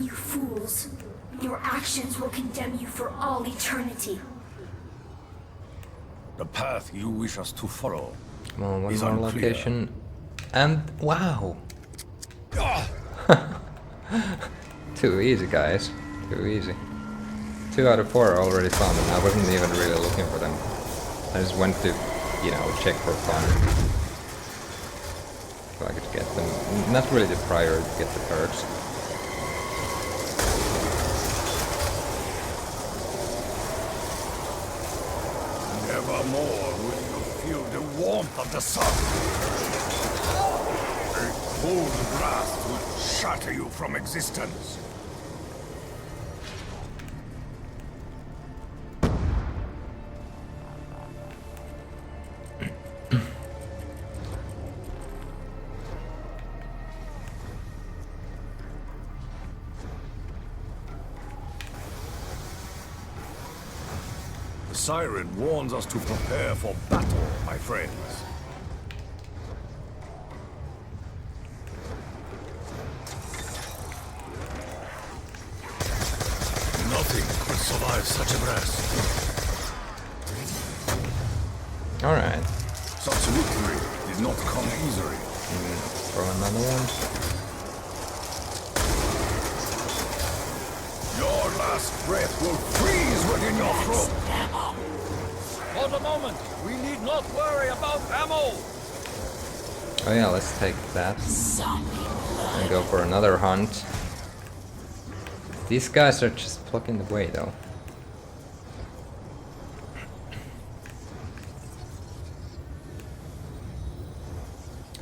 You fools. Your actions will condemn you for all eternity. The path you wish us to follow. Come on, one Is more unclear. location. And wow! Too easy, guys. Too easy. 2 out of 4 are already found, and I wasn't even really looking for them. I just went to, you know, check for fun. So I could get them. Not really the priority to get the perks. Nevermore will you feel the warmth of the sun. A cold blast will shatter you from existence. The siren warns us to prepare for battle, my friends. rest. Alright. Such victory did not come easily. Throw another one. Your last breath will freeze within your throat. For the moment, we need not worry about ammo. Oh yeah, let's take that. And go for another hunt. These guys are just blocking the way though.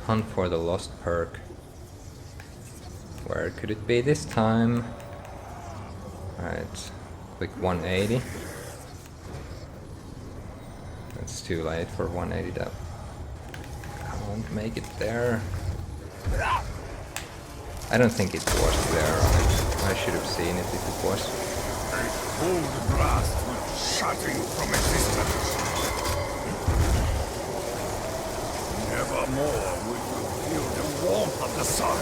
Hunt for the lost perk. Where could it be this time? Alright, quick 180. It's too late for 180 though. Can't make it there. I don't think it was there. I should have seen it if it was. A cold blast will shatter you from existence. Nevermore will you feel the warmth of the sun.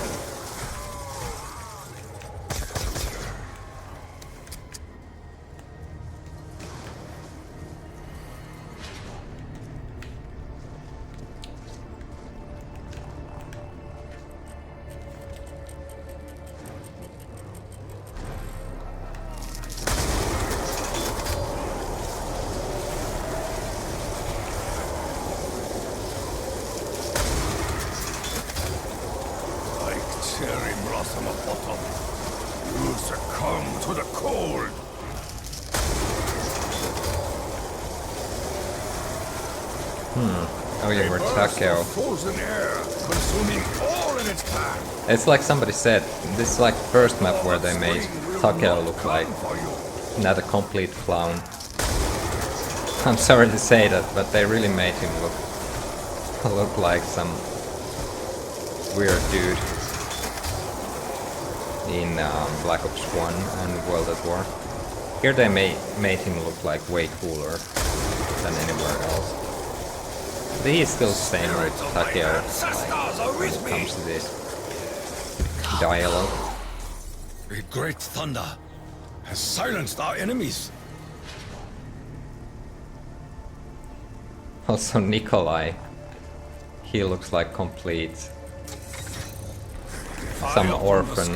Cherry blossom of autumn, you succumb to the cold. Oh yeah, we're Burst Takeo. of frozen air, consuming all in its path. It's like somebody said, this is like the first map where they made Takeo look like For you. not a complete clown. I'm sorry to say that, but they really made him look like some weird dude in Black Ops 1 and World at War. Here they made him look like way cooler than anywhere else. But he is still the same with Takeo when it comes to this dialogue. A great thunder has silenced our enemies. Also Nikolai, he looks like complete some orphan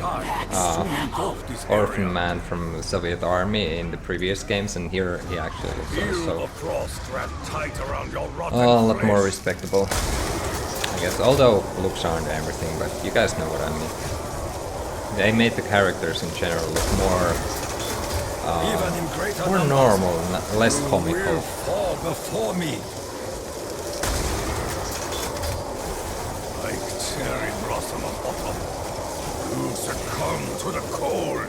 man from the Soviet army in the previous games, and here he actually looks Feel the also frost wrap tight around your rotten a lot more flesh. respectable, I guess. Although looks aren't everything, but you guys know what I mean. They made the characters in general look more Even in greater more numbers, normal, less you comical. will fall before me. Like cherry blossom of autumn, you succumb to the cold.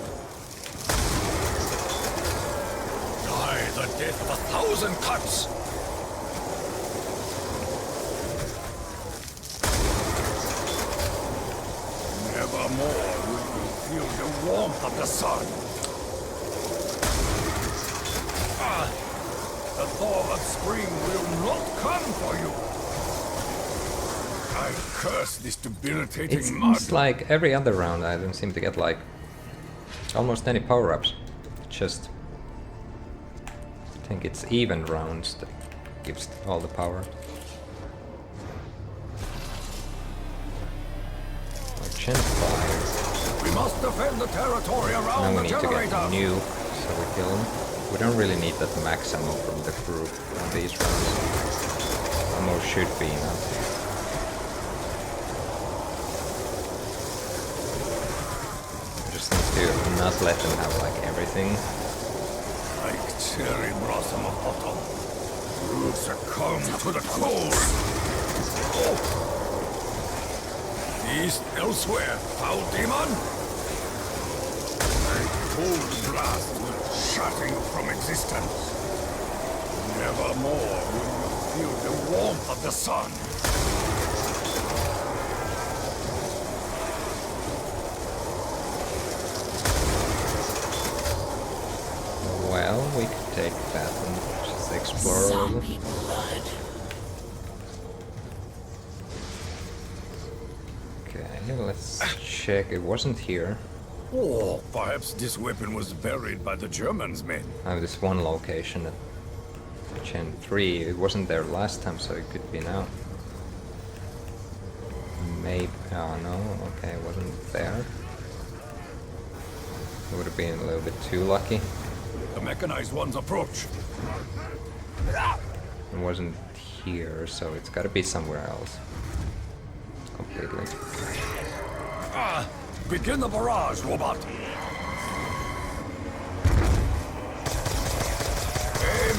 Die the death of 1,000 cuts. Nevermore will you feel the warmth of the sun. The thaw of spring will not come for you. I curse this debilitating It mud. seems like every other round I don't seem to get like almost any power-ups. Just I think it's even rounds that gives all the power. Like Gen 5. We must defend the territory Now around we the need to get generator. nuke, so we kill him. We don't really need that max ammo from the group on these rounds. Ammo should be enough. Just need to not let them have like everything. Like cherry blossom of autumn, you succumb to the cold. East elsewhere, foul demon. A cold blast will shatter you from existence. Nevermore will you feel the warmth of the sun. Well, we could take that and just explore a little. Okay, let's check. It wasn't here. Oh, perhaps this weapon was buried by the Germans' men. I have this one location at Gen 3. It wasn't there last time, so it could be now. Maybe. Oh no, okay, it wasn't there. It would have been a little bit too lucky. The mechanized ones approach. It wasn't here, so it's gotta be somewhere else. Completely. Begin the barrage, robot. Aim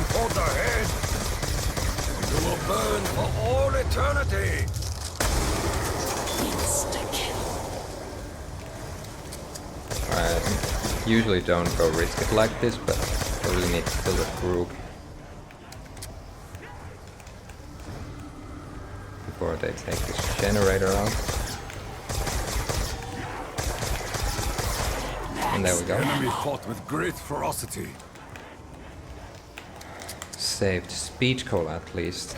for the head. You will burn for all eternity. I usually don't go risk it like this, but I really need to kill the group before they take this generator out. And there we go. Enemy fought with great ferocity. Saved speech cola at least.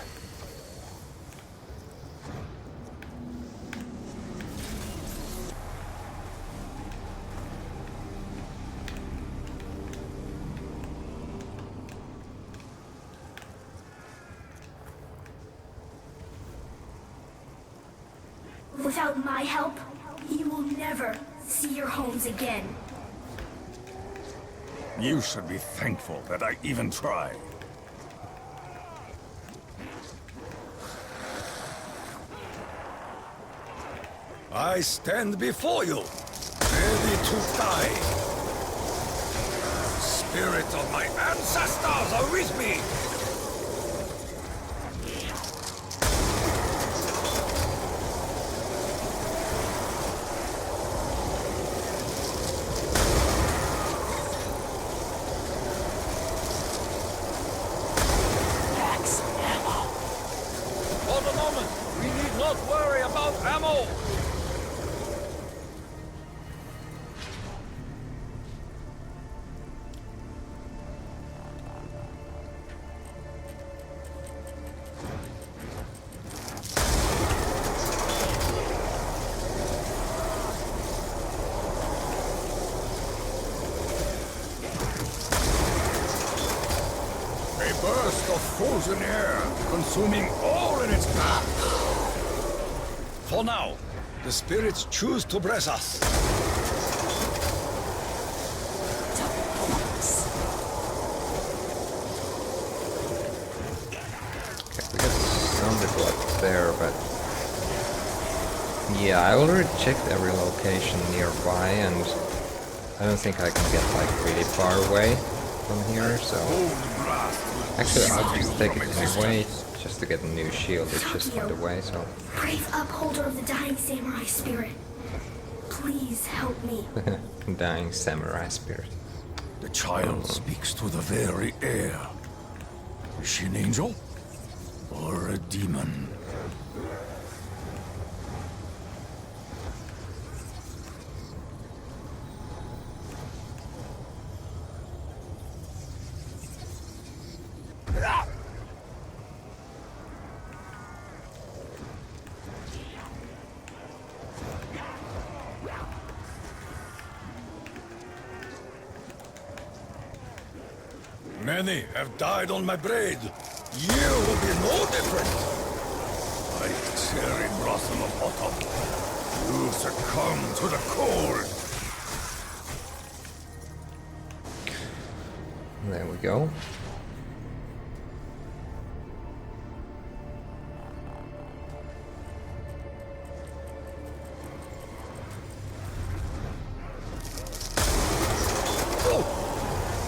Without my help, you will never see your homes again. You should be thankful that I even tried. I stand before you, ready to die. Spirit of my ancestors are with me. For the moment, we need not worry about ammo. A burst of frozen air, consuming all in its path. For now, the spirits choose to bless us. Okay, we got some people up there, but yeah, I already checked every location nearby, and I don't think I can get like really far away from here, so actually I'll just take it anyway, just to get a new shield. It's just on the way, so Brave upholder of the dying samurai spirit. Please help me. dying samurai spirit. The child speaks to the very air. Is she an angel? Or a demon? Many have died on my blade. You will be no different. Like cherry blossom of autumn, you succumb to the cold. There we go.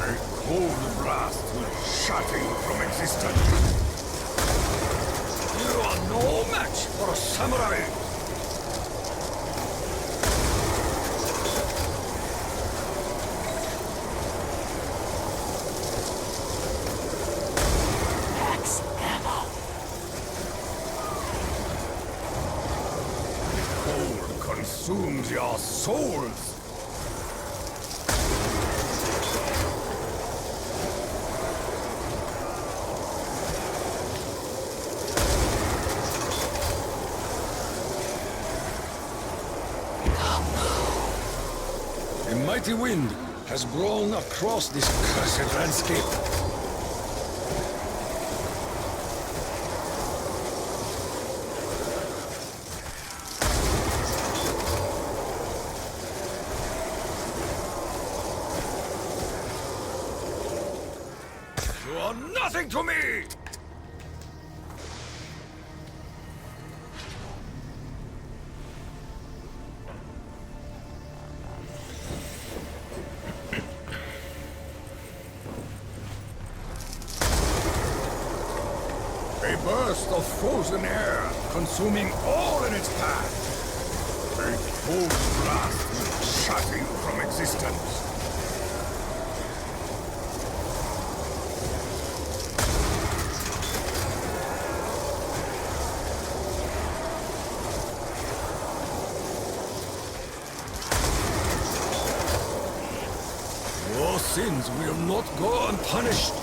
A cold blast will shatter you from existence. You are no match for a samurai. Cold consumes your souls. A mighty wind has blown across this cursed landscape. You are nothing to me! A burst of frozen air, consuming all in its path. A cold blast shutting from existence. Your sins will not go unpunished.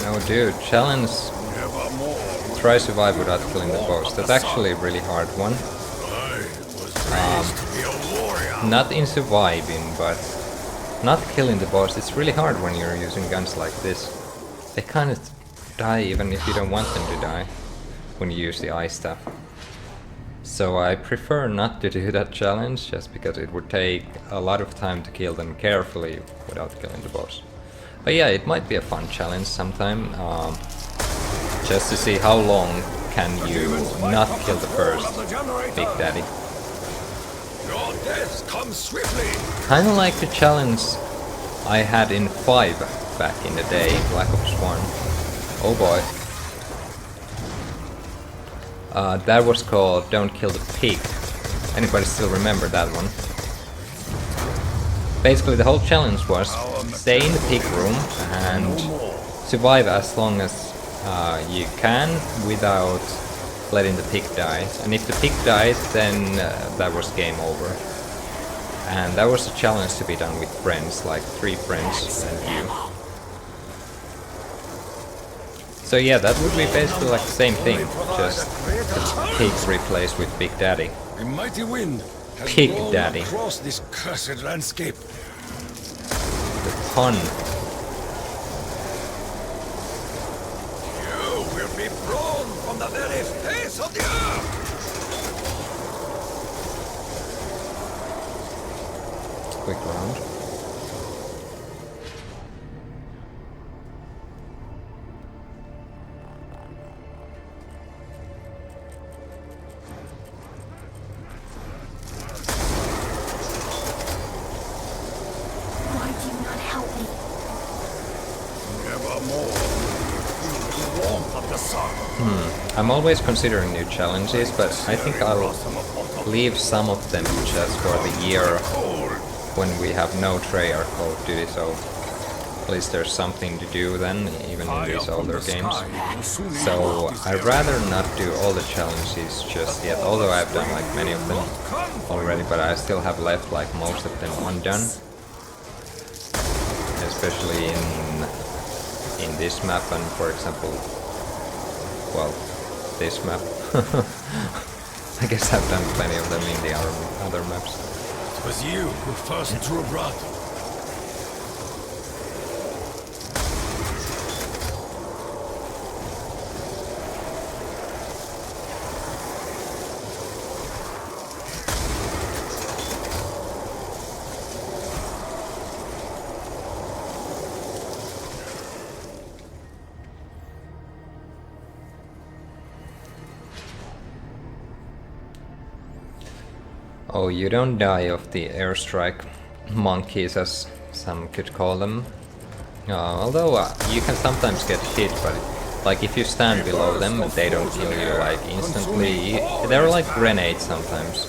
No, dude, challenge. Nevermore. Try survive without killing the boss. That's actually a really hard one. I was raised to be a warrior. Not in surviving, but not killing the boss. It's really hard when you're using guns like this. They kind of die even if you don't want them to die when you use the ice stuff. So I prefer not to do that challenge just because it would take a lot of time to kill them carefully without killing the boss. But yeah, it might be a fun challenge sometime, just to see how long can you not kill the first Big Daddy. Your death comes swiftly. Kinda like the challenge I had in 5 back in the day, Black Ops 1. Oh boy. That was called Don't Kill the Pig. Anybody still remember that one? Basically the whole challenge was stay in the pig room and survive as long as you can without letting the pig die. And if the pig died, then that was game over. And that was a challenge to be done with friends, like 3 friends and you. So yeah, that would be basically like the same thing, just the pigs replaced with Big Daddy. A mighty wind has Pig blown Daddy. across this cursed landscape. The pun. You will be blown from the very face of the earth. Quick round. Why do you not help me? Nevermore. Feel the warmth of the sun. I'm always considering new challenges, but I think I'll leave some of them just for the year when we have no Treyarch Call of Duty, so at least there's something to do then, even in these older games. So I'd rather not do all the challenges just yet, although I've done like many of them already, but I still have left like most of them undone. Especially in this map and for example, well, this map. I guess I've done plenty of them in the other maps. It was you who first drew blood. Oh, you don't die of the airstrike monkeys, as some could call them. Although you can sometimes get hit, but like if you stand below them, they don't kill you like instantly. They're like grenades sometimes.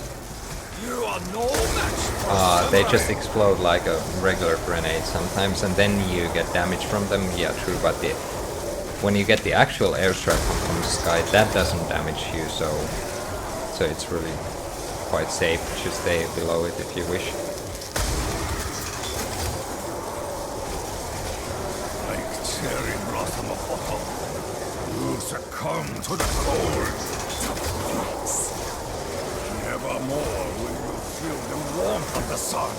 You are no match. They just explode like a regular grenade sometimes, and then you get damage from them. Yeah, true, but when you get the actual airstrike from the sky, that doesn't damage you, so it's really quite safe to stay below it if you wish. Like cherry blossom of autumn, you succumb to the cold. Nevermore will you feel the warmth of the sun.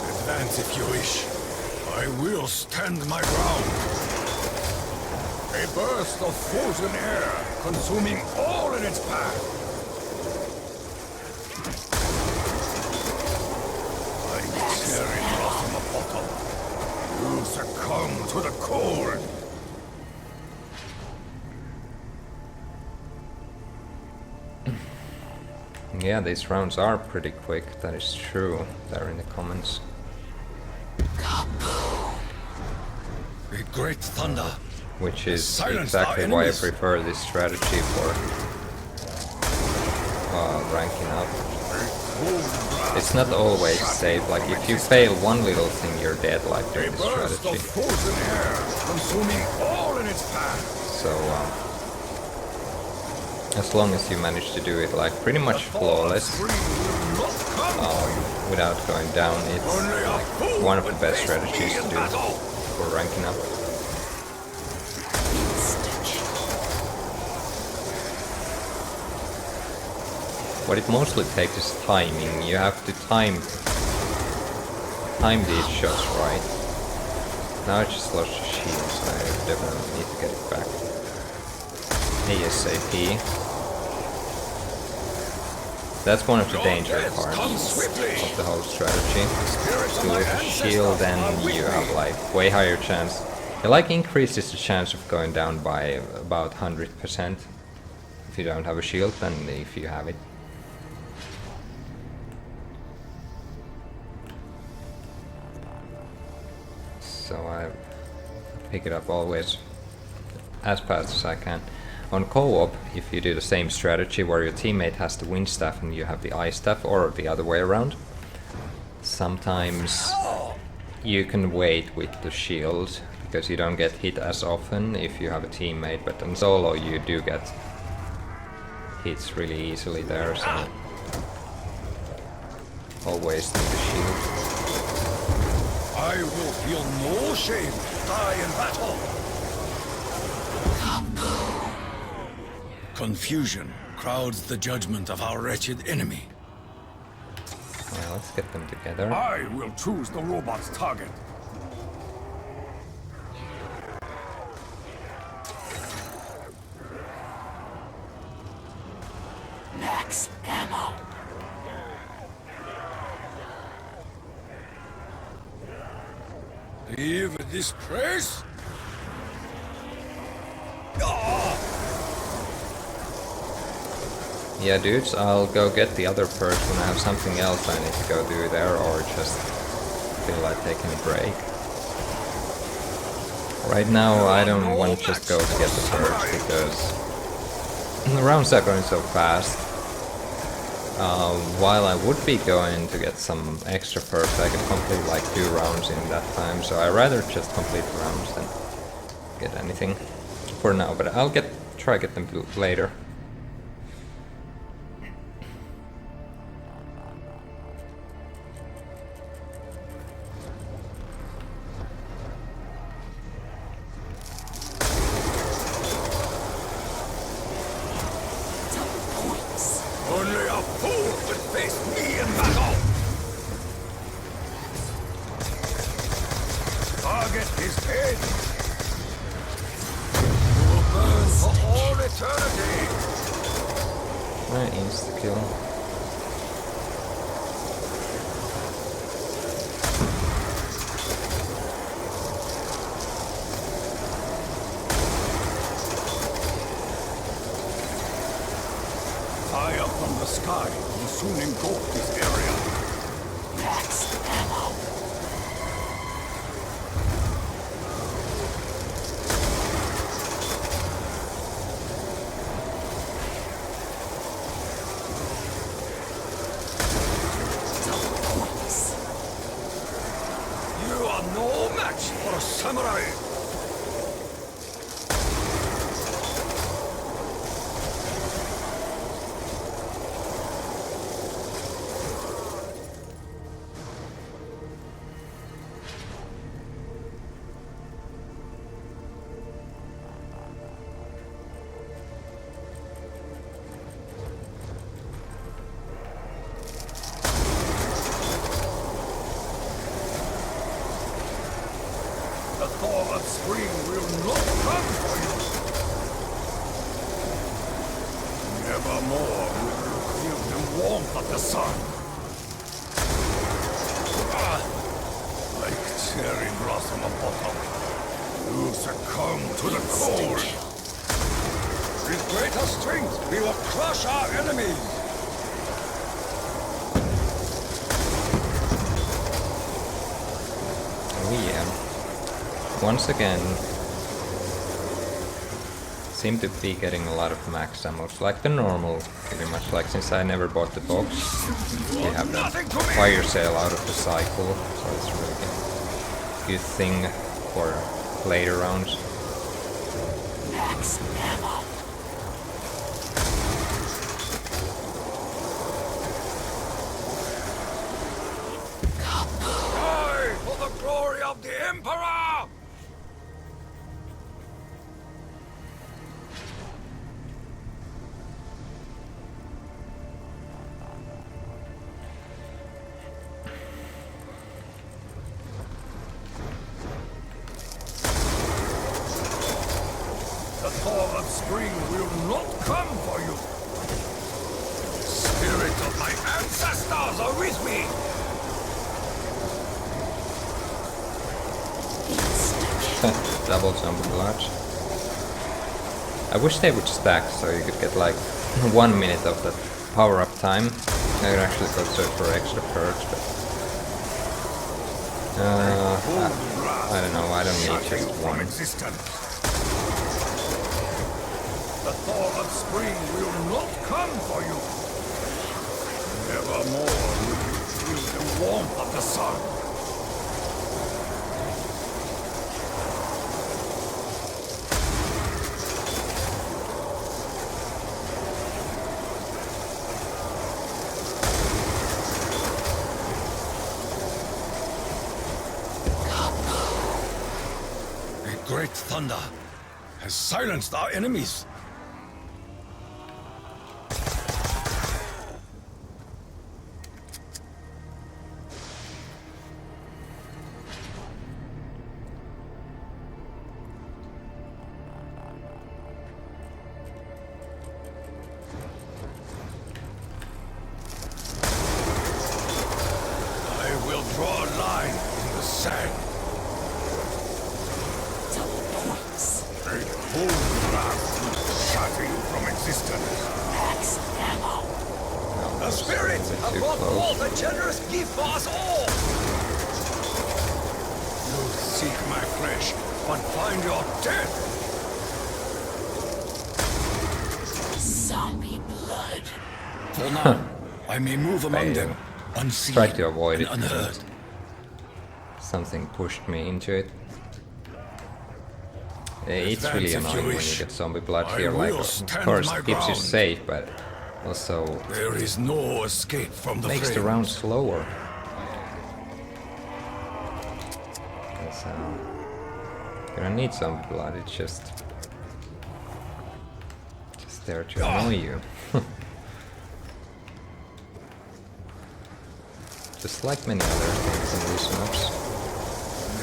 Advance if you wish. I will stand my ground. A burst of frozen air, consuming all in its path. Like cherry blossom of autumn, you succumb to the cold. Yeah, these rounds are pretty quick, that is true. They're in the comments. A great thunder. Which is Silence our exactly why I enemies. prefer this strategy for ranking up. It's not always safe, like if you fail one little thing you're dead, like A in this burst strategy. of frozen air, consuming all in its path. So as long as you manage to do it like pretty much flawless, Spring will not come. without going down, it's Only a like fool one of the would best face strategies me to in do battle. for ranking up. What it mostly takes is timing. You have to time these shots right. Now I just lost the shield, so I definitely need to get it back ASAP. That's one of the danger parts of the whole strategy. To lose a shield, then you have like way higher chance. It like increases the chance of going down by about 100% if you don't have a shield than if you have it. So I pick it up always as fast as I can. On co-op, if you do the same strategy where your teammate has the wind staff and you have the ice staff, or the other way around, sometimes you can wait with the shield because you don't get hit as often if you have a teammate, but on solo you do get hits really easily there, so always need the shield. I will feel no shame to die in battle. Confusion crowds the judgment of our wretched enemy. Well, let's get them together. I will choose the robot's target. Max ammo. Leave this place? Yeah, dudes, I'll go get the other perch when I have something else I need to go do there, or just feel like taking a break. Right now, I don't want to just go to get the perch because the rounds are going so fast. While I would be going to get some extra perch, I can complete like 2 rounds in that time, so I'd rather just complete the rounds than get anything for now, but I'll try get them later. Only a fool would face me in battle! Target is dead! You will burn for all eternity! Right, insta-kill. Fire from the sky will soon engulf this area. Max ammo. You are no match for a samurai! Nevermore will you feel the warmth of the sun. Like cherry blossom of autumn, you succumb to the cold. With greater strength, we will crush our enemies. Oh yeah. Once again, seem to be getting a lot of max ammo, like the normal, pretty much. Like since I never bought the box, we have that fire sale out of the cycle, so it's really a good thing for later rounds. Max ammo. Die for the glory of the Emperor! The thaw of spring will not come for you. Spirit of my ancestors are with me. Double zombie bloods. I wish they would stack so you could get like 1 minute of that power up time. I could actually go search for extra perks, but I don't know, I don't need just one. The thaw of spring will not come for you. Nevermore will you feel the warmth of the sun. A great thunder has silenced our enemies. Draw a line in the sand. A cold blast will shatter you from existence. Max ammo. The spirits have brought forth a generous gift for us all. You seek my flesh, but find your death. Zombie blood. For now, I may move among them. Unseen, tried to avoid it. Unheard. Something pushed me into it. It's really annoying when you get zombie blood here. Like, of course, it keeps you safe, but also there is no escape from the makes the flames. round slower. So you don't need zombie blood. It's just there to annoy you. Just like many other things in these maps.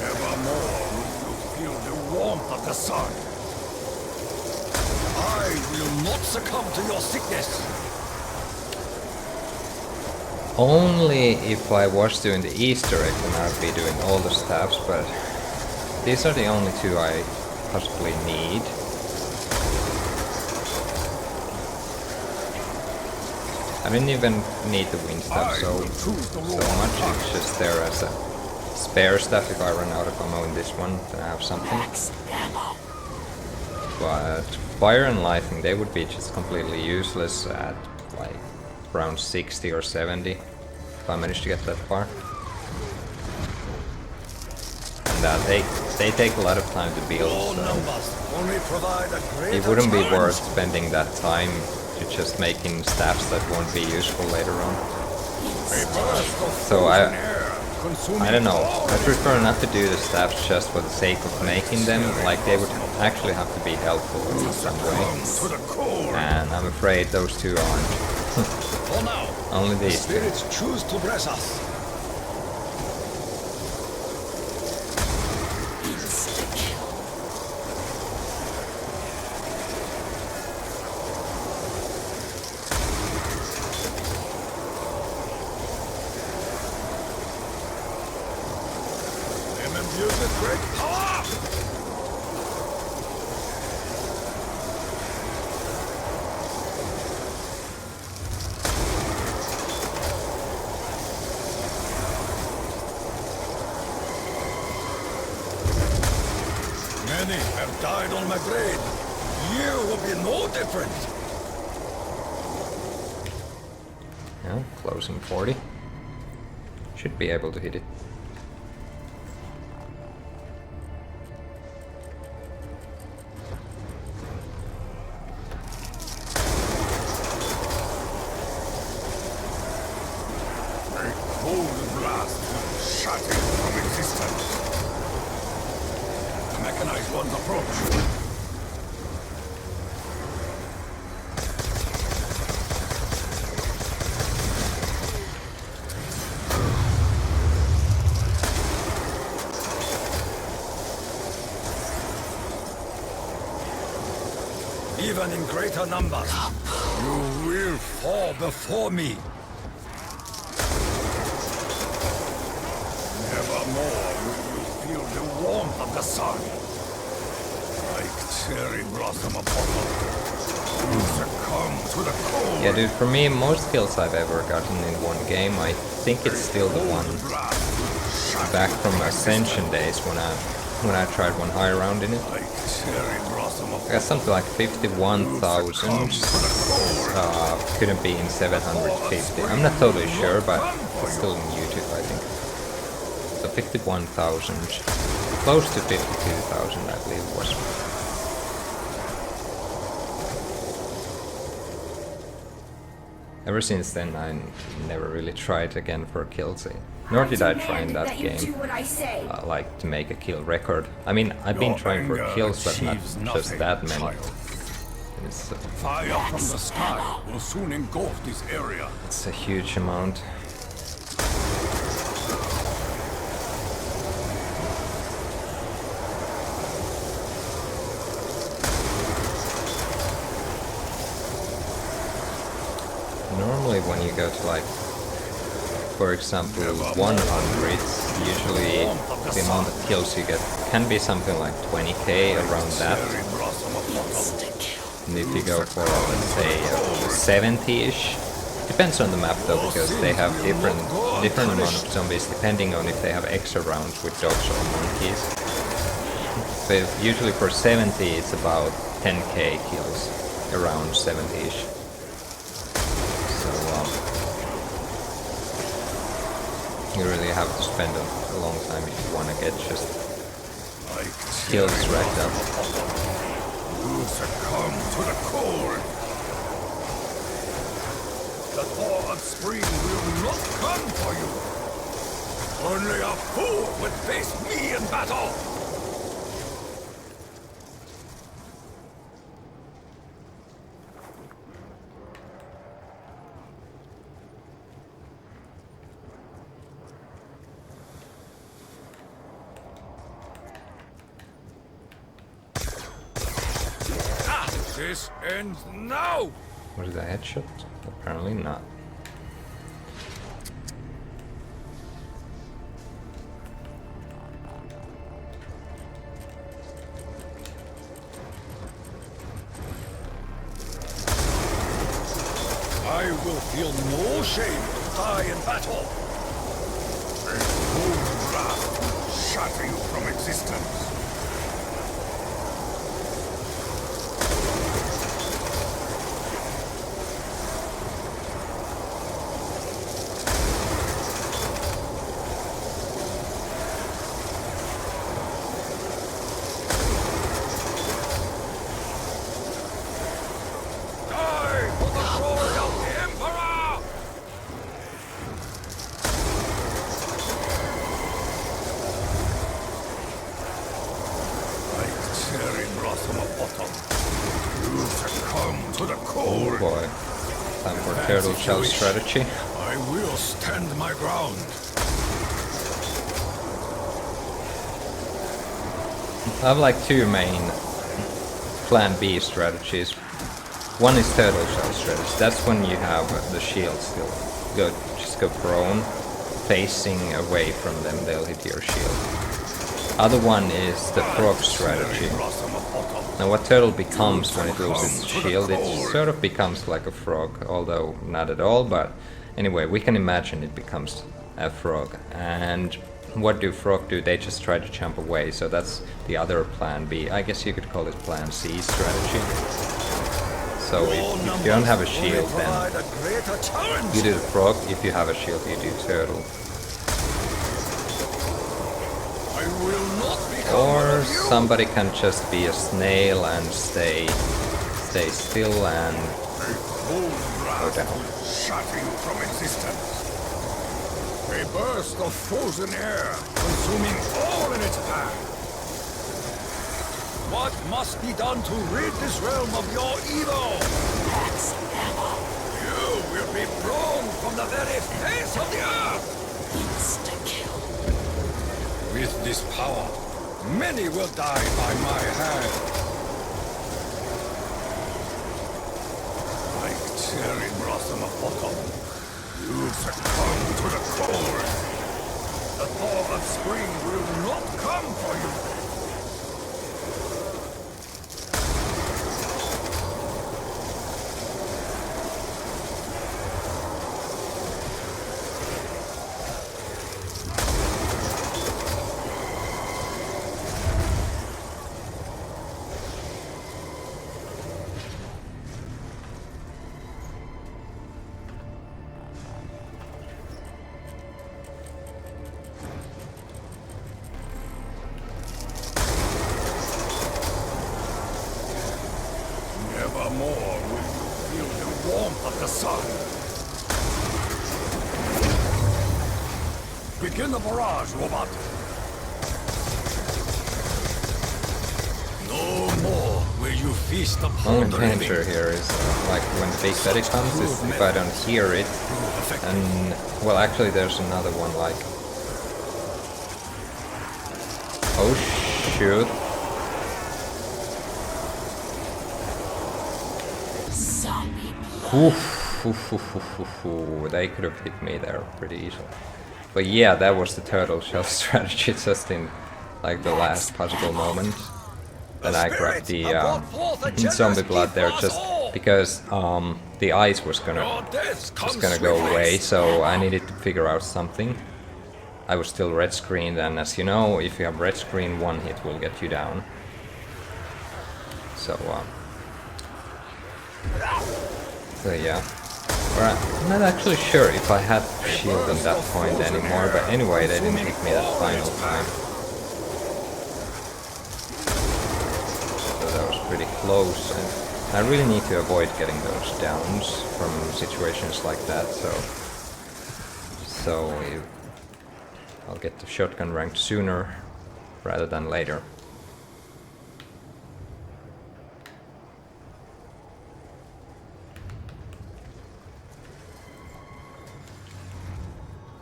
Nevermore will you feel the warmth of the sun. I will not succumb to your sickness. Only if I was doing the Easter egg then I'd be doing all the staffs, but these are the only two I possibly need. I didn't even need the wind stuff so much, it's just there as a spare stuff if I run out of ammo in this one, then I have something. But fire and lightning, they would be just completely useless at like around 60 or 70 if I manage to get that far. And they take a lot of time to build, so it wouldn't be worth spending that time to just making staffs that won't be useful later on. So I don't know, I prefer not to do the staffs just for the sake of making them, like they would actually have to be helpful in some way. And I'm afraid those two aren't. Only these two. Spirits choose to bless us. have died on my blade. You will be no different. Yeah, closing 40. Should be able to hit it. A cold blast shutting from existence. The mechanized ones approach. Even in greater numbers, you will fall before me. Nevermore will you feel the warmth of the sun. Like cherry blossom upon you succumb to the cold. Yeah, dude, for me, most kills I've ever gotten in one game, I think it's still the one back from Ascension days when I tried one high round in it. Like cherry blossom upon I got something like 51,000, couldn't be in 750. I'm not totally sure, but it's still in YouTube, I think. So 51,000, close to 52,000, I believe it was. Ever since then, I never really tried again for kills. Nor did I try in that game, like to make a kill record. I mean, I've been trying for kills, but not just that many. It's, fire from the sky will soon engulf this area. it's a huge amount. Normally when you go to like, for example, 100, usually the amount of kills you get can be something like 20k, around that. And if you go for, let's say, 70-ish, depends on the map though, because they have different amount of zombies depending on if they have extra rounds with dogs or monkeys. So usually for 70 it's about 10k kills, around 70-ish. You really have to spend a long time if you want to get just kills racked up. You succumb to the cold. The thaw of spring will not come for you. Only a fool would face me in battle. This ends now! Was it a headshot? Apparently not. I will feel no shame to die in battle. A cold blast will shatter you from existence. Oh boy. Time for turtle shell strategy. I will stand my ground. I have like two main plan B strategies. One is turtle shell strategy. That's when you have the shield still. Just go prone, facing away from them, they'll hit your shield. Other one is the frog strategy. Now what turtle becomes when it loses its shield, it sort of becomes like a frog, although not at all, but anyway, we can imagine it becomes a frog. And what do Frog do? They just try to jump away, so that's the other plan B. I guess you could call it plan C strategy. So if you don't have a shield, then you do the Frog. If you have a shield, you do Turtle. Or somebody can just be a snail and stay still and go down. Shutting from existence. A burst of frozen air, consuming all in its path. What must be done to rid this realm of your evil? You will be blown from the very face of the earth. Insta-kill. With this power, many will die by my hand. Like cherry blossom of autumn, you succumb to the cold. The thaw of spring will not come for you. Nevermore will you feel the warmth of the sun. Begin the barrage, robot. No more will you feast upon Only the danger living. here is like when the big Betty comes, is if I don't hear it. And well, actually, there's another one like. Oh shoot! They could have hit me there pretty easily. But yeah, that was the turtle shell strategy just in like the last possible moment. Then I grabbed the zombie blood there just because the ice was gonna go away, so I needed to figure out something. I was still red screened, and as you know, if you have red screen, one hit will get you down. So yeah. Alright, I'm not actually sure if I had shield at that point anymore, but anyway, they didn't hit me that final time. So that was pretty close, and I really need to avoid getting those downs from situations like that, so I'll get the shotgun ranked sooner rather than later.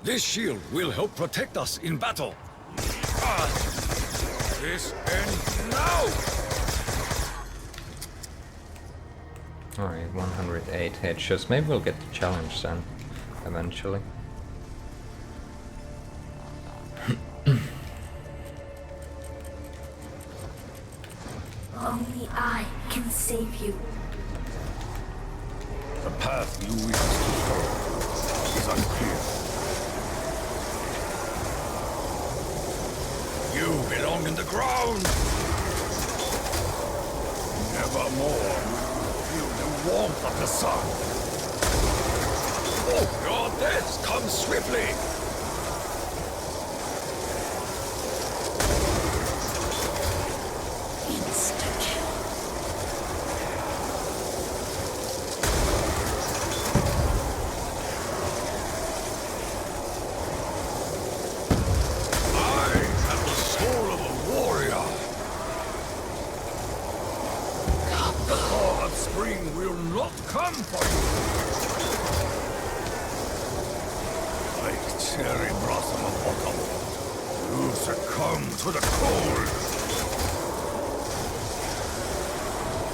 This shield will help protect us in battle. This ends now! Alright, 108 headshots. Maybe we'll get the challenge then, eventually. Only I can save you. The path you wish us to follow is unclear. You belong in the ground! Nevermore will you feel the warmth of the sun. Oh, your death comes swiftly! Insta-kill. Come for you! Like cherry blossom of autumn, you succumb to the cold.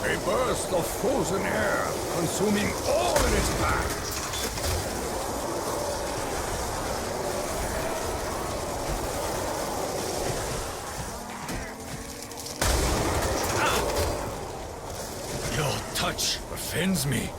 A burst of frozen air, consuming all in its path. Your touch offends me.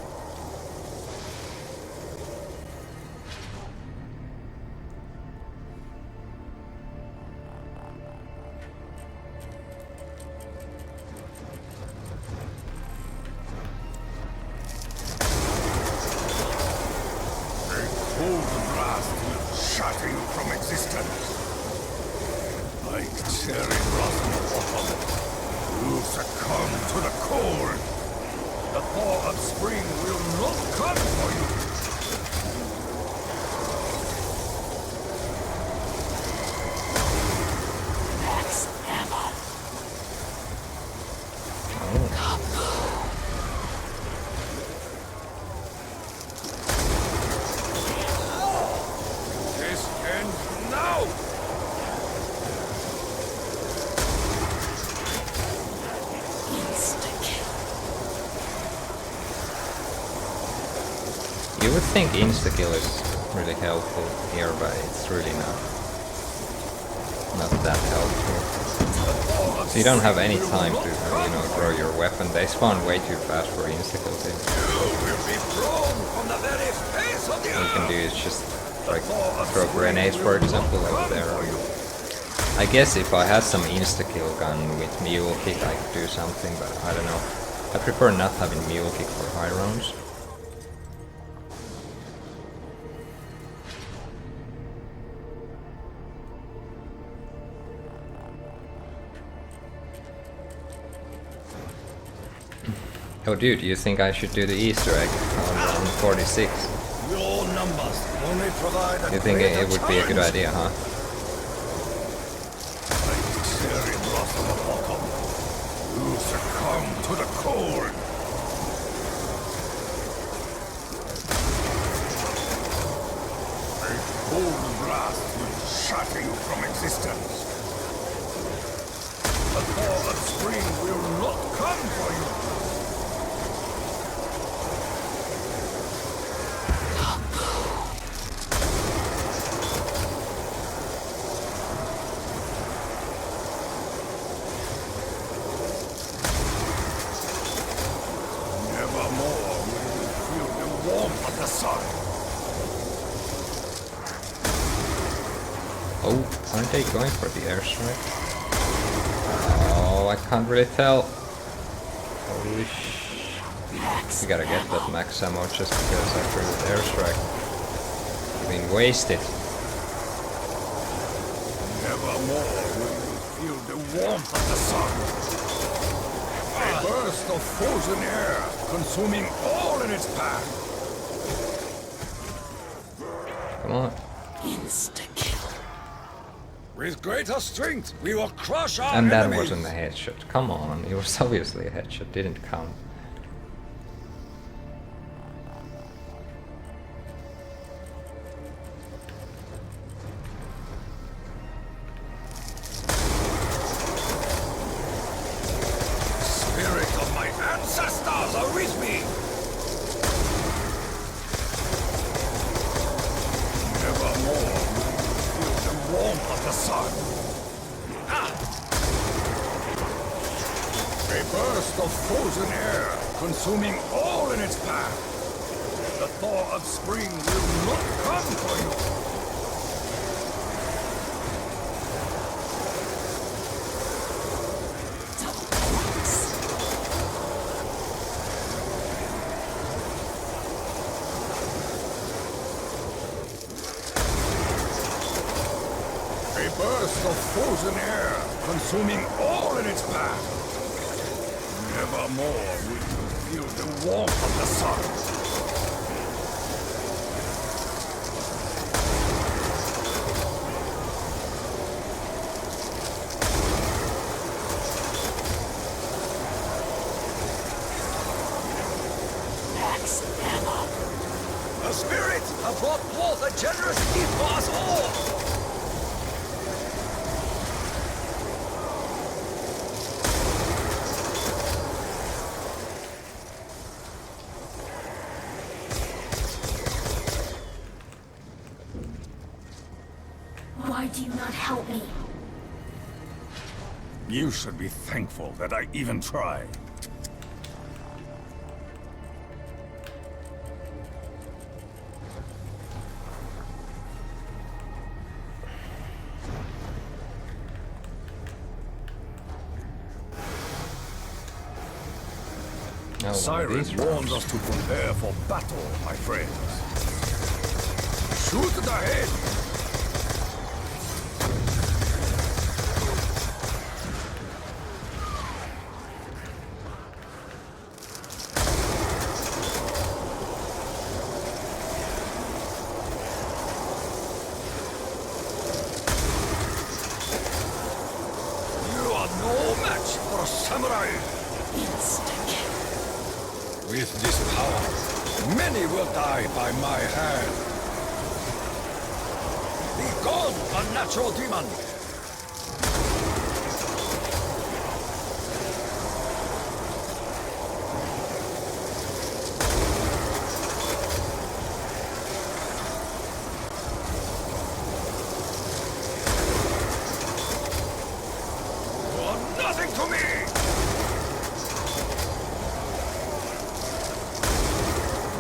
shatter you from existence. Like cherry blossom of autumn, you succumb to the cold. The thaw of spring will not come for you. Max ammo. This ends now! Insta-kill. You would think insta-kill is really helpful here, but it's really not that helpful. So you don't have any time to, throw your weapon. They spawn way too fast for insta-kill too. You will be thrown from the very face of the All you can earth. do is just like throw grenades, for example, over there. I guess if I had some insta-kill gun with mule kick I could do something, but I don't know. I prefer not having mule kick for high rounds. Oh dude, you think I should do the Easter egg on round 46? Your numbers only provide a You think it would be a good challenge. idea, huh? Like cherry blossom of autumn, you succumb to the cold. A cold blast will shatter you from existence. The thaw of spring will not come for you. Nevermore will you feel the warmth of the sun. Oh, aren't they going for the airstrike? Oh, I can't really tell. Holy sh... We gotta get that max ammo just because I threw the airstrike. I mean, wasted. Nevermore will you feel the warmth of the sun. A burst of frozen air, consuming all in its path. Come on. Insta-kill. With greater strength, we will crush our And that enemies. wasn't a headshot. Come on, it was obviously a headshot, didn't count. Spirit of my ancestors are with me. Nevermore will you feel the warmth of the sun. A burst of frozen air, consuming all in its path. The thaw of spring will not come for you. A burst of frozen air, consuming all in its path. Nevermore will you feel the warmth of the sun. Max ammo. The spirits have brought forth a generous gift for us all! Why do you not help me? You should be thankful that I even tried. No, Siren warns us to prepare for battle, my friends. Shoot at the head! With this power, many will die by my hand. Be gone, unnatural demon! You are nothing to me!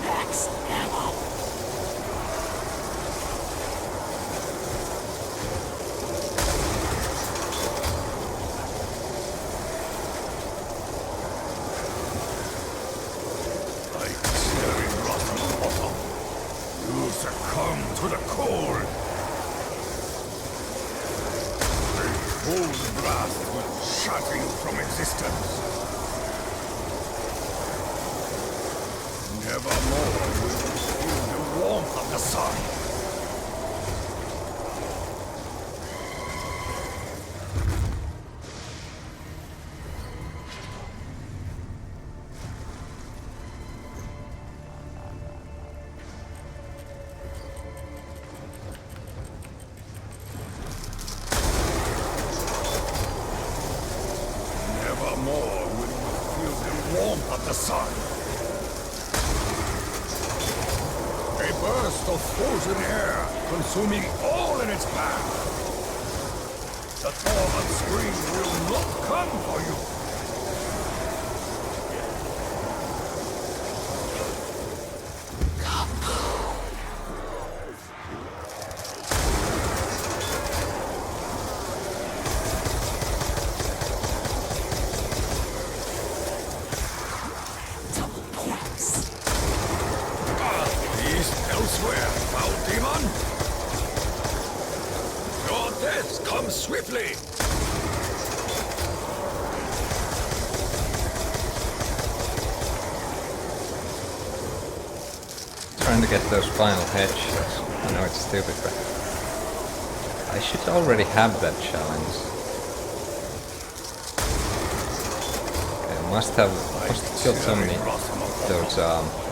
Max ammo. Like cherry blossom of autumn, you succumb to the cold. The cold blast will shatter you from existence. Nevermore will you feel the warmth of the sun. Nevermore will you feel the warmth of the sun. A burst of frozen air, consuming all in its path. The torrent spring will not come for you. Double points. East elsewhere, foul demon! Your death comes swiftly! Trying to get those final headshots. I know it's stupid, but I should already have that challenge. I must kill so many those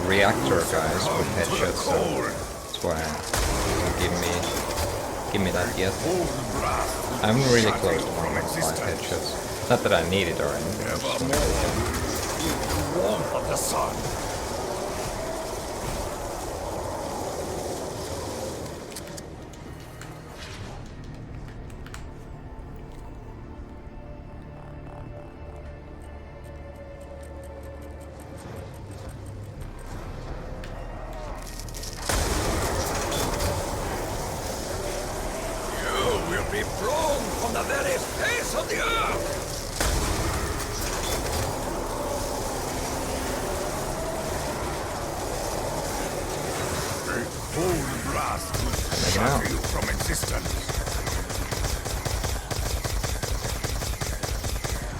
reactor guys with headshots, so that's why it doesn't give me that yet. I'm really close to 1.5 headshots. Not that I need it or anything. I just want to Nevermore get them. will you feel the warmth of the sun. You will be thrown from the very face of the earth! A cold blast will shatter you from existence.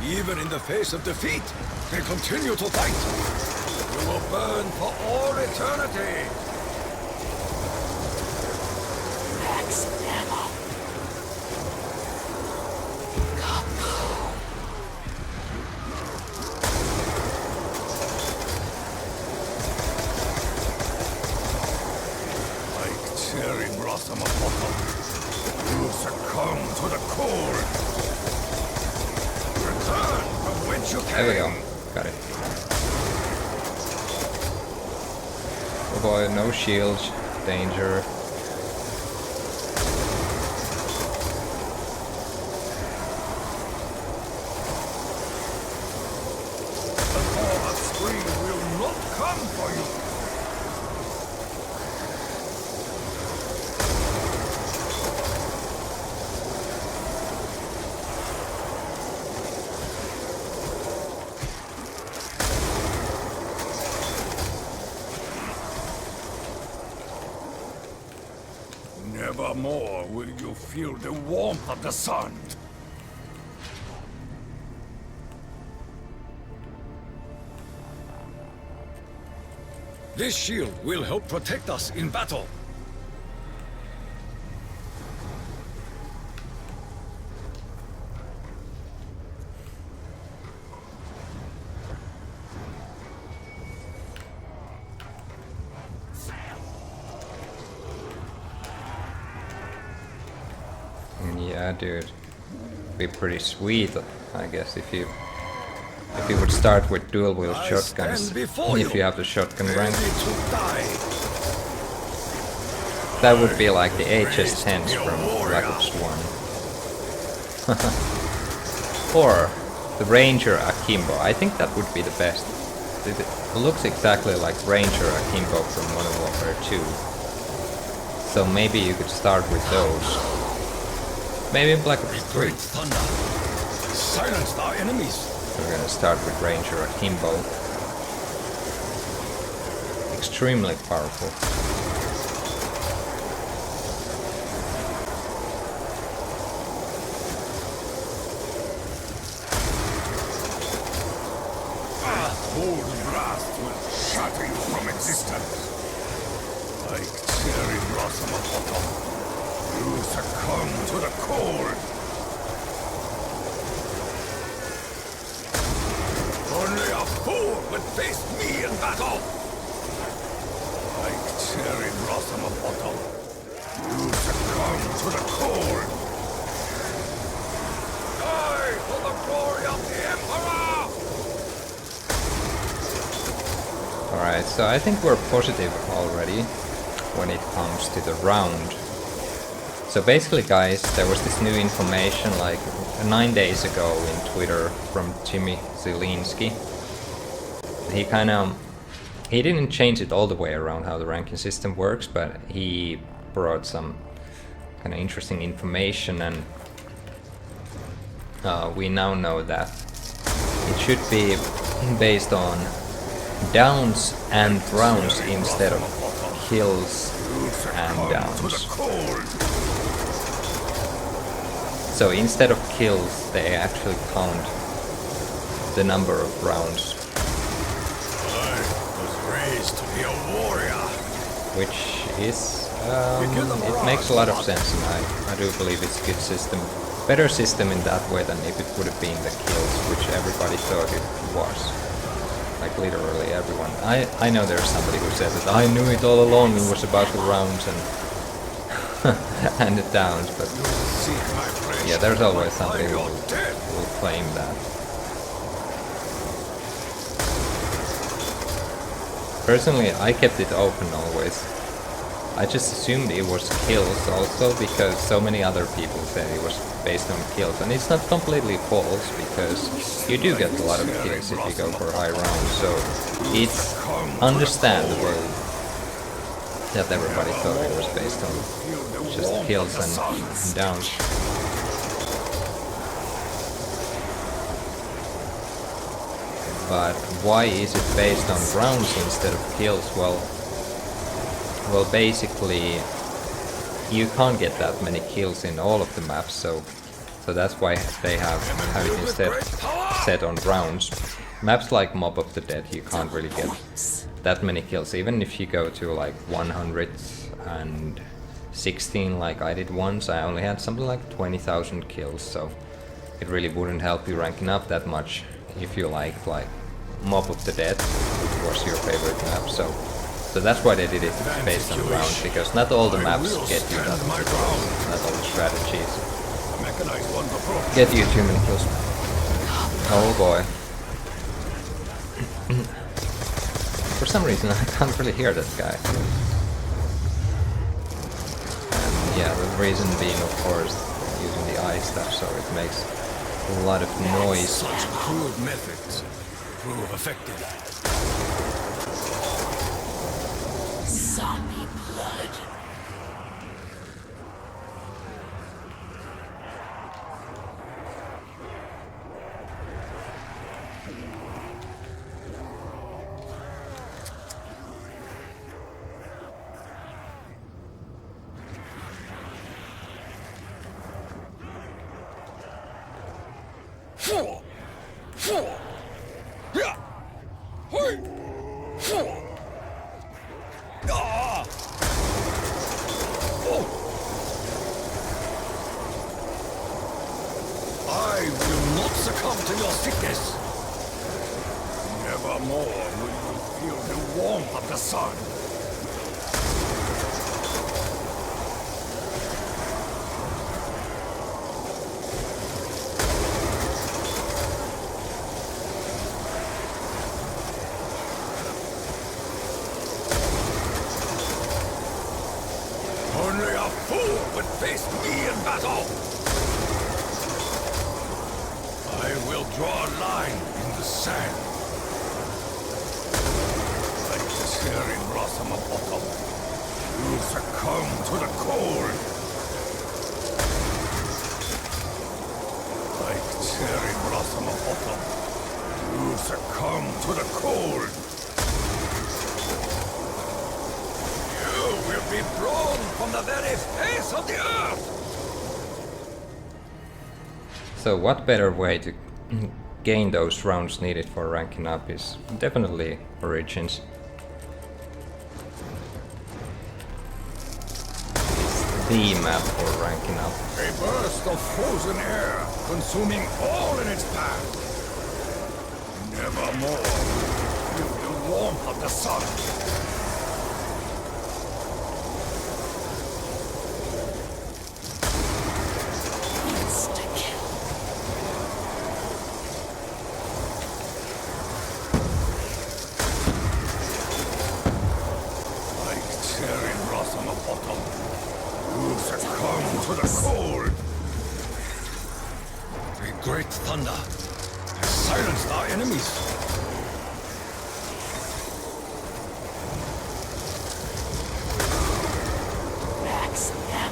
Even in the face of defeat, they continue to fight. You will burn for all eternity. Max ammo. Like cherry blossom of autumn, you succumb to the cold. Return from whence you came. There we go. Got it. Oh boy, no shields. Danger. The torrent spring will not come for you. Nevermore will you feel the warmth of the sun. This shield will help protect us in battle. Yeah, dude. Be pretty sweet, I guess, if you would start with dual wheel I shotguns. stand before If you have the shotgun rank, ready to die. that would be like the HS-10s Your from warrior. Black Ops 1. Or the Ranger Akimbo. I think that would be the best. It looks exactly like Ranger Akimbo from Modern Warfare 2. So maybe you could start with those. Maybe Black Ops 3. Great thunder. Silence our enemies. We're gonna start with Ranger Akimbo. Extremely powerful. Cold blast will shatter you from existence. Like cherry blossom of autumn, you succumb to the cold. Only a fool would face me in battle. Like cherry blossom of autumn, you succumb to the cold. Die for the glory of the Emperor! Alright, so I think we're positive already when it comes to the round. So basically, guys, there was this new information like 9 days ago in Twitter from Jimmy Zielinski. He didn't change it all the way around how the ranking system works, but he brought some kind of interesting information, and we now know that it should be based on downs and rounds instead of kills and downs. So instead of kills, they actually count the number of rounds. I was raised to be a warrior. Which is, it makes a lot of sense, and I do believe it's a good system. Better system in that way than if it would have been the kills, which everybody thought it was. Like literally everyone. I know there's somebody who said that I knew it all along, it was about the rounds and and the downs, but yeah, there's always somebody who will claim that. Personally, I kept it open always. I just assumed it was kills also because so many other people say it was based on kills, and it's not completely false because you do get a lot of kills if you go for high rounds, so it's understandable that everybody thought it was based on just kills and downs. But why is it based on rounds instead of kills? Well, basically, you can't get that many kills in all of the maps, so that's why they have it instead set on rounds. Maps like Mob of the Dead, you can't really get that many kills, even if you go to like 116 like I did once. I only had something like 20,000 kills, so it really wouldn't help you ranking up that much if you like Mob of the Dead, which was your favorite map. So that's why they did it based on rounds, because not all the maps get you that many kills, not all the strategies get you too many kills. Oh boy. For some reason I can't really hear that guy. And yeah, the reason being of course using the eye stuff, so it makes a lot of noise. Such crude methods prove effective. Zombie blood. I will not succumb to your sickness. Nevermore will you feel the warmth of the sun. fool would face me in battle! I will draw a line in the sand. Like the cherry blossom of autumn, you succumb to the cold. Like cherry blossom of autumn, you succumb to the cold. You will be blown from the very face of the earth! So what better way to gain those rounds needed for ranking up is definitely Origins. It's the map for ranking up. A burst of frozen air, consuming all in its path. Nevermore with the warmth of the sun. Like cherry blossom of autumn, you succumb to the cold. A great thunder has silenced our enemies.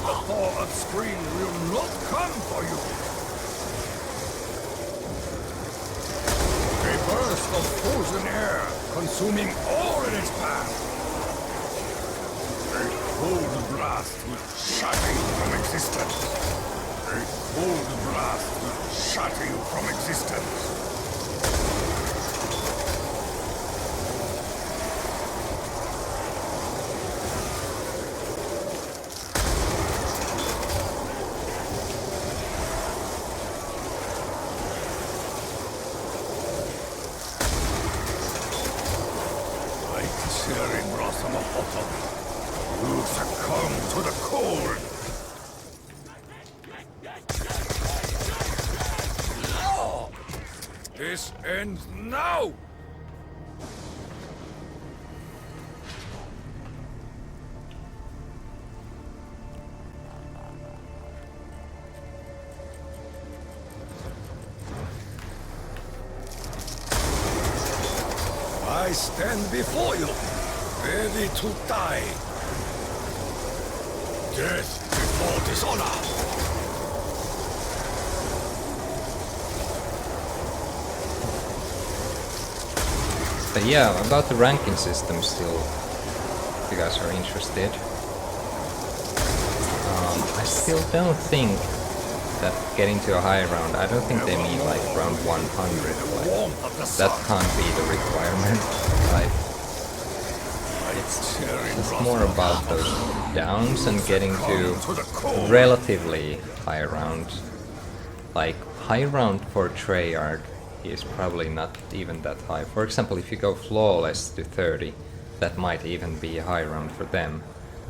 The thaw of spring will not come for you. A burst of frozen air, consuming all in its path. A cold blast will shatter you from existence. A cold blast will shatter you from existence. Like cherry blossom of autumn, you succumb to the cold. This ends now! I stand before you, ready to die. Death before dishonor. But yeah, about the ranking system still, if you guys are interested. I still don't think that getting to a high round, I don't think they mean like round 100, like, that can't be the requirement. Like, it's just more about those downs and getting to relatively high rounds. Like, high round for Treyarch is probably not even that high. For example, if you go flawless to 30, that might even be a high round for them.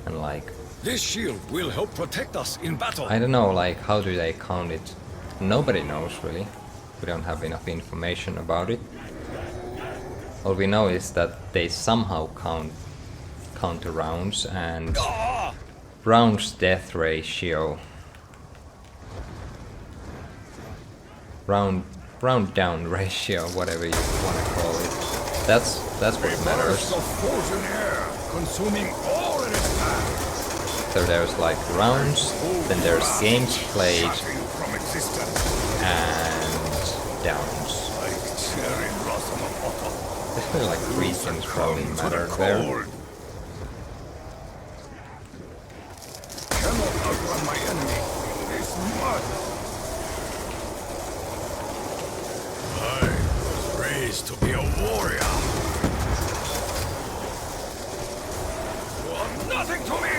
And like, this shield will help protect us in battle. I don't know, like, how do they count it? Nobody knows really. We don't have enough information about it. All we know is that they somehow count the rounds and rounds death ratio. Round down ratio, whatever you want to call it. That's what matters. Of frozen air, consuming all in its path. So there's like rounds, then there's games played, and downs. I feel like 3 things probably matter there. Cannot outrun my enemy in this mud. I was raised to be a warrior. You are nothing to me!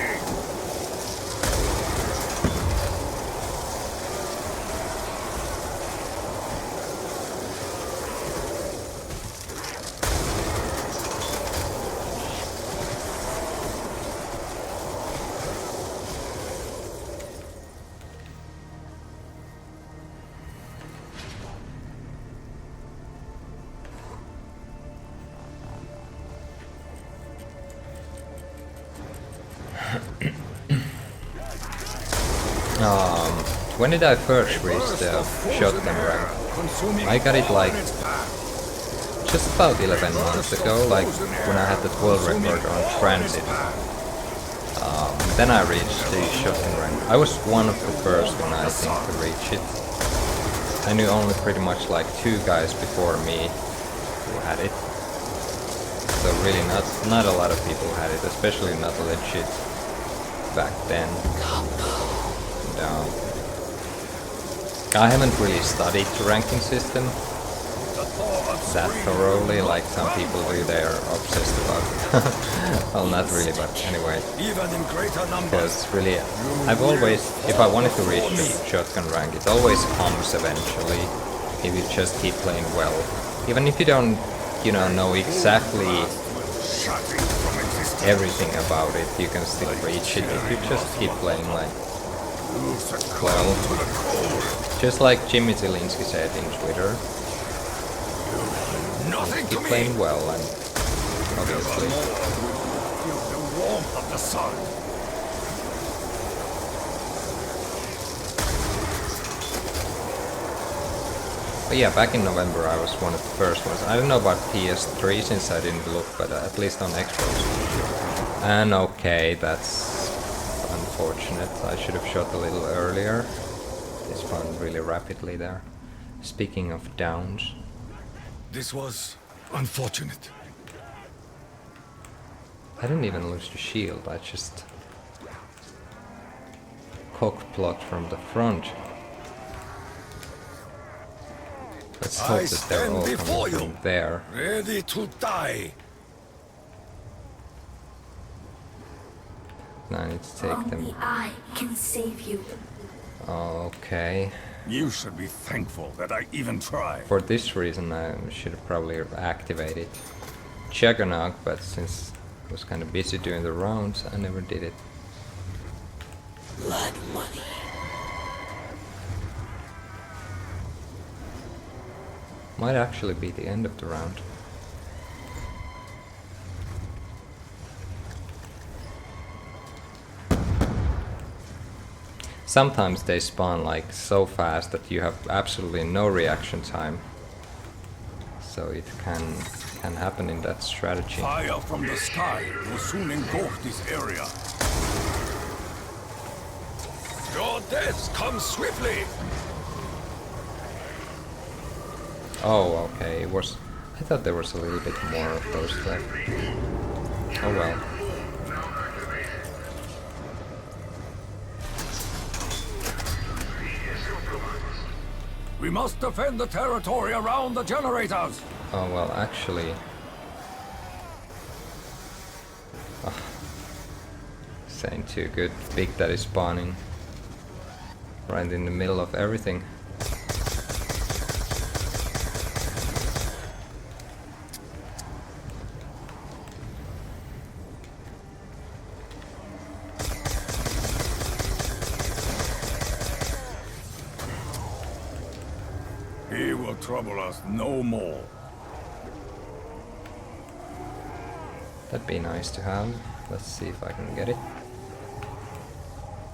When did I first reach the shotgun rank? I got it like just about 11 months ago, like when I had the world record on transit. Then I reached the shotgun rank. I was one of the first one, I think, to reach it. I knew only pretty much like 2 guys before me who had it. So really not a lot of people had it, especially not legit back then. And, I haven't really studied the ranking system that thoroughly, like some people do. They are obsessed about it. Well, not really, but anyway. Because really, I've always, if I wanted to reach the shotgun rank, it always comes eventually if you just keep playing well. Even if you don't, you know exactly everything about it, you can still reach it if you just keep playing like well. Just like Jimmy Zielinski said in Twitter. Keep playing well, and obviously. The warmth of the sun. But yeah, back in November I was one of the first ones. I don't know about PS3 since I didn't look, but at least on Xbox. And okay, that's unfortunate. I should have shot a little earlier. It spawned really rapidly there. Speaking of downs. This was unfortunate. I didn't even lose the shield, I just cockplot from the front. Let's hope that they're all coming from there. Ready to die. Now I need to take them. Only I can save you. Okay. You should be thankful that I even tried. For this reason I should have probably activated Juggernaut, but since I was kind of busy doing the rounds, I never did it. Blood money. Might actually be the end of the round. Sometimes they spawn like so fast that you have absolutely no reaction time. So it can happen in that strategy. Fire from the sky will soon engulf this area. Your death comes swiftly. Oh, okay. It was. I thought there was a little bit more of those left. Oh well. We must defend the territory around the generators. Oh well, actually. Oh, this ain't too good. Big Daddy spawning right in the middle of everything. He will trouble us no more. That'd be nice to have. Let's see if I can get it.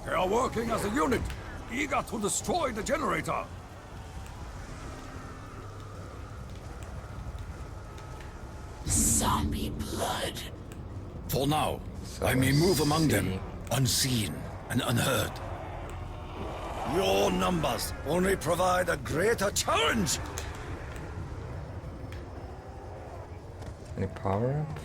They are working as a unit, eager to destroy the generator. Zombie blood. For now, So I may move among them, see. unseen and unheard. Your numbers only provide a greater challenge. Any power up?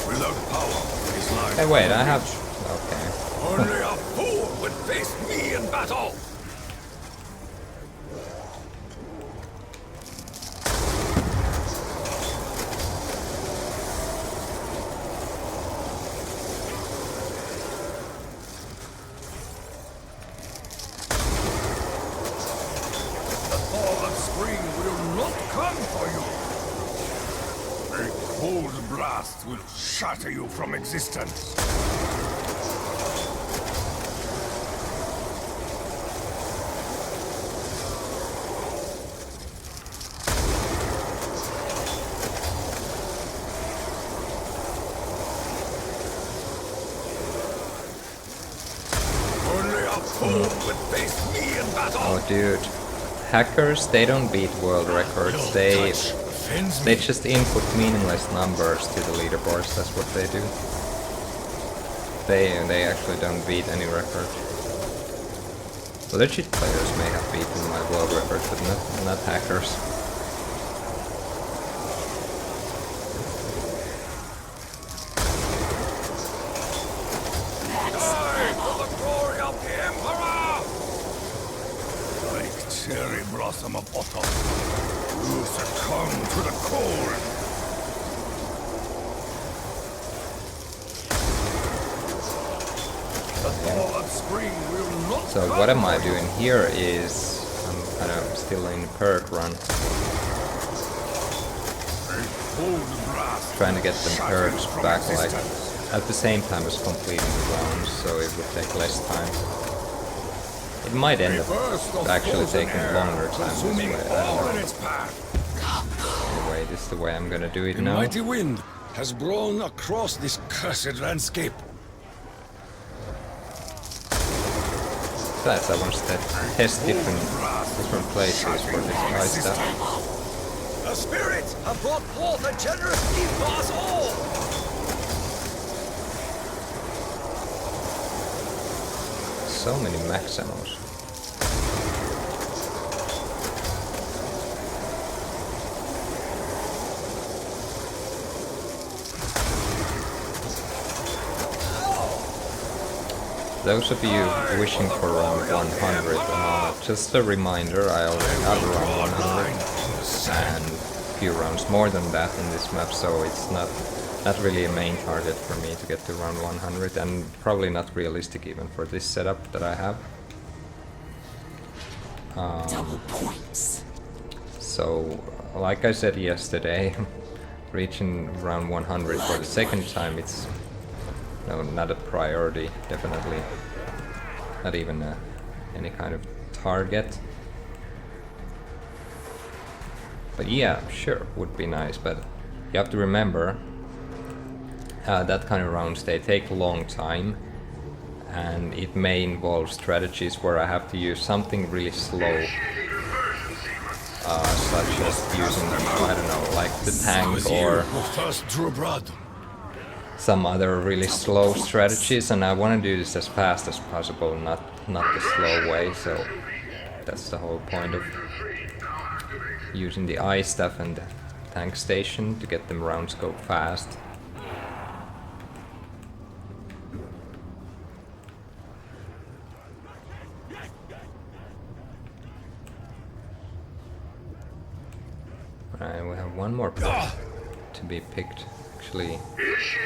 Without power, is life. Hey, wait, I have. Okay. Only a fool would face me in battle. The fall of spring will not come for you. A cold blast will shatter you from existence. would face me in battle. Oh dude, hackers, they don't beat world records, they just input meaningless numbers to the leaderboards, that's what they do. They actually don't beat any record. Legit players may have beaten my world record, but not hackers. Die for the glory of the Emperor! Like cherry blossom of autumn, you succumb to the cold. The fall of spring will not So what am I doing here is I'm kind of still in perk run, trying to get the perks back like at the same time as completing the rounds, so it would take less time. It might end up actually taking longer time this way, I don't know. Anyway, this is the way I'm gonna do it A now. mighty wind has blown across this cursed landscape. Besides, I want to test different places for this high stuff. The spirits have brought forth a generous gift for us all! So many maximals. Those of you wishing for around 100, just a reminder, I already have around 100 and a few rounds more than that in this map, so it's not really a main target for me to get to around 100, and probably not realistic even for this setup that I have. Double points. So, like I said yesterday, reaching around 100 for the second time, it's not a priority, definitely not even any kind of target. But yeah, sure, would be nice, but you have to remember that kind of rounds, they take a long time, and it may involve strategies where I have to use something really slow, such as using, I don't know, like the tank or First drew blood. some other really slow strategies, and I want to do this as fast as possible, not the slow way, so that's the whole point of using the eye stuff and the tank station to get them rounds go fast. Alright, we have one more pick to be picked. Actually,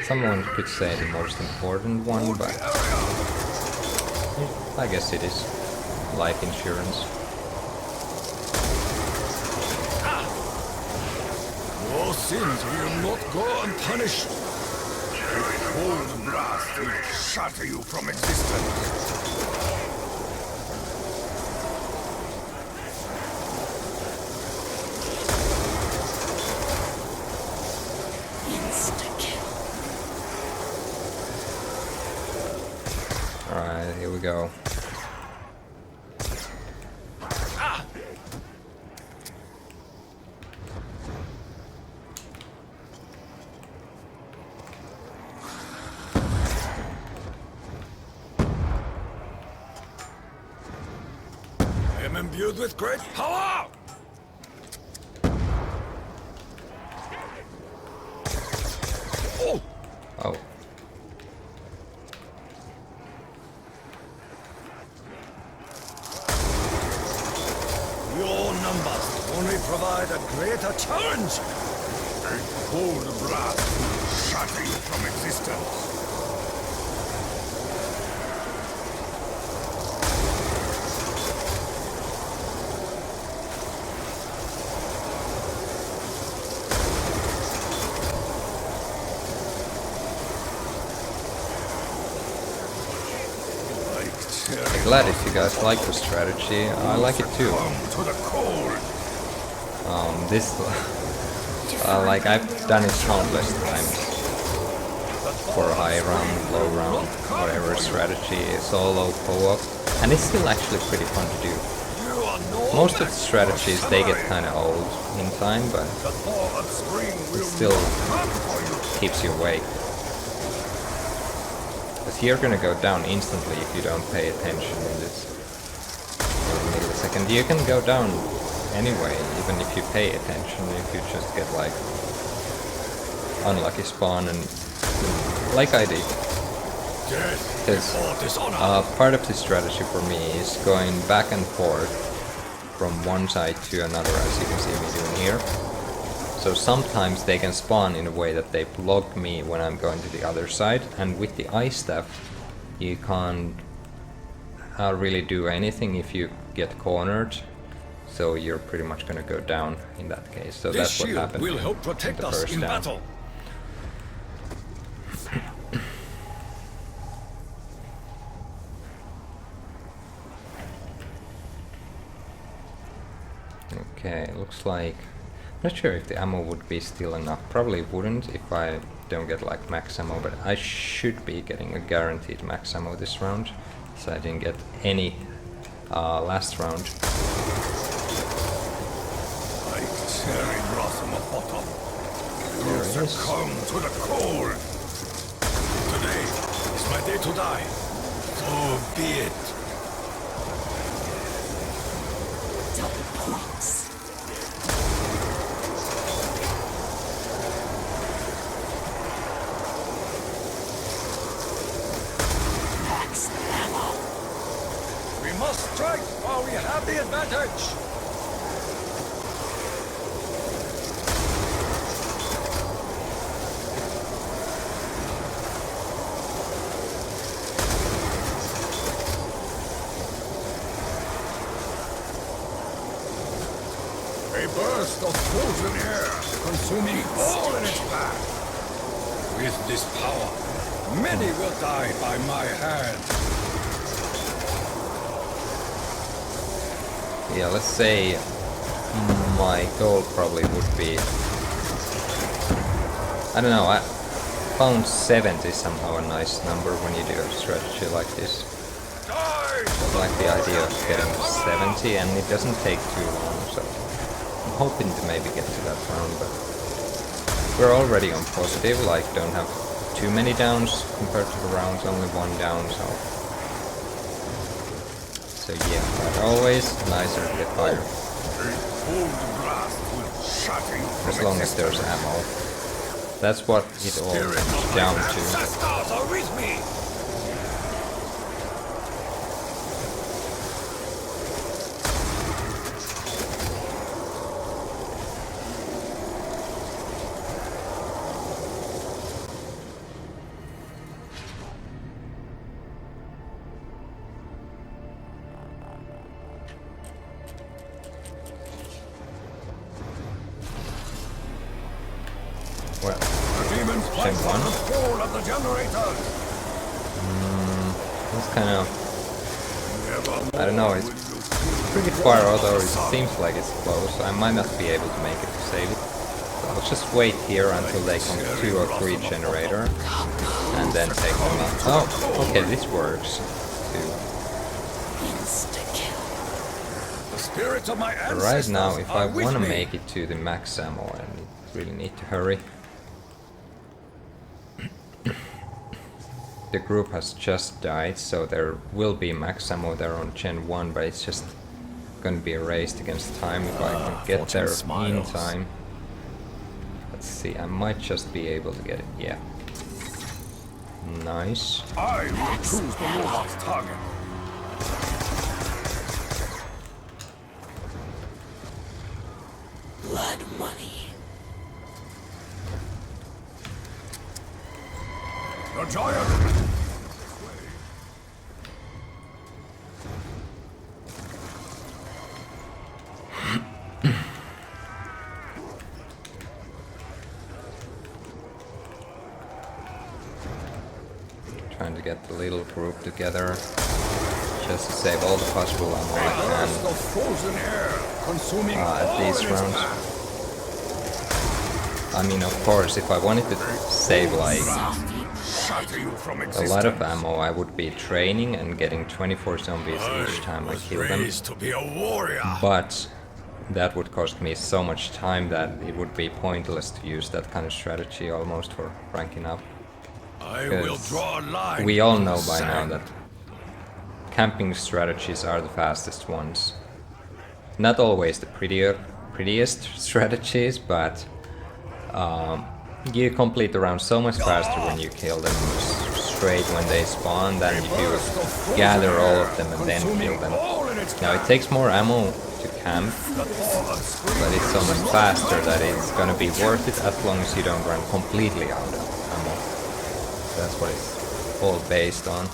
someone could say the most important one, but I guess it is life insurance. Your sins will not go unpunished. A cold blast will shatter you from existence. Alright, here we go. I am imbued with great power! Oh! Oh. Your numbers only provide a greater challenge! A cold blast will shatter you from existence. Glad if you guys like the strategy. I like it too. This, like I've done it countless times for a high round, low round, whatever strategy, solo, co-op. And it's still actually pretty fun to do. You are no Most of the match strategies, for they get samurai. kind of old in time, but The thaw of spring it will still not come for you. keeps you awake. Because you're gonna go down instantly if you don't pay attention in this millisecond. You can go down anyway, even if you pay attention, if you just get like unlucky spawn and like I did. Death Because before dishonor. part of the strategy for me is going back and forth from one side to another, as you can see me doing here. So sometimes they can spawn in a way that they block me when I'm going to the other side, and with the ice staff you can't really do anything if you get cornered, so you're pretty much gonna go down in that case. So This that's what shield happened will help in protect the us first in down. battle. Okay, looks like... Not sure if the ammo would be still enough. Probably wouldn't if I don't get like max ammo, but I should be getting a guaranteed max ammo this round, so I didn't get any last round. Like cherry blossom of autumn, There you it is. succumb to the cold. Today is my day to die. So be it. Double points. Max ammo. We must strike while we have the advantage. A burst of frozen air, consuming all in its path. With this power, many will die by my hand. Yeah, let's say my goal probably would be... I don't know, I found 70 somehow a nice number when you do a strategy like this. Die! I like the idea of getting 70, and it doesn't take too long, so I'm hoping to maybe get to that round, but we're already on positive, like don't have too many downs compared to the rounds, only one down, so yeah, but always nicer to get higher, A cold blast will shatter you from as long as there's ammo. That's what it all comes down to. Ancestors are with me! Well, The demons fight Same for one. the fall of the generators. it's kind of... Nevermore I don't know, it's will you feel pretty far, although it seems like it's close. I might not be able to make it to save it. So I'll just wait here until they come 2 or 3 generator, and then take them out. Oh, okay, this works too. Insta-kill. the spirits of my But ancestors right now, if I are with want to me. make it to the max ammo, I really need to hurry. The group has just died, so there will be max ammo there on Gen 1, but it's just gonna be a race against time if I can get fortune there in smiles. time. Let's see, I might just be able to get it, yeah. Nice. I will choose the robot's target. Blood money. The giant. Trying to get the little group together, just to save all the possible ammo I Burst can of frozen air, consuming at all these in its rounds. path. I mean, of course, if I wanted to save like shatter you from A existence. lot of ammo. I would be training and getting 24 zombies each time I was kill them. raised to be a warrior. But that would cost me so much time that it would be pointless to use that kind of strategy almost for ranking up. I will draw a line. We all in know the by now sand. that camping strategies are the fastest ones. Not always the prettiest strategies, but you complete the round so much faster when you kill them straight when they spawn than if you gather all of them and then kill them. Now it takes more ammo to camp, but it's so much faster that it's gonna be worth it as long as you don't run completely out of ammo. That's what it's all based on.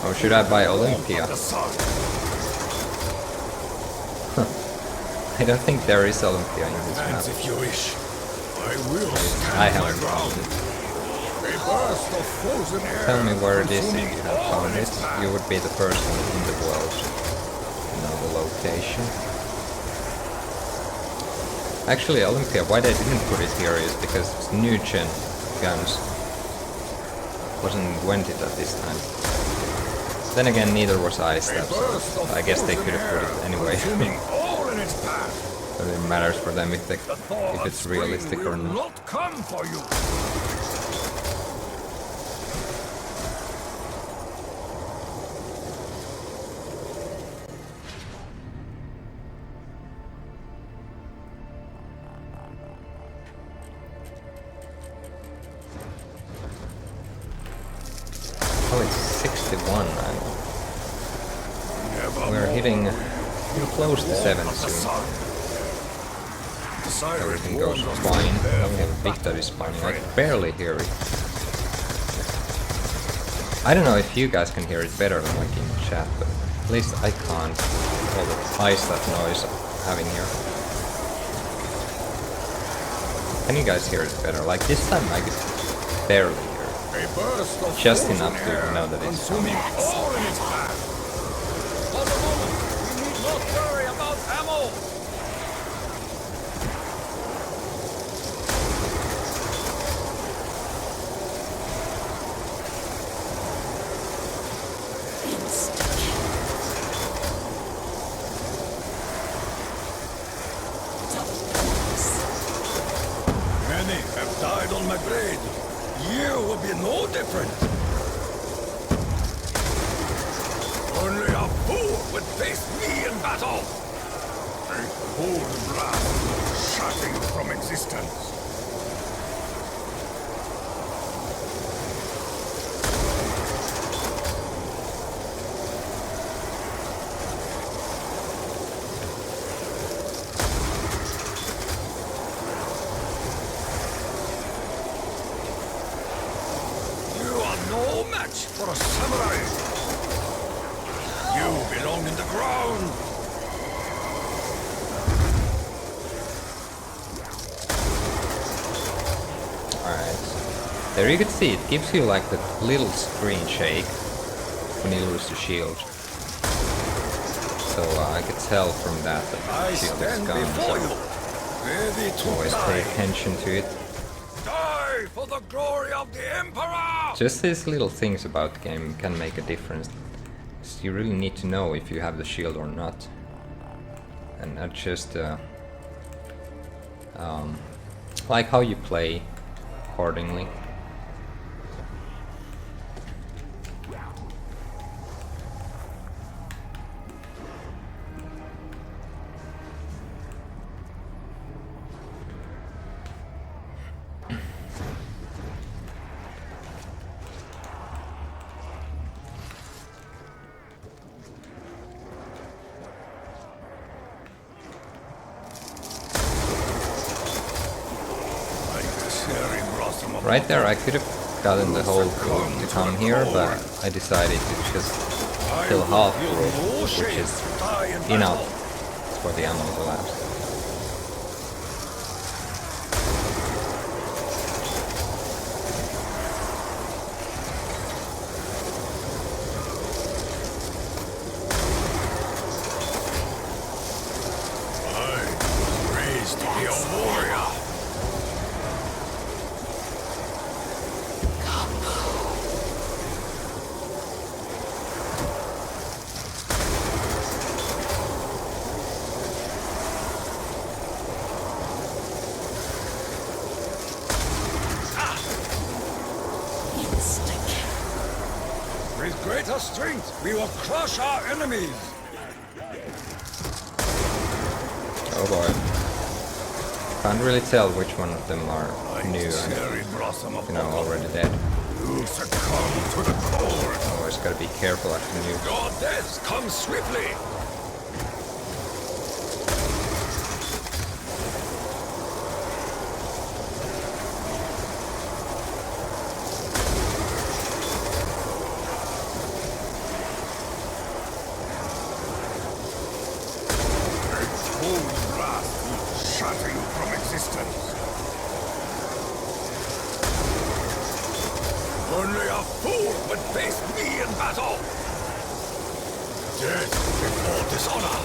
Or should I buy Olympia? I don't think there is Olympia in this map. And if you wish, I will I stand my haven't ground. found it. A burst of frozen air. Tell me where it is if consuming you have all found in it. its path. You would be the first one in the world to know the location. Actually, Olympia, why they didn't put it here is because it's new gen guns. Wasn't invented at this time. Then again, neither was ice A stuff, burst so of I guess they frozen could have put air it anyway. consuming all in its path. But it matters for them if The thaw if of it's spring realistic or will not. not come for you. Oh, it's 61. We're hitting close to 7 soon. Everything goes fine. Now we have a victory spawning. I can barely hear it. I don't know if you guys can hear it better than like in chat, but at least I can't. All the high stuff noise I'm having here. Can you guys hear it better? Like this time I could barely hear it. A burst of Just frozen enough to air know that it's coming. consuming all in its path. For the moment, we need not worry about ammo. Many have died on my blade. You will be no different. Only a fool would face me in battle. A cold blast shutting you from existence. You are no match for a samurai. You belong in the ground. Alright. There you can see it gives you like that little screen shake when you lose the shield. So I could tell from that the I shield is stand gone, before you, so ready to always pay die. attention to it. Die for the glory of the Emperor! Just these little things about the game can make a difference. So you really need to know if you have the shield or not. And not just like how you play accordingly. Right there, I could have gotten the whole group to come here, but I decided to just kill half group, which is enough for the ammo to last. With greater strength, we will crush our enemies. Oh boy. Can't really tell which one of them are new Cherry and, blossom of you know, already dead. You succumb to the cold. Always gotta be careful after new. Your death comes swiftly. Shatter you from existence. Only a fool would face me in battle. Death before dishonor.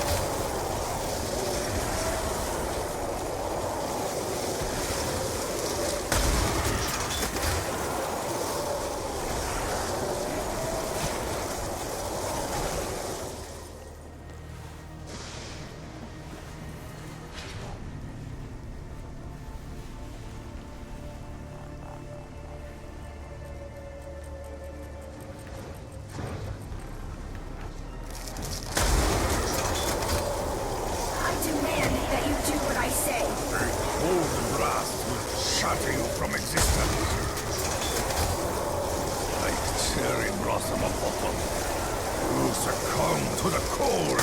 Shatter you from existence. Like cherry blossom of autumn, you succumb to the cold.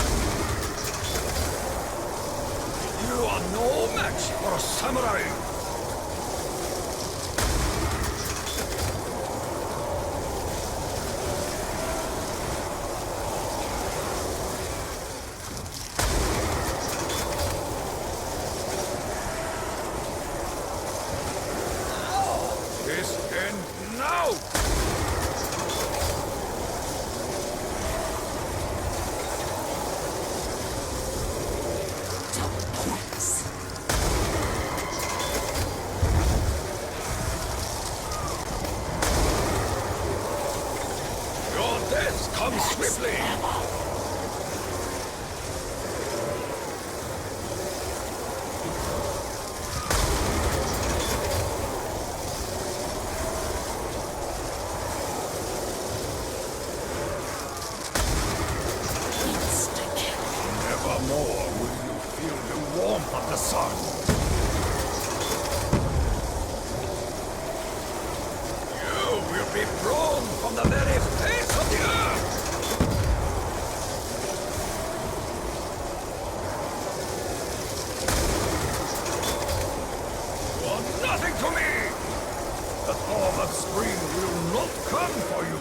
You are no match for a samurai. This end now! Your death comes swiftly! Nevermore will you feel the warmth of the sun. You will be thrown from the very face of the earth. You are nothing to me. The thaw of spring will not come for you.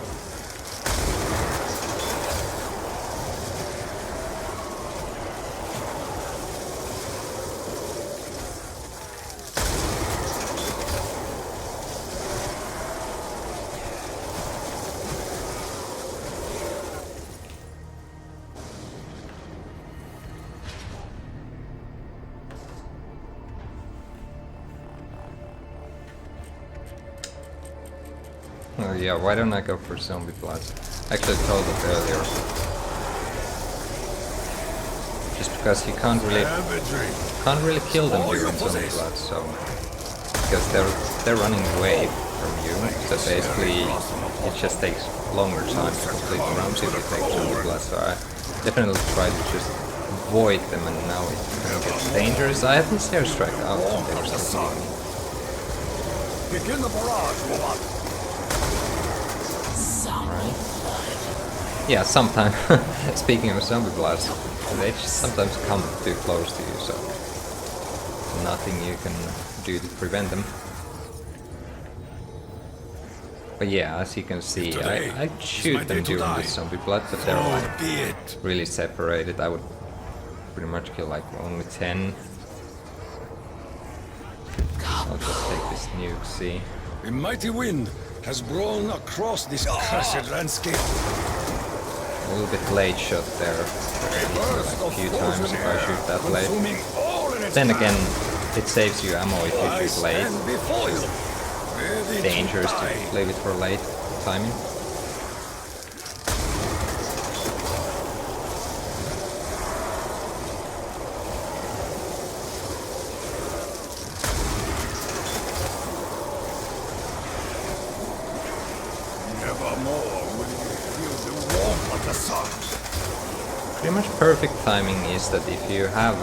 Oh yeah, why don't I go for zombie blood? Actually I told it earlier. Just because you can't really kill them during zombie blood, so because they're running away from you, so basically it just takes longer time to complete the rounds if you take zombie blood, so I definitely try to just avoid them, and now it kind of gets dangerous. I have this airstrike out and they were still me. Begin the barrage, Robot. Yeah, sometimes, speaking of zombie blasts, they just sometimes come too close to you, so nothing you can do to prevent them. But yeah, as you can see, I shoot them during the zombie blood, but they're like really separated. I would pretty much kill like only 10. I'll just take this nuke, see. A mighty wind has blown across this cursed landscape. A little bit late shot there. Like a few times if I shoot that late. Then again, it saves you ammo if you shoot late. It's dangerous to leave it for late timing. Nevermore will you feel the sun. Pretty much perfect timing is that if you have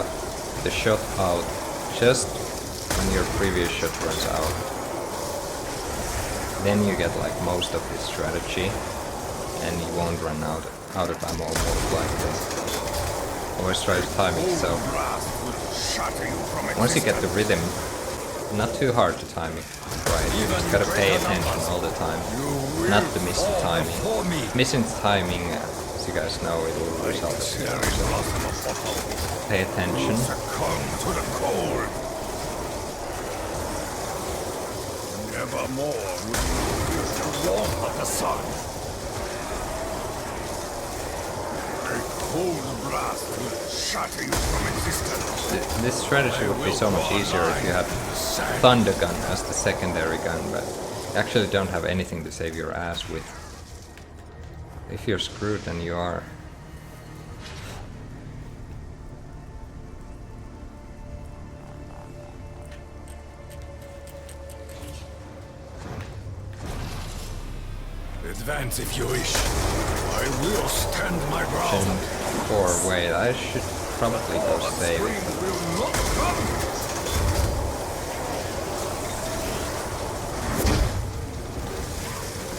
the shot out just when your previous shot runs out, then you get like most of this strategy and you won't run out of ammo most likely. Always try to time it so once you get the rhythm, not too hard to time it right, you just gotta pay attention all the time, not to miss the timing. Missing the timing, as you guys know, it will result in failure, so pay attention. Succumb to the cold. Nevermore will you feel the warmth of the sun. A cold blast will shatter you from existence. This strategy would be so much easier if you had Thunder Gun as the secondary gun, but you actually don't have anything to save your ass with. If you're screwed, then you are. Advance if you wish. I will stand my ground. Or wait, I should probably go save. Will not come.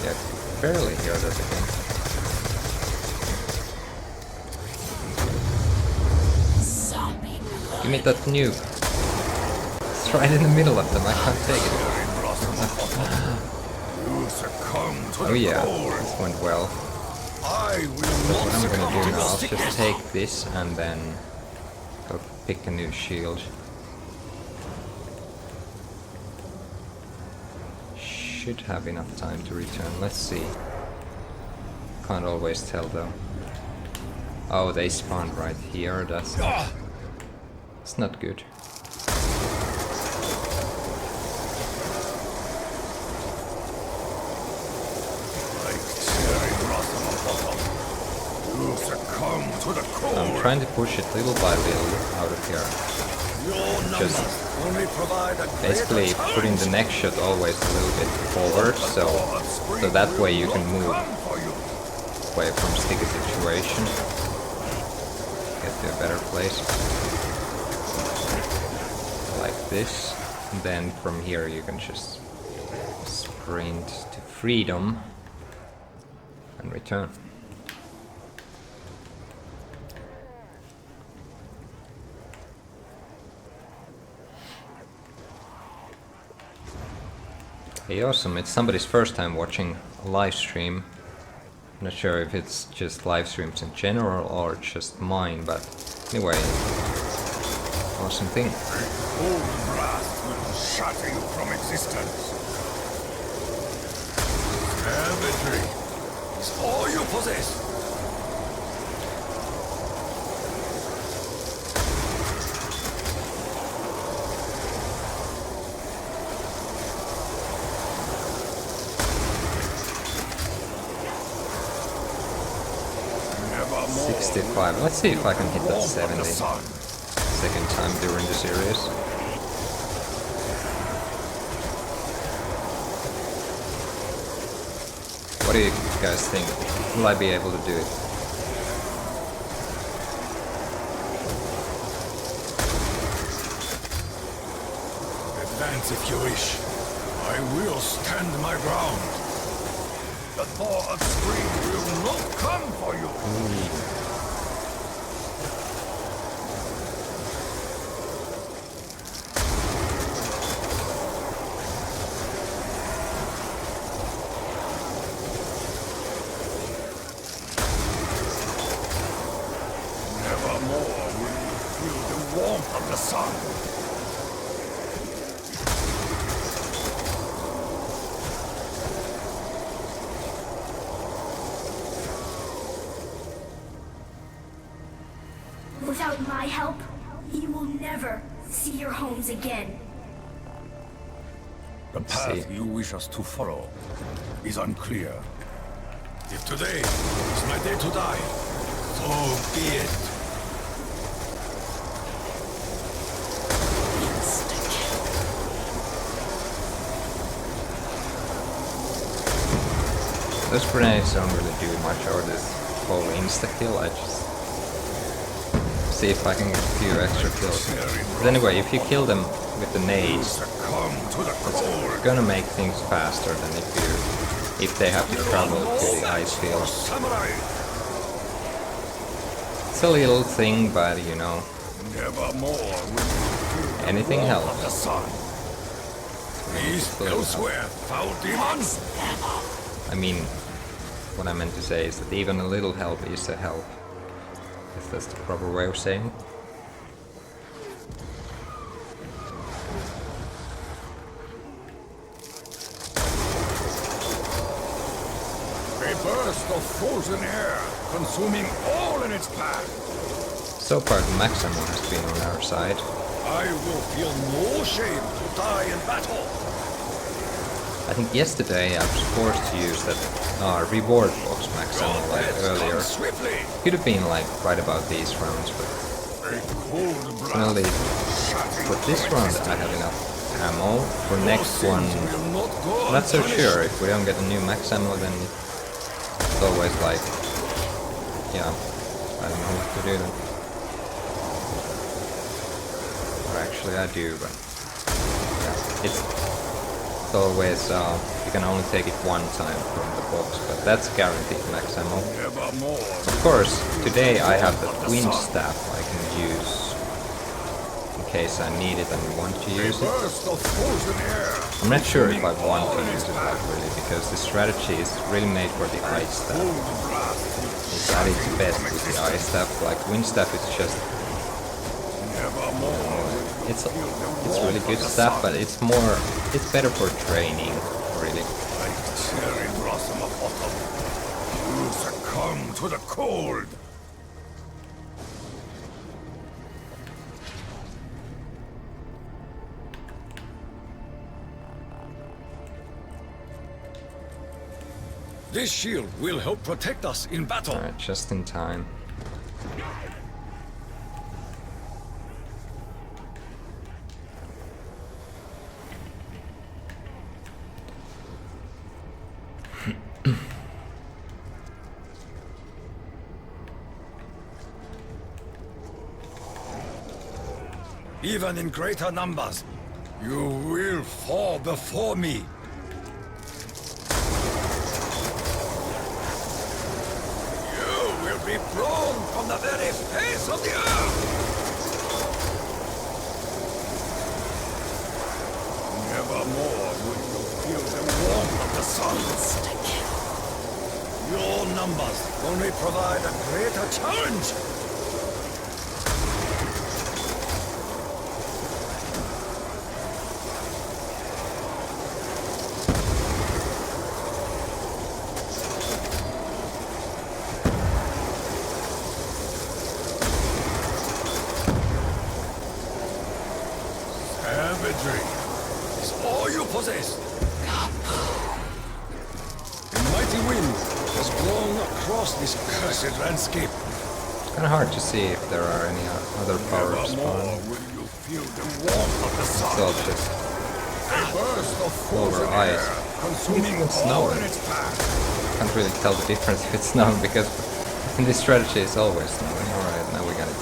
Yeah, barely hear that again. Give me that nuke. It's right in the middle of them, I can't take it. Oh yeah, this went well. What I'm gonna do now, I'll just take this and then go pick a new shield. Should have enough time to return, let's see. Can't always tell though. Oh, they spawned right here, that's not good. I'm trying to push it little by little out of here. Just basically putting the next shot always a little bit forward, so that way you can move away from sticky situation. Get to a better place. Like this. And then from here you can just sprint to freedom and return. Hey, awesome, it's somebody's first time watching a live stream. I'm not sure if it's just live streams in general or just mine, but anyway, awesome thing. A cold blast will shatter you from existence. Savagery is all you possess. Nevermore. 65. Let's see if I can hit that 70. Second time during the series. What do you guys think? Will I be able to do it? Advance if you wish. I will stand my ground. The thaw of spring will not come for you. Nevermore will you feel the warmth of the sun. Without my help, you will never see your homes again. The path you wish us to follow is unclear. If today is my day to die, so be it. Those grenades don't really do much, or this whole insta-kill. I just see if I can get a few extra kills. But anyway, if you kill them with the nades, it's gonna make things faster than if they have to travel to the ice field. It's a little thing, but you know, anything helps. I mean, what I meant to say is that even a little help is a help, if that's the proper way of saying it. A burst of frozen air, consuming all in its path. So far, the Maximo has been on our side. I will feel no shame to die in battle. I think yesterday I was forced to use that reward box Maximo like earlier. Could have been like right about these rounds, but finally for this round I have enough ammo. For next one, I'm not so sure. If we don't get a new max ammo, then it's always like, yeah, I don't know what to do then. Or actually I do, but yeah, it's always, you can only take it one time from the box, but that's guaranteed max ammo. Of course, today I have the wind staff I can use in case I need it and want to use it. I'm not sure if I want to use it like really, because the strategy is really made for the ice staff. It's at its best with the ice staff, like wind staff is just... It's really good stuff, but it's better for training, really. Like cherry blossom of autumn, you succumb to the cold. This shield will help protect us in battle. Alright, just in time. Even in greater numbers, you will fall before me. You will be blown from the very face of the earth. Nevermore will you feel the warmth of the sun. Your numbers only provide a greater challenge. Savagery is all you possess. A mighty wind has blown across this cursed landscape. It's kind of hard to see if there are any other powers spawn. It's all just over ice. It's even snowing. Can't really tell the difference if it's snowing, because in this strategy it's always snowing. Alright, now we got it.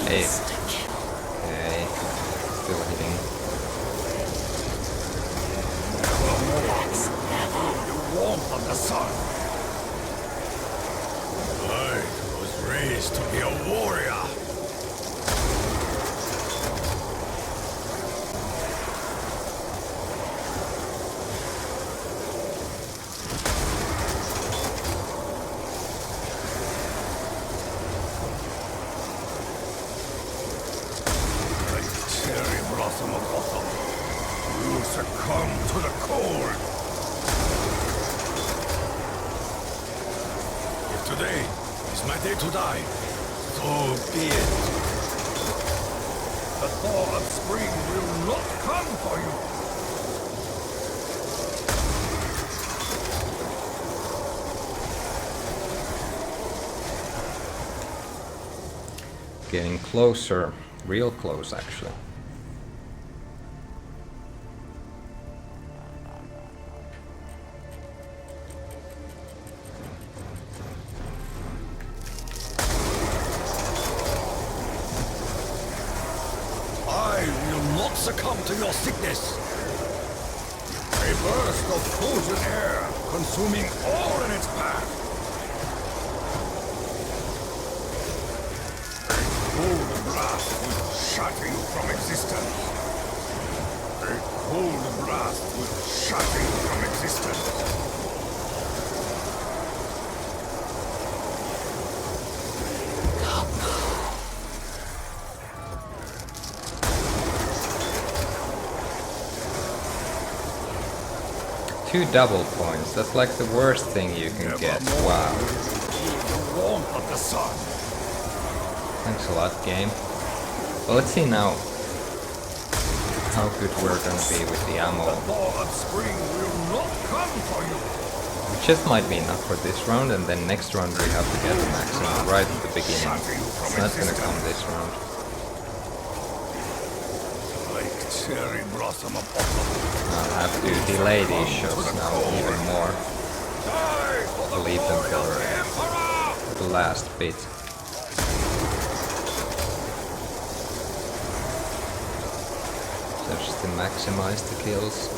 Hey. Okay. Still hitting. The warmth of the sun. I was raised to be a warrior. Succumb to the cold. If today is my day to die, so be it. The thaw of spring will not come for you. Getting closer, real close actually. to your sickness. A burst of frozen air, consuming all in its path. A cold blast will shatter you from existence. A cold blast will shatter you from existence. Two double points, that's like the worst thing you can get. Wow. The warmth of the sun. Thanks a lot, game. Well, let's see now how good we're gonna be with the ammo. The thaw of spring will not come for you. It just might be enough for this round, and then next round we have to get the maximum right at the beginning. It's not gonna come this round. Like cherry blossom of autumn. I'll have to delay these shots now even more. To leave them for the last bit. So just to maximize the kills.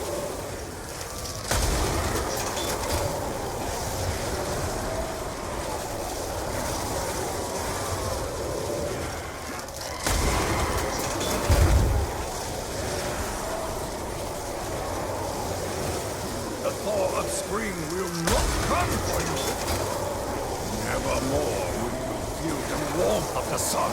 The thaw of spring will not come for you. Nevermore will you feel the warmth of the sun.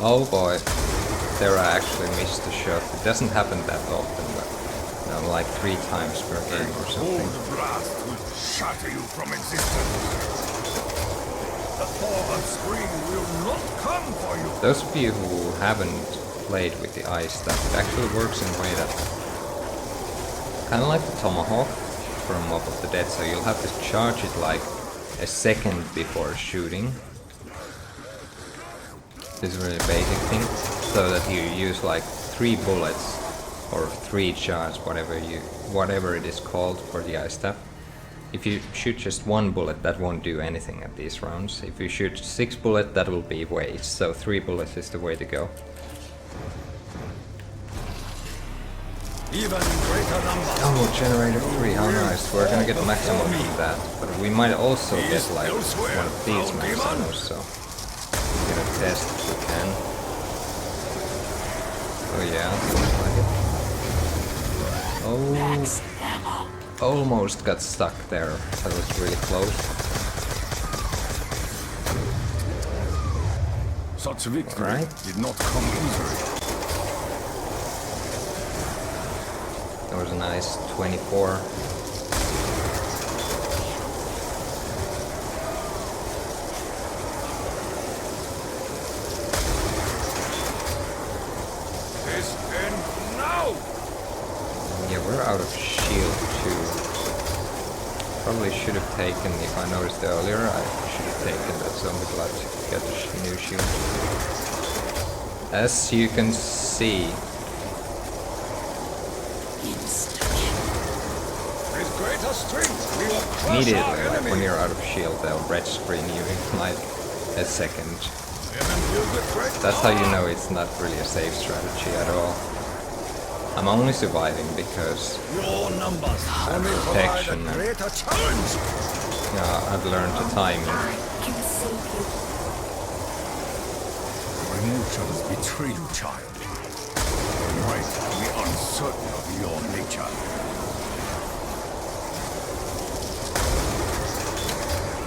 Oh boy, Sarah actually missed the shot. It doesn't happen that often, but you know, like 3 times per game or something. Cold blast will shatter you from existence. The thaw of spring will not come for you. Those of you who haven't played with the ice, that actually works in a way that kind of like the tomahawk from Mob of the Dead, so you'll have to charge it like a second before shooting. This is a really basic thing, so that you use like 3 bullets or 3 shots, whatever it is called for the ice staff. If you shoot just 1 bullet, that won't do anything at these rounds. If you shoot 6 bullets, that will be waste. So 3 bullets is the way to go. Even greater numbers. Oh, generator 3, how nice. We're gonna get maximum from that, but we might also get like one of these maximums, so we're gonna test if we can. Oh yeah, looks like it. Oh, almost got stuck there. That was really close. Such victory Right. did not come easily. That was a nice 24. This end now. Yeah, we're out of shield too. Probably should have taken, if I noticed earlier, I should have taken that zombie blood to get the new shield. As you can see, With greater strength, we will crush immediately, our like enemy. when you're out of shield, they'll red screen you in like a second. I am imbued with great That's how you know it's not really a safe strategy at all. I'm only surviving because Your numbers only provide a protection and greater challenge. I've learned the timing. I can save you. Your emotions betray you, child. You might be uncertain of your nature.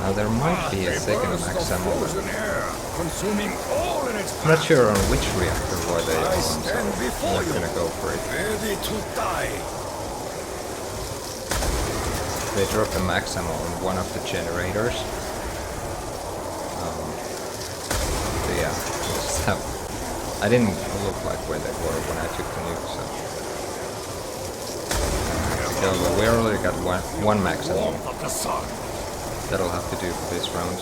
Now there might be a second burst max of ammo. frozen air, consuming all in its I'm not path. sure on which reactor were they I on, so stand I'm before not you, gonna go for it. ready to die. They dropped the max ammo on one of the generators. So yeah, we just have... I didn't look like where they were when I took the nuke, so... So we already got one max ammo. Warmth of the sun. That'll have to do for this round.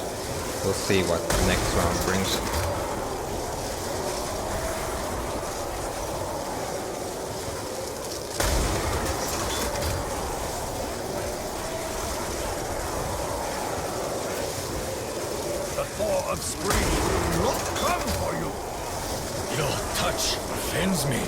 We'll see what the next round brings. The thaw of spring will not come for you. Your touch offends me.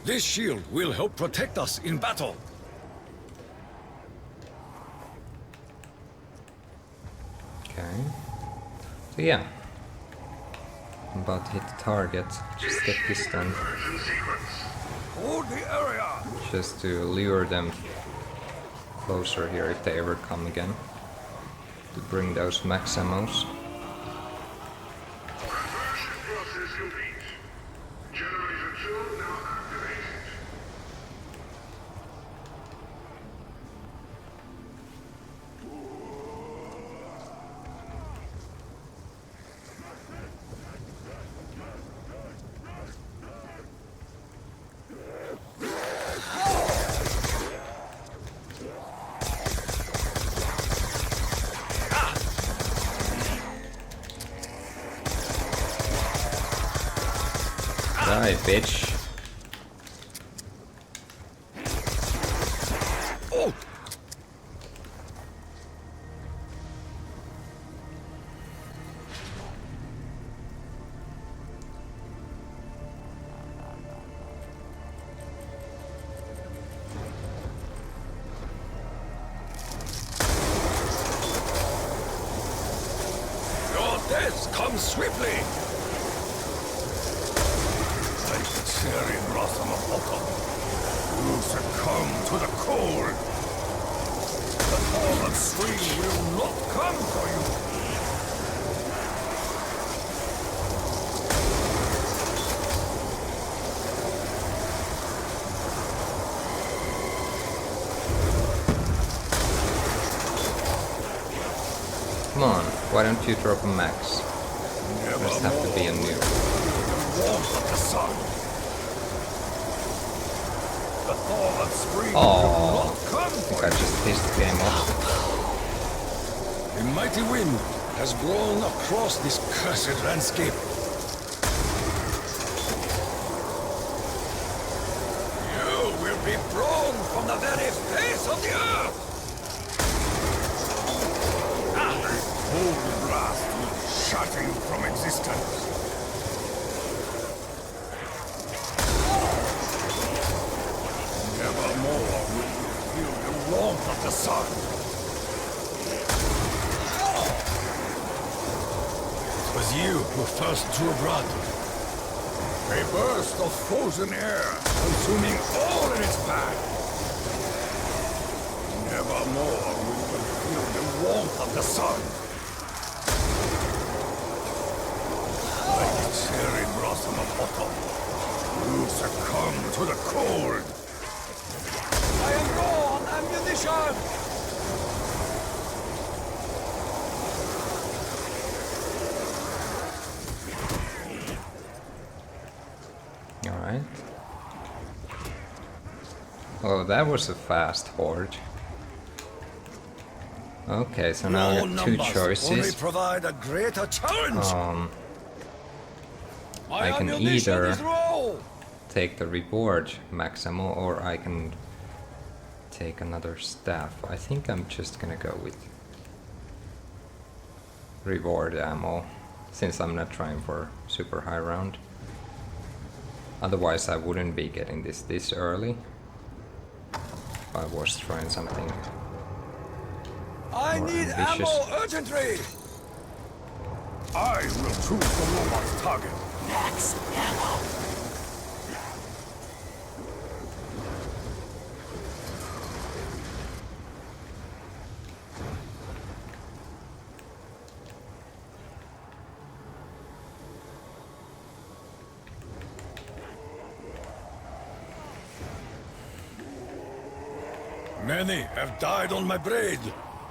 This shield will help protect us in battle. Okay. So yeah. I'm about to hit the target. Just get this done. Hold the area. Just to lure them closer here if they ever come again. To bring those max ammos. Conversion process complete. Generator 2 now activated. Die, bitch. Oh! Your death comes swiftly. Like the cherry blossom of autumn, you succumb to the cold. The fall of spring will not come for you. Come on, why don't you drop a max? Must have to be a new. The warmth of the sun. The thaw of spring Oh, will not come I think for I you. just pissed the game off. A mighty wind has blown across this cursed landscape. You will be blown from the very face of the earth! Cold blast will shatter you from existence. Nevermore will you feel the warmth of the sun. It was you who first drew blood. A burst of frozen air, consuming all in its path. Nevermore will you feel the warmth of the sun. Like the cherry blossom of autumn, you succumb to the cold. I am low on ammunition! Alright. Oh, that was a fast horde. Okay, so now I More got two numbers only choices. provide a greater challenge. I can ammunition either is low. take the reward max ammo or I can take another staff. I think I'm just gonna go with reward ammo since I'm not trying for super high round. Otherwise I wouldn't be getting this early if I was trying something I more need ambitious. ammo urgently. I will choose the robot's target. Max ammo. Many have died on my blade.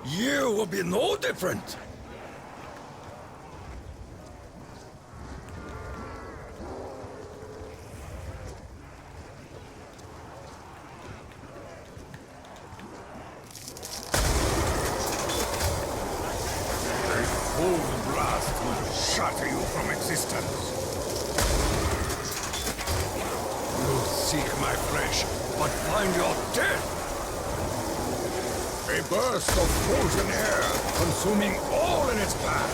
You will be no different. A cold blast will shatter you from existence. You seek my flesh, but find your death. A burst of frozen air, consuming all in its path.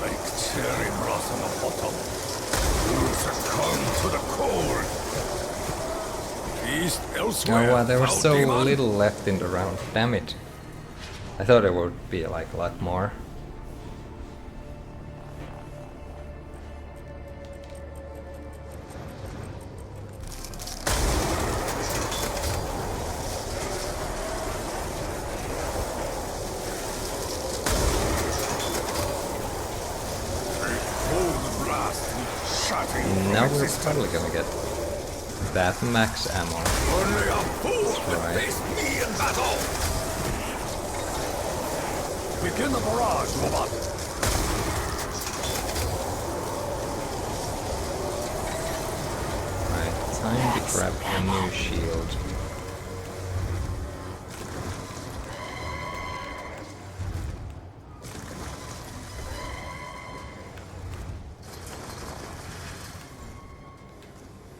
Like cherry blossom of autumn, you succumb to the cold. East elsewhere. Oh wow, there was foul so demon. little left in the round. Damn it. I thought it would be like a lot more. Now we're probably gonna get that max ammo. Only a fool can Right. face me in battle. Begin the barrage, robot. Right, time to grab a new shield.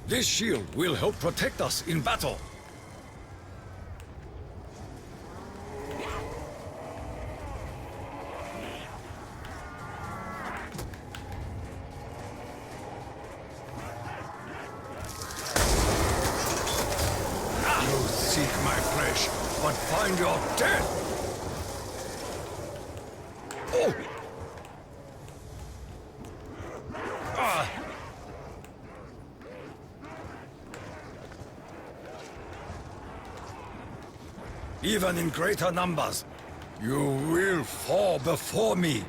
This shield will help protect us in battle. You seek my flesh, but find your death. Oh! Ah! Even in greater numbers, you will fall before me.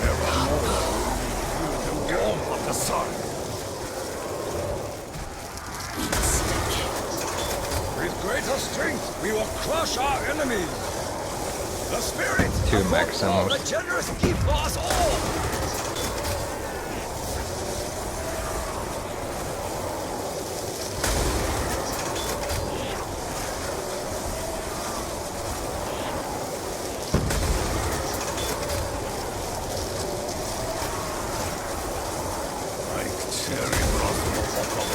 Nevermore will you feel the warmth of the sun. With greater strength, we will crush our enemies. The spirit Two of max God, ammos. the generous gift for us all. Cherry blossom of autumn,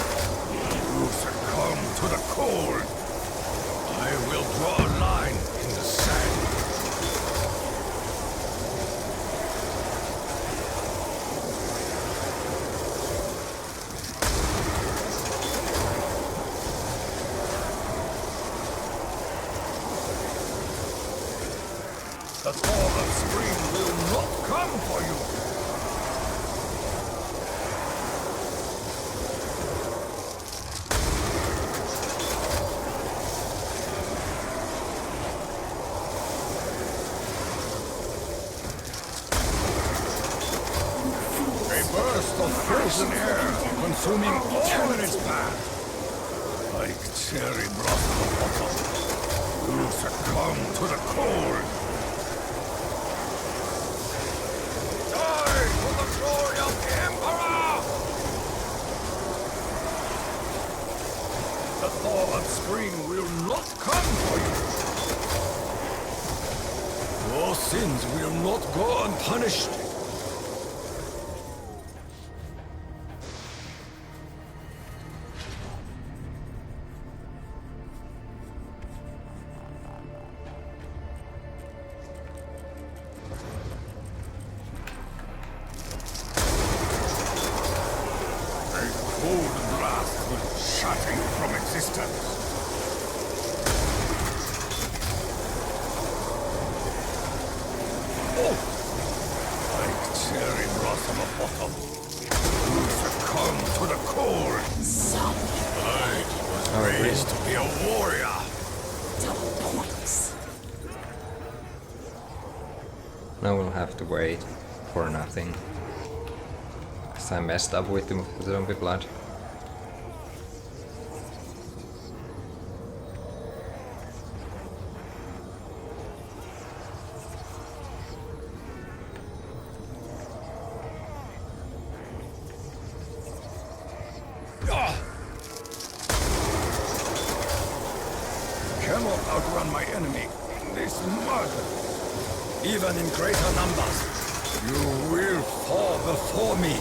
you succumb to the cold. I will draw a line in the sand. The thaw of spring will not come for you. Burst of frozen air, consuming all in its path. Like cherry blossom of autumn, you succumb to the cold. Die for the glory of the Emperor! The thaw of spring will not come for you. Your sins will not go unpunished. Cold blast will shatter you from existence. Oh! Like cherry blossom of autumn, you succumb to the cold. I was raised to be a warrior. Double points. Now we'll have to wait for nothing. I messed up with the zombie blood. Cannot outrun my enemy in this mud. Even in greater numbers, you will fall before me.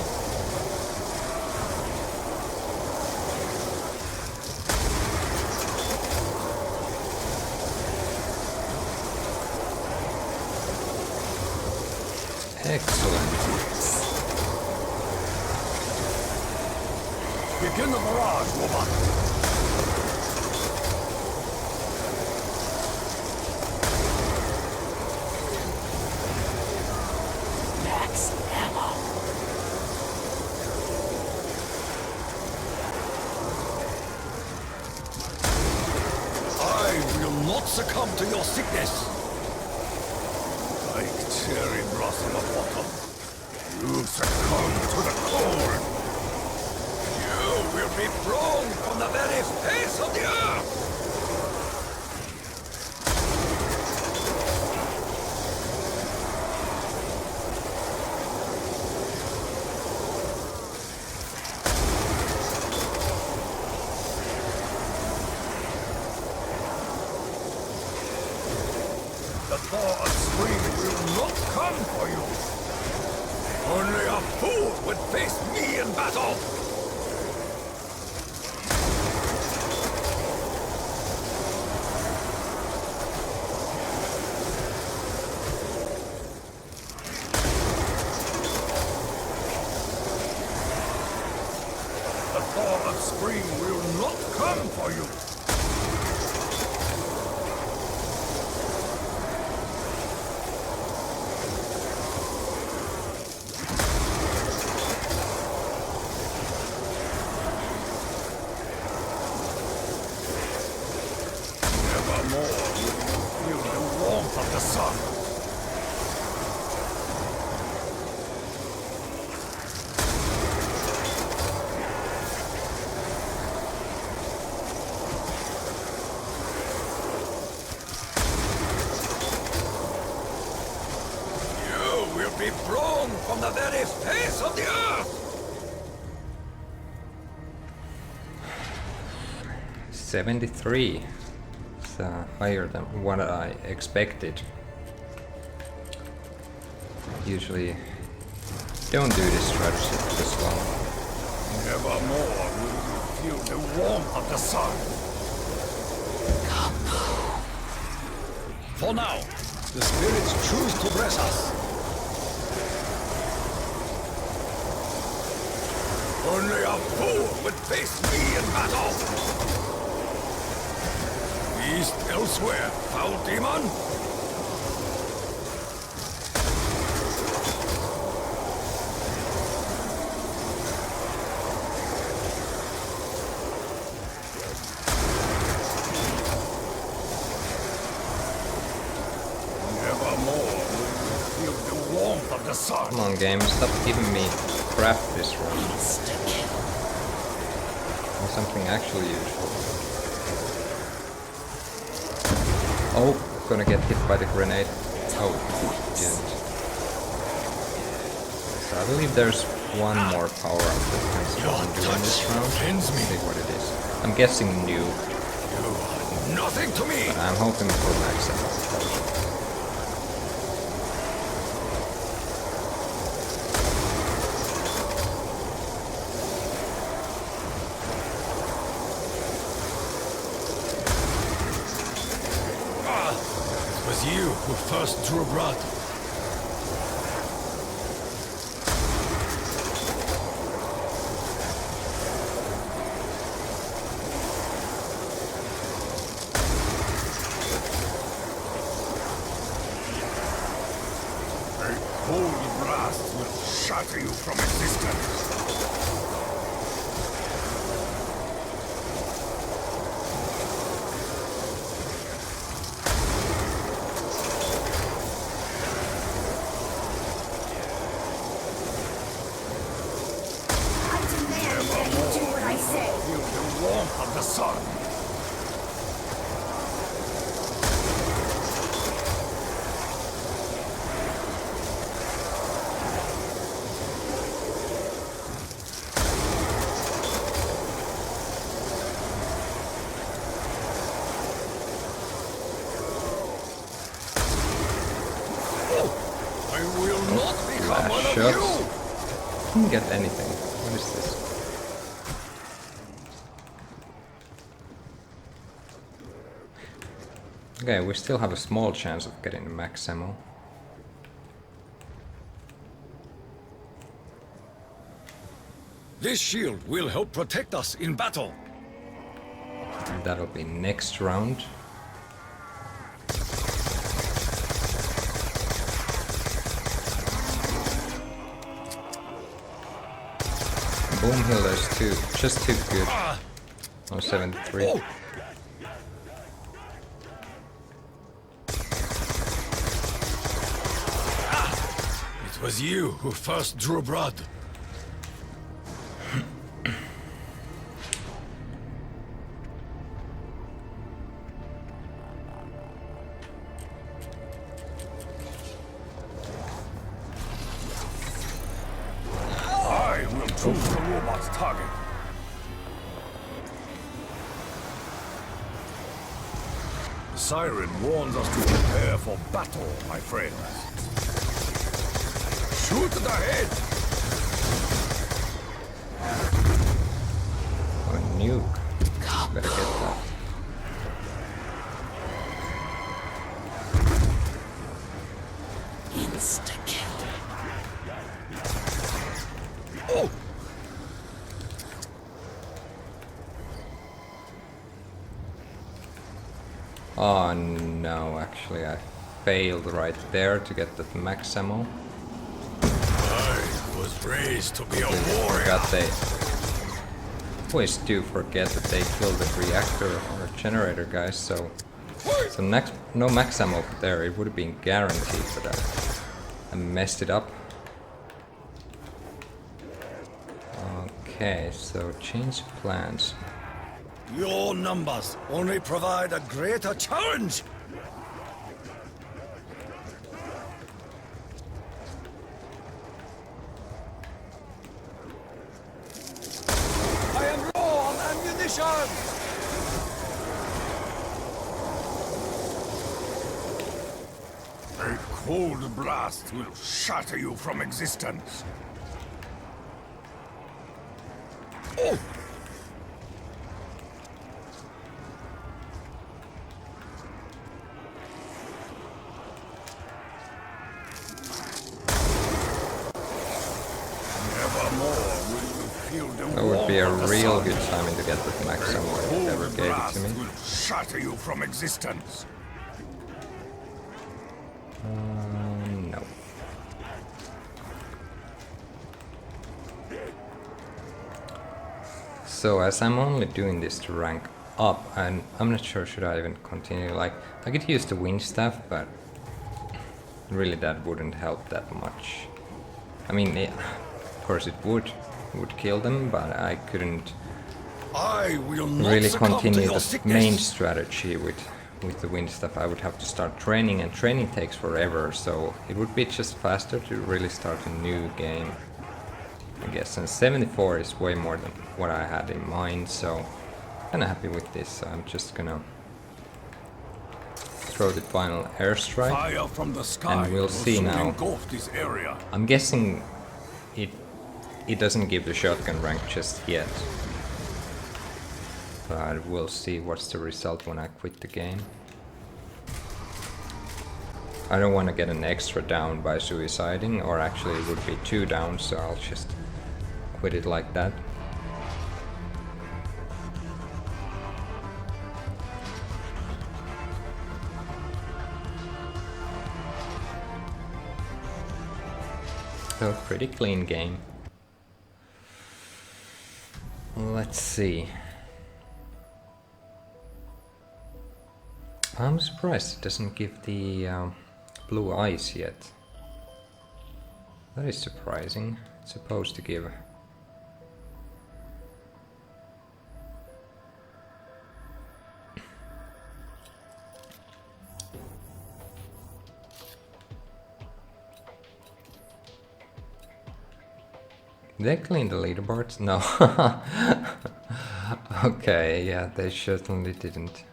Excellent. Begin the barrage, robot. Max ammo. I will not succumb to your sickness. Like cherry blossom of autumn, you succumb to the cold. You will be thrown from the very face of the earth. The thaw of spring will not come for you. Only a fool would face me in battle. The thaw of spring will not come for you. Nevermore will you feel the warmth of the sun. You will be thrown from the very face of the earth. 73. It's higher than what I expected. Usually don't do this strategy this long. Nevermore will you feel the warmth of the sun. For now, the spirits choose to bless us. Only a fool would face me in battle. East elsewhere, foul demon. Nevermore will you feel the warmth of the sun. Come on, game, stop giving me crap this round. And something actually useful. Oh, gonna get hit by the grenade. Oh, didn't. So I believe there's one more power up that can spawn during this round. Let's see what it is. I'm guessing new, You are nothing to me. but I'm hoping for max ammo. It was you who first drew blood. A cold blast will shatter you from existence. warmth of the sun. Shots. Didn't get anything. What is this? Okay, we still have a small chance of getting the max ammo. This shield will help protect us in battle. And that'll be next round. Boom healer's just too good. Oh, 73. Oh. It was you who first drew blood. I will choose the robot's target. The siren warns us to prepare for battle, my friends. Shoot the head! Oh, nuke. Better get that. Insta-kill. Oh! Oh no, actually I failed right there to get that max ammo. I was raised to be a warrior. Forgot they always do forget that they killed the reactor or generator guys, so next no max ammo there, it would have been guaranteed, but I messed it up. Okay, so change plans. Your numbers only provide a greater challenge. I am low on ammunition. A cold blast will shatter you from existence. Oh! That would be a real good timing to get that max ammo if they ever gave it to me. Will shatter you from existence. No. So as I'm only doing this to rank up, and I'm not sure should I even continue. Like, I could use the wind staff, but really that wouldn't help that much. I mean, yeah, of course it would kill them, but I couldn't really continue the main strategy with the wind stuff. I would have to start training, and training takes forever, so it would be just faster to really start a new game, I guess. And 74 is way more than what I had in mind, so I'm kinda happy with this. So I'm just gonna throw the final airstrike, Fire from the sky and we'll see now. Engulf this area. I'm guessing it doesn't give the shotgun rank just yet, but we'll see what's the result when I quit the game. I don't want to get an extra down by suiciding, or actually it would be 2 down, so I'll just quit it like that. So pretty clean game. Let's see. I'm surprised it doesn't give the blue eyes yet. That is surprising. It's supposed to give. They clean the leaderboards? No. Okay, yeah, they certainly didn't.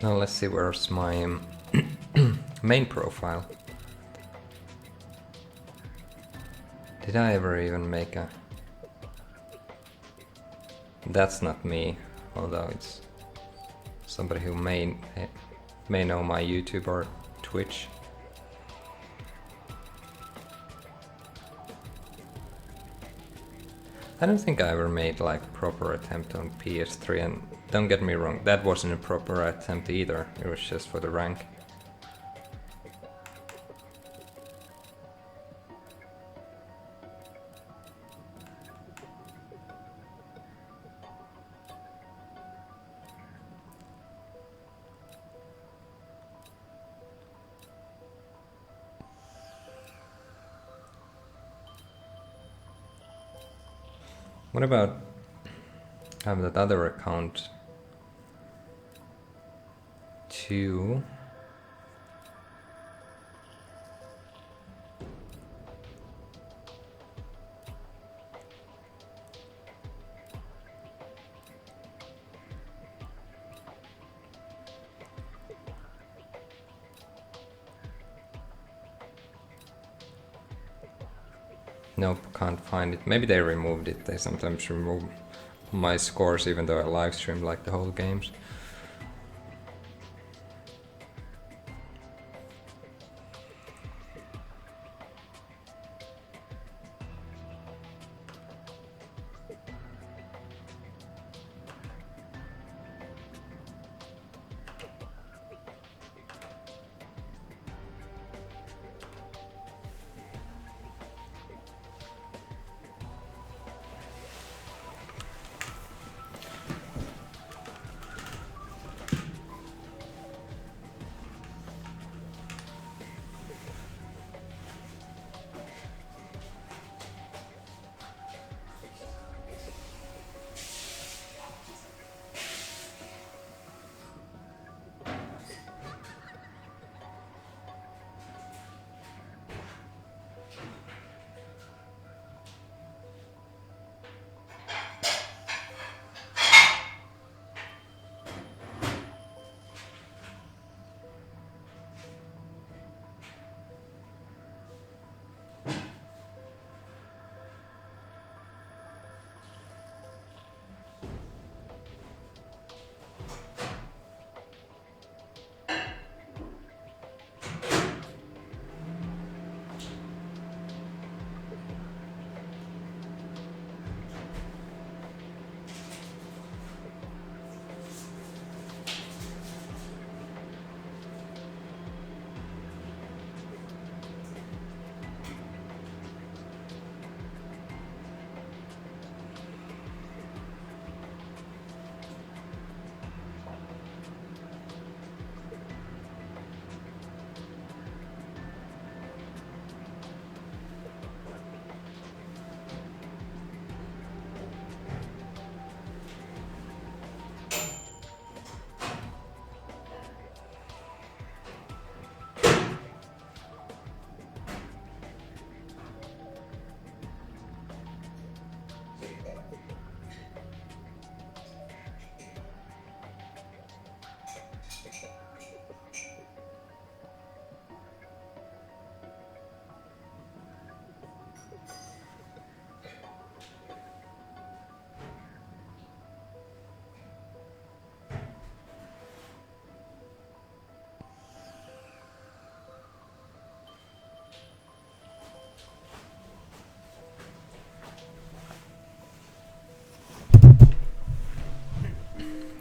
Now let's see, where's my main profile. Did I ever even make a... That's not me, although it's somebody who may know my YouTube or Twitch. I don't think I ever made like a proper attempt on PS3, and don't get me wrong, that wasn't a proper attempt either, it was just for the rank. What about have that other account too? Nope, can't find it. Maybe they removed it. They sometimes remove my scores even though I live stream like the whole games.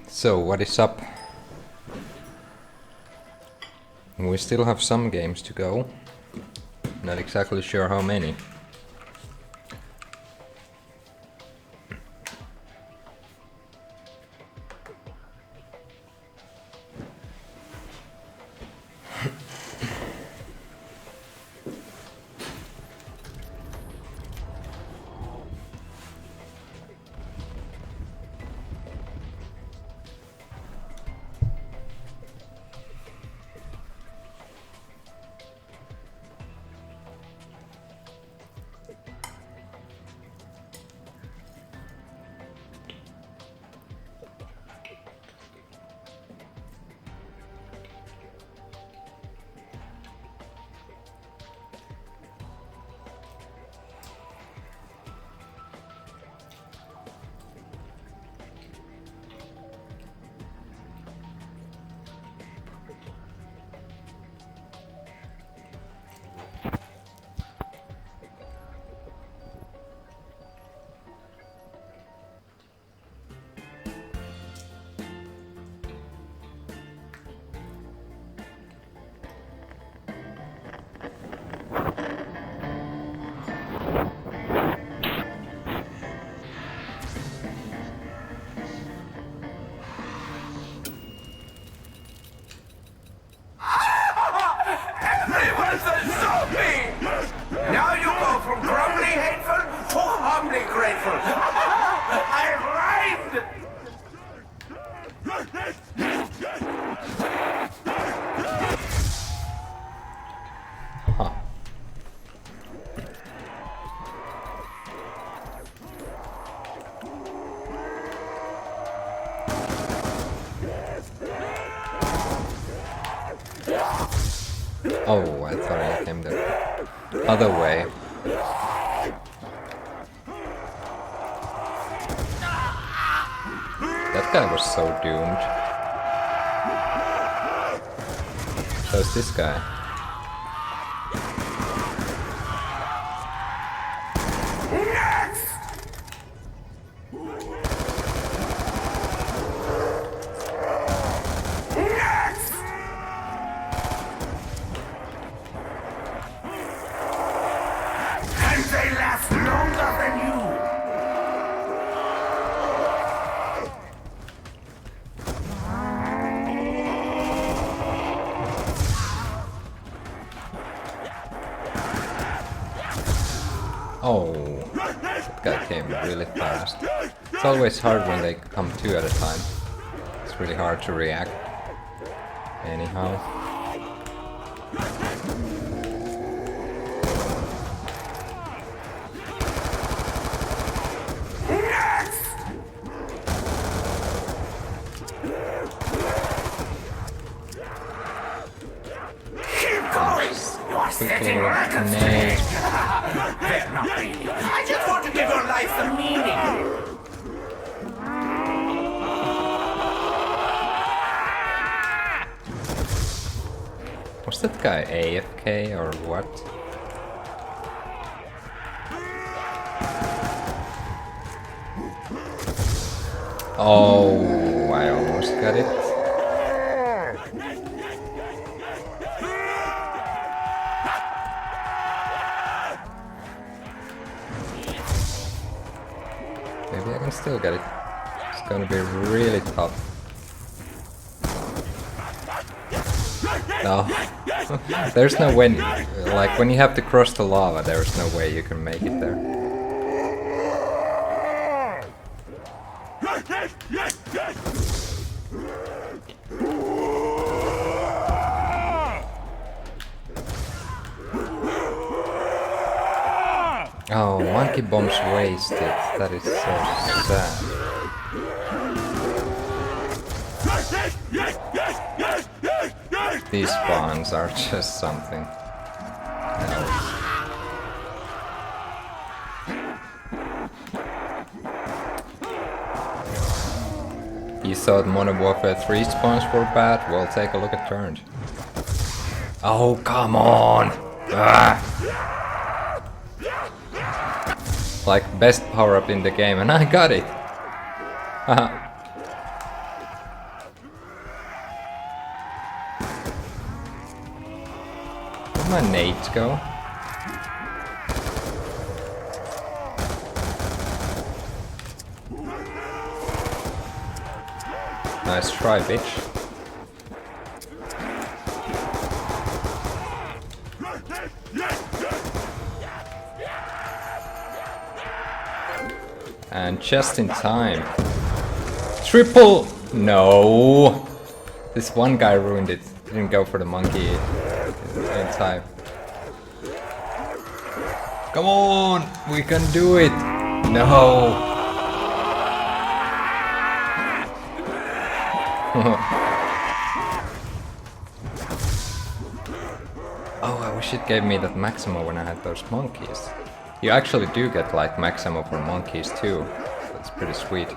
So what is up? We still have some games to go. Not exactly sure how many. Oh, I thought I came the other way. That guy was so doomed. So's this guy. And they last longer than you. Oh, that guy came really fast. It's always hard when they come two at a time. It's really hard to react. Anyhow. Quick little nade. They're not really. I just want to give your life some meaning. Was that guy AFK or what? Oh, I almost got it. Maybe I can still get it. It's gonna be really tough. No. There's no way, like when you have to cross the lava, there's no way you can make it there. Oh, monkey bombs wasted. That is so sad. These spawns are just something else. You thought Modern Warfare 3 spawns were bad? Well, take a look at Turned. Oh, come on! Ah. Like, best power-up in the game, and I got it! Haha. Where'd my nades go? Nice try, bitch. And just in time. Triple! No! This one guy ruined it. Didn't go for the monkey in time. Come on! We can do it! No! Oh, I wish it gave me that Maximo when I had those monkeys. You actually do get like Maximo for monkeys too. That's pretty sweet.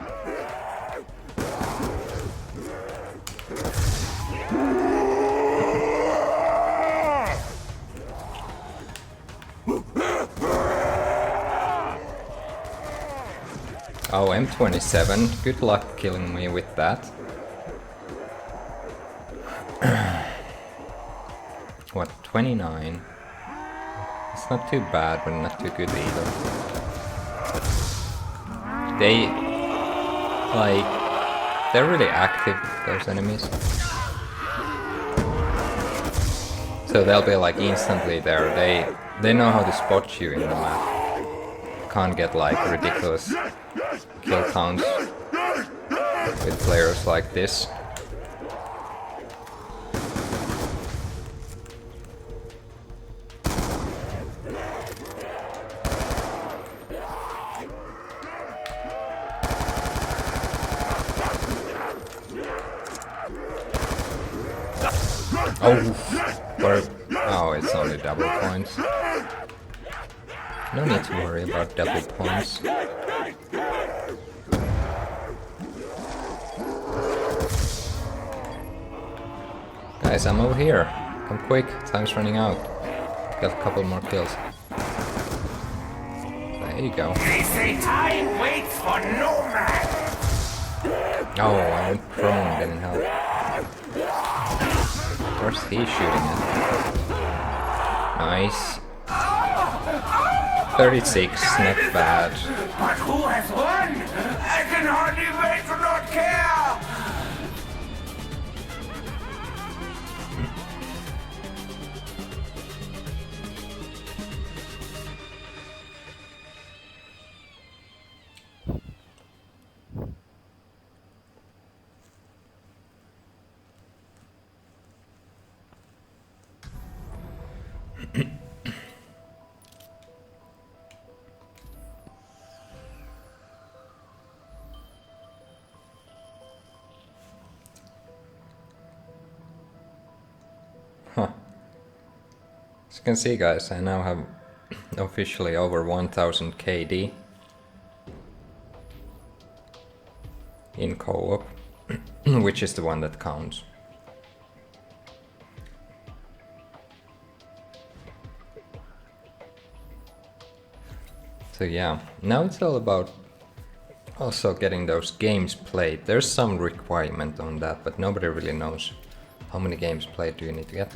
Oh, M27. Good luck killing me with that. What, 29? It's not too bad, but not too good either. They're really active, those enemies. So they'll be like instantly there. They know how to spot you in the map. Can't get like ridiculous kill counts with players like this. Oh, Oh, it's only double points. No need to worry about double points. Guys, I'm over here. Come quick, time's running out. Got a couple more kills. There you go. They say time waits for no man. Oh, I went prone, didn't help. Where's he shooting at? Nice. 36, not bad. But who has won? I can hardly wait to not care. Huh. As you can see, guys, I now have officially over 1000 KD in co-op, which is the one that counts. So yeah, now it's all about also getting those games played. There's some requirement on that, but nobody really knows how many games played do you need to get.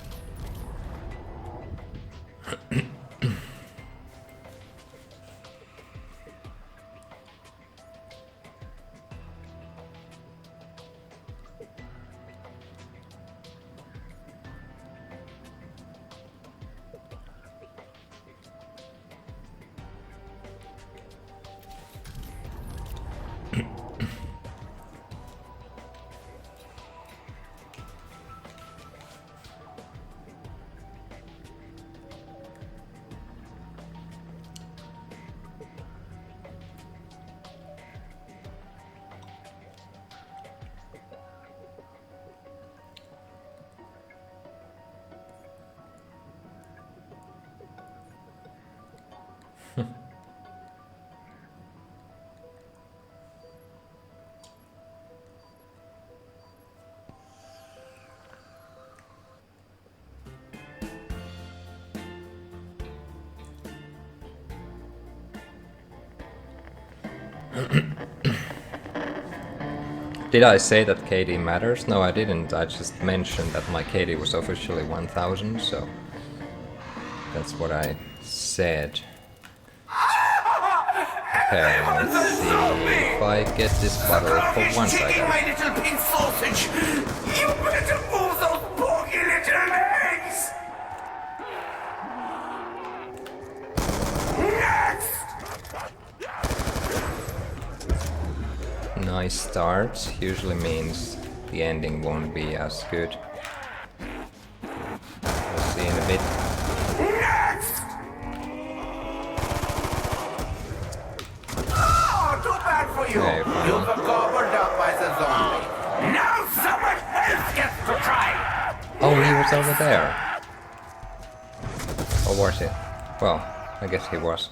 Did I say that KD matters? No, I didn't. I just mentioned that my KD was officially 1000, so that's what I said. Okay, let's see if I get this bottle for once I My got. little pink sausage. You better move those porky little legs. Next. Nice start usually means the ending won't be as good. We'll see in a bit. Next. Oh, too bad for you. Okay, fine. You were gobbled up by the zombie. Now someone else gets to try. Oh, he was over there. Or was it? Well, I guess he was.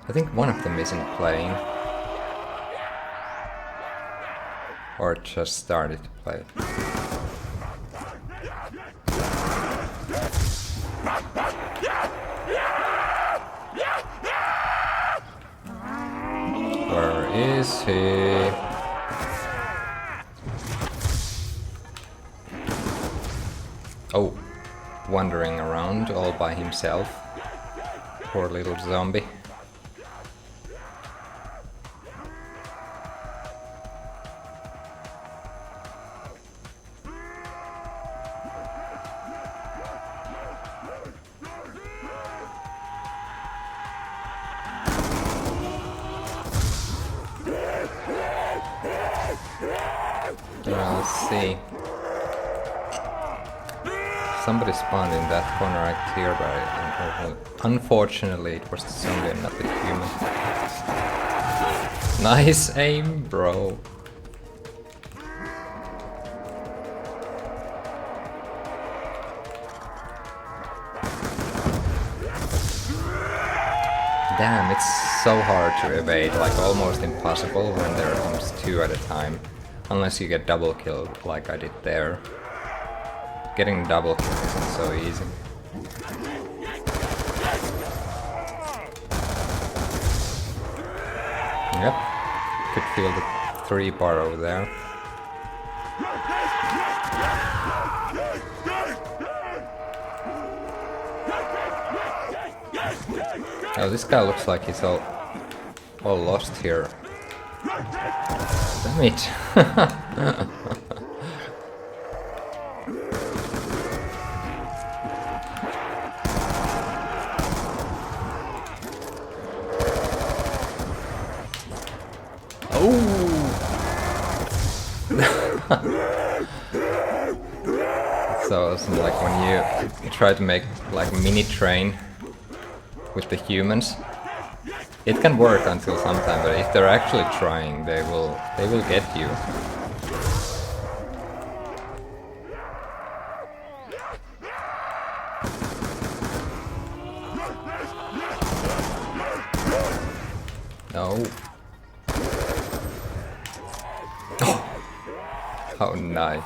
I think one of them isn't playing. Or just started to play. Where is he? Oh, wandering around all by himself. Poor little zombie. Let's see. Somebody spawned in that corner right here, but unfortunately it was the zombie and not the human. Nice aim, bro. Damn, it's so hard to evade, like almost impossible when there comes two at a time. Unless you get double killed, like I did there. Getting double kill isn't so easy. Yep, could feel the 3-bar over there. Oh, this guy looks like he's all lost here. Damn it. So it's like when you try to make like mini train with the humans, it can work until sometime, but if they're actually trying, they will get you. No. Oh, how nice.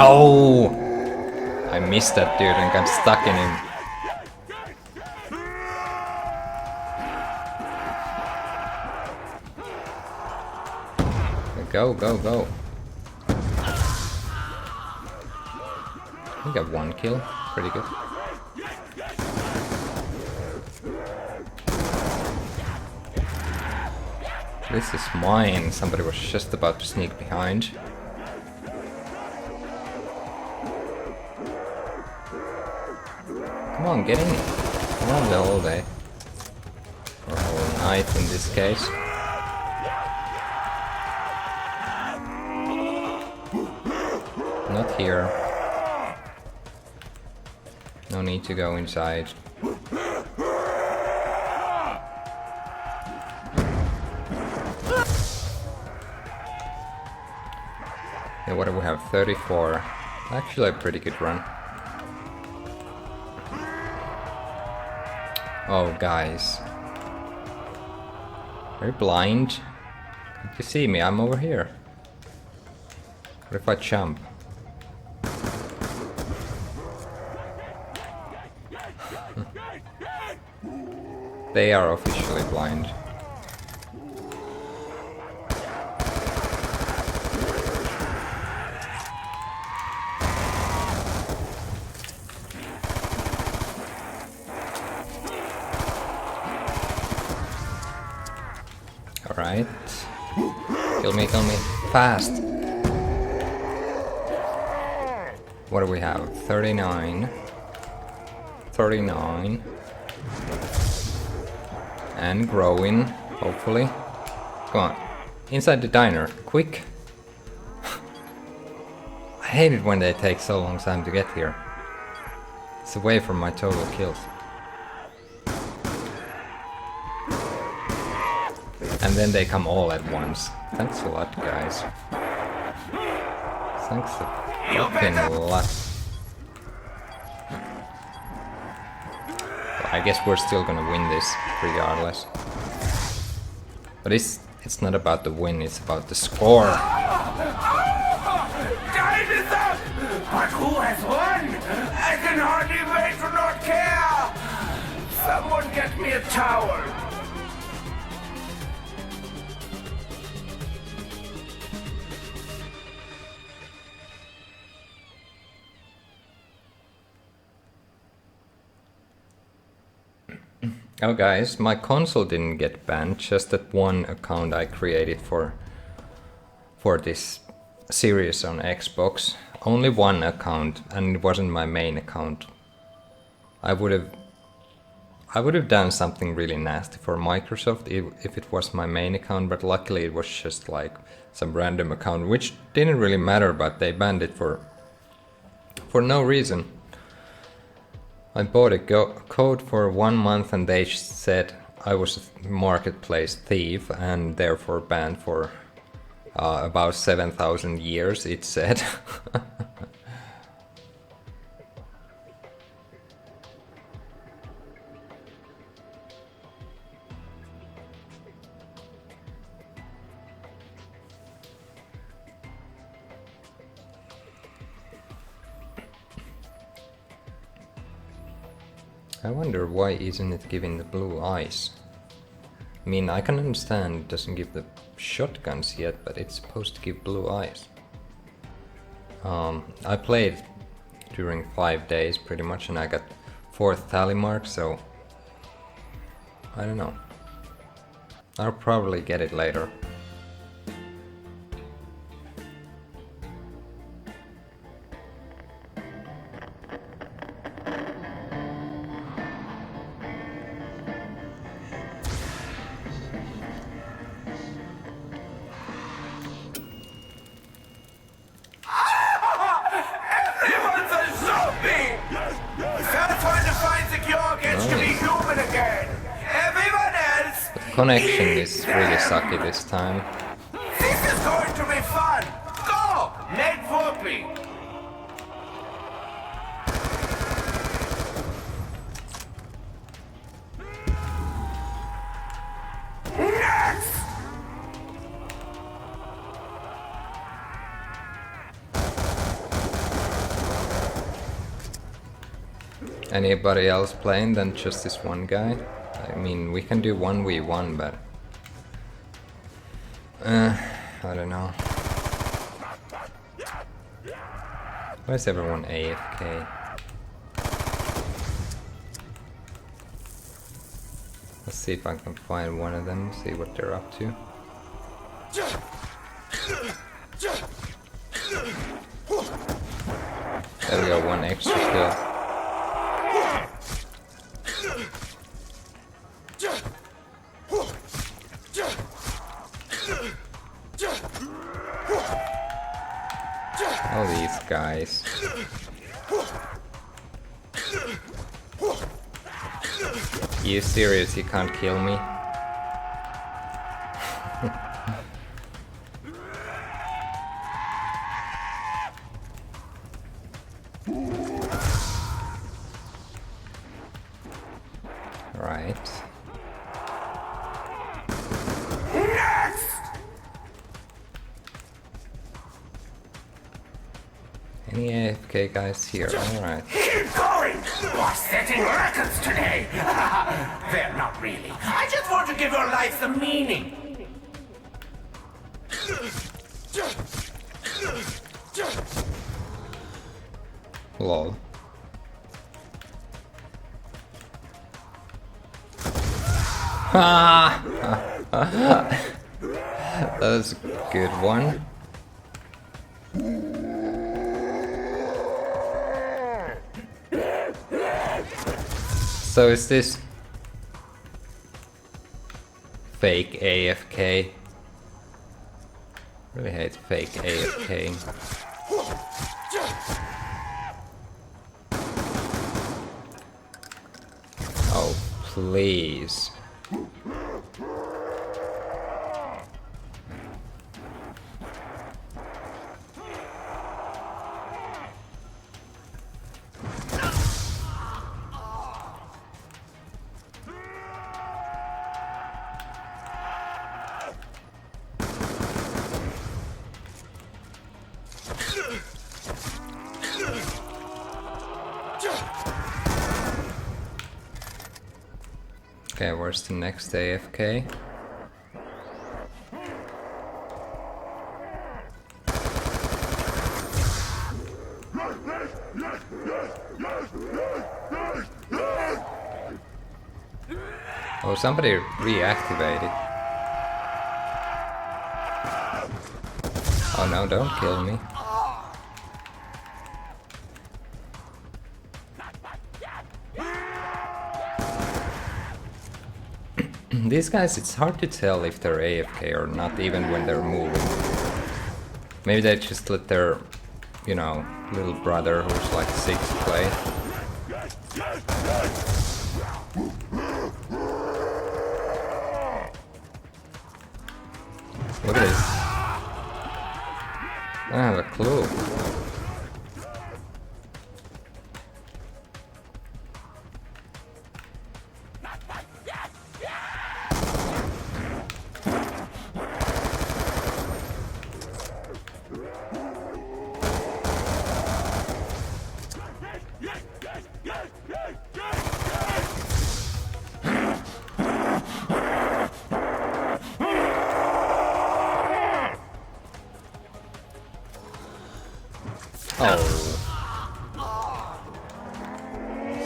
Oh! I missed that dude and got stuck in him. Go, go, go. I got 1 kill. Pretty good. This is mine. Somebody was just about to sneak behind. Come on, get in. Come on, the whole day. Or whole night in this case. Not here. No need to go inside. Yeah, what do we have? 34. Actually a pretty good run. Oh, guys. Are you blind? Can't you see me? I'm over here. What if I jump? They are officially blind. Alright. Kill me, fast! What do we have? 39. 39. And growing, hopefully. Come on. Inside the diner, quick! I hate it when they take so long time to get here. It's away from my total kills. And then they come all at once. Thanks a lot, guys. Thanks a fucking lot. Well, I guess we're still gonna win this, regardless. But it's not about the win, it's about the score. Time is up! But who has won? I can hardly wait to not care! Someone get me a towel! Oh guys, my console didn't get banned, just that one account I created for this series on Xbox. Only one account, and it wasn't my main account. I would have done something really nasty for Microsoft if it was my main account, but luckily it was just like some random account, which didn't really matter, but they banned it for no reason. I bought a code for 1 month and they said I was a marketplace thief and therefore banned for about 7,000 years, it said. I wonder why isn't it giving the blue eyes? I mean, I can understand it doesn't give the shotguns yet, but it's supposed to give blue eyes. I played during 5 days pretty much and I got 4th tally mark, so I don't know. I'll probably get it later. Connection is really sucky this time. This is going to be fun! Go! Make whoopee! Next! Anybody else playing than just this one guy? I mean, we can do 1v1, but I don't know. Why is everyone AFK? Let's see if I can find one of them, see what they're up to. There we go, one extra kill. All these guys. You serious? You can't kill me? Right. Any AFK guys here? Alright. Keep going! We're setting records today! Well, not really. I just want to give your life some meaning. Lol. That was a good one. So is this fake AFK? Really hate fake AFK. Oh, please. Okay, where's the next AFK? Oh, somebody reactivated. Oh no, don't kill me. These guys, it's hard to tell if they're AFK or not, even when they're moving. Maybe they just let their, you know, little brother who's like 6 play. Look at this. I don't have a clue.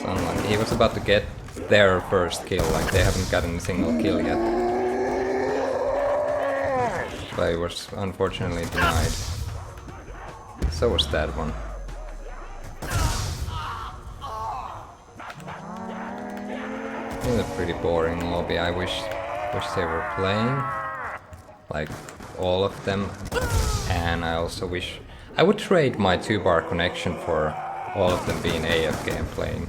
Unlucky. He was about to get their first kill, like they haven't gotten a single kill yet. But he was unfortunately denied. So was that one. It was a pretty boring lobby. I wish they were playing. Like all of them. And I also wish I would trade my 2-bar connection for all of them being AFK and playing.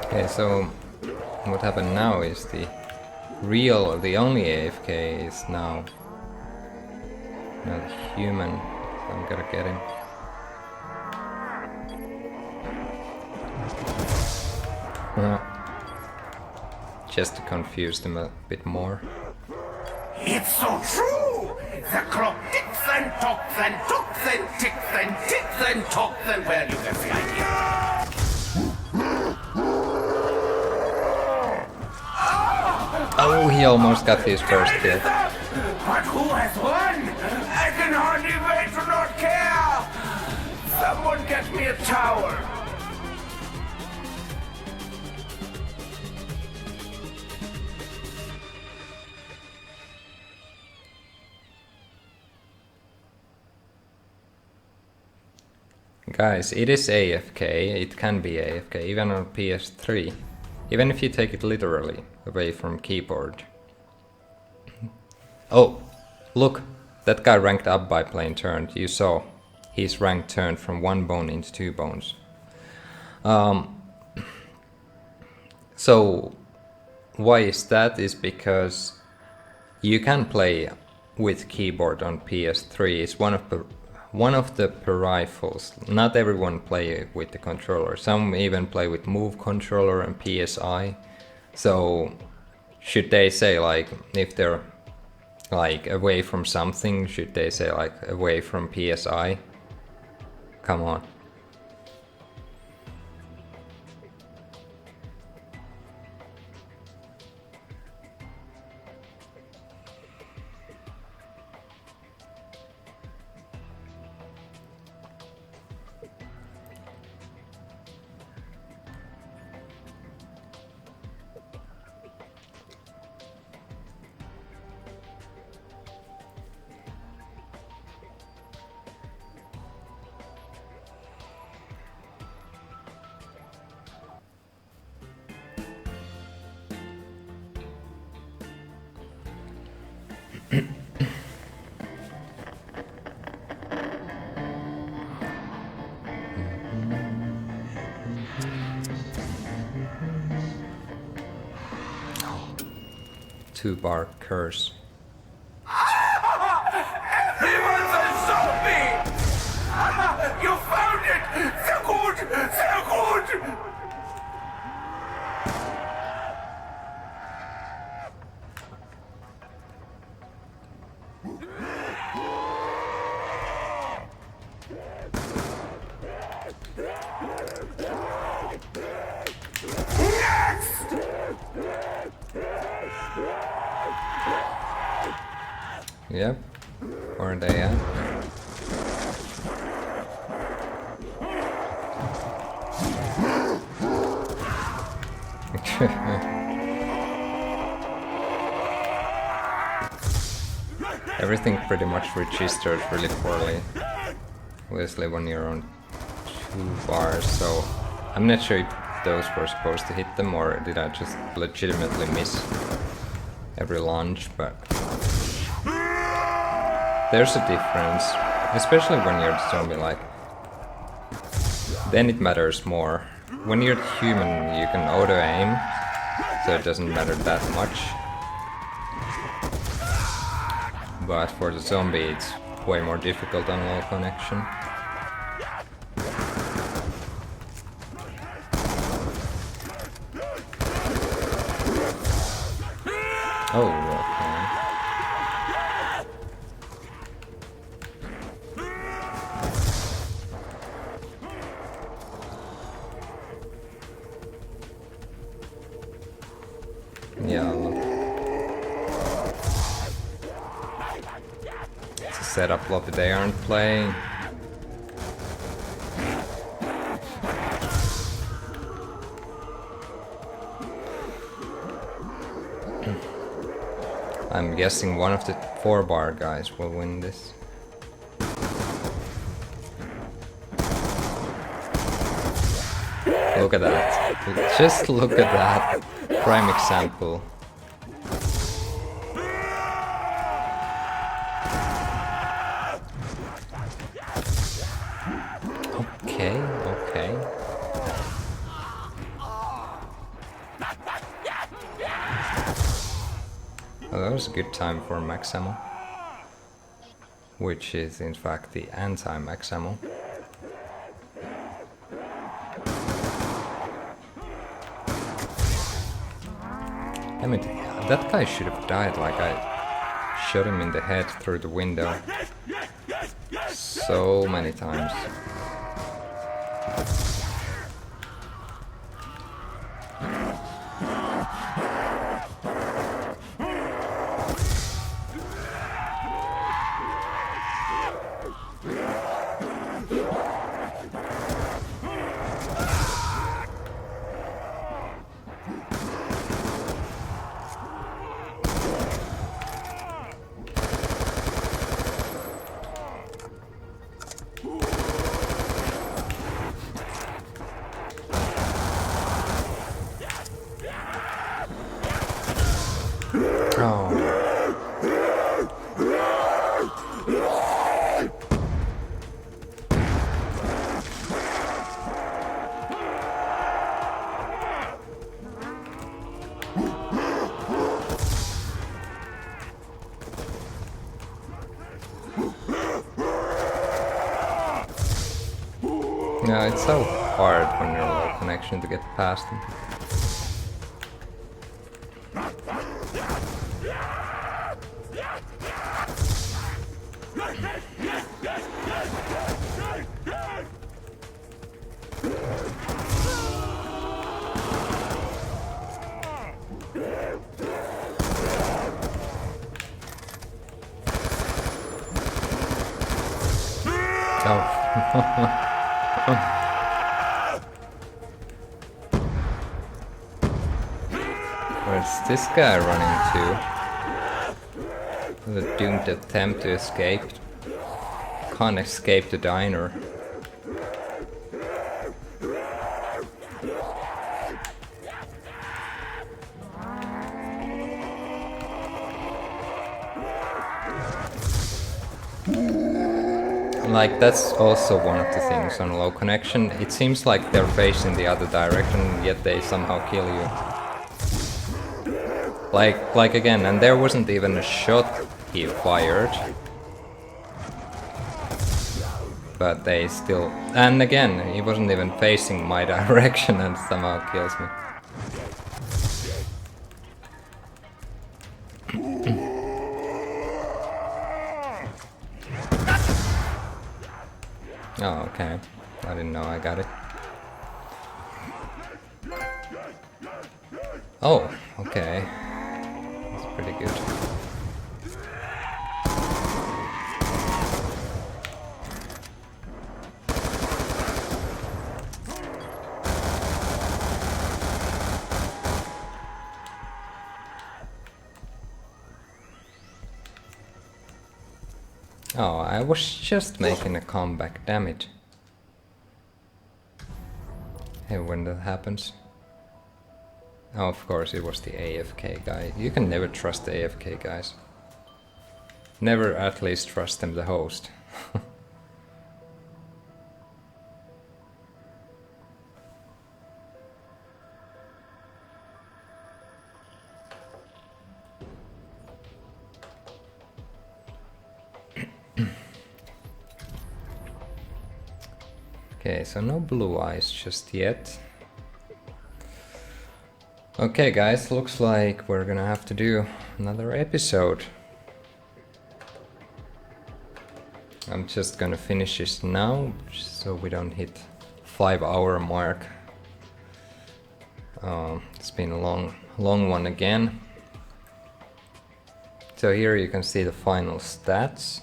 Okay, so what happened now is the only AFK is now the human. So I'm gonna get him. Just to confuse them a bit more. It's so true! The clock ticks and talks and talks and ticks and ticks and talks and well, you get the idea. Oh, he almost got his first kill. But who has won? I can hardly wait to not care! Someone get me a tower! Guys, it is AFK, it can be AFK, even on PS3. Even if you take it literally, away from keyboard. Oh, look, that guy ranked up by playing turned. You saw, his rank turned from 1 bone into 2 bones. So, why is that? Is because you can play with keyboard on PS3. It's one of the peripherals. Not everyone play with the controller. Some even play with Move controller and PSI. So should they say, like, if they're like away from something, should they say like away from PSI? Come on. Two-bar curse. Everyone's a zombie! You found it! So good! So good! Yep. Where are they at? everything pretty much registers really poorly. Obviously when you're on 2 bars, so I'm not sure if those were supposed to hit them or did I just legitimately miss every launch, but there's a difference, especially when you're zombie-like. Then it matters more. When you're human, you can auto-aim, so it doesn't matter that much. But for the zombie, it's way more difficult on low connection. Oh, okay. Yeah, it's a setup lobby they aren't playing. I'm guessing one of the 4-bar guys will win this. Look at that. Just look at that. Prime example. Okay, okay. Oh, that was a good time for max ammo. Which is in fact the anti-max ammo. I mean, that guy should have died, like I shot him in the head through the window so many times. Yeah, it's so hard when you're low connection to get past them. Oh. Where's this guy running to? The doomed attempt to escape. Can't escape the diner. Like, that's also one of the things on low connection. It seems like they're facing the other direction, yet they somehow kill you. Like again, and there wasn't even a shot he fired. But they still... And again, he wasn't even facing my direction and somehow kills me. Oh, okay. I didn't know I got it. Oh, okay. That's pretty good. Oh, I was just making a comeback, damn it. Hey, when that happens. Oh, of course, it was the AFK guy. You can never trust the AFK guys. Never at least trust them, the host. Okay, so no blue eyes just yet. Okay guys, looks like we're gonna have to do another episode. I'm just gonna finish this now, so we don't hit 5-hour mark. It's been a long one again. So here you can see the final stats.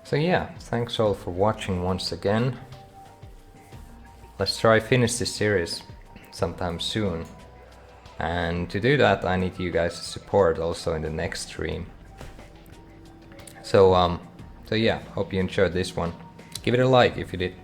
So yeah, thanks all for watching once again. Let's try finish this series sometime soon. And to do that I need you guys' support also in the next stream. So yeah, hope you enjoyed this one. Give it a like if you did.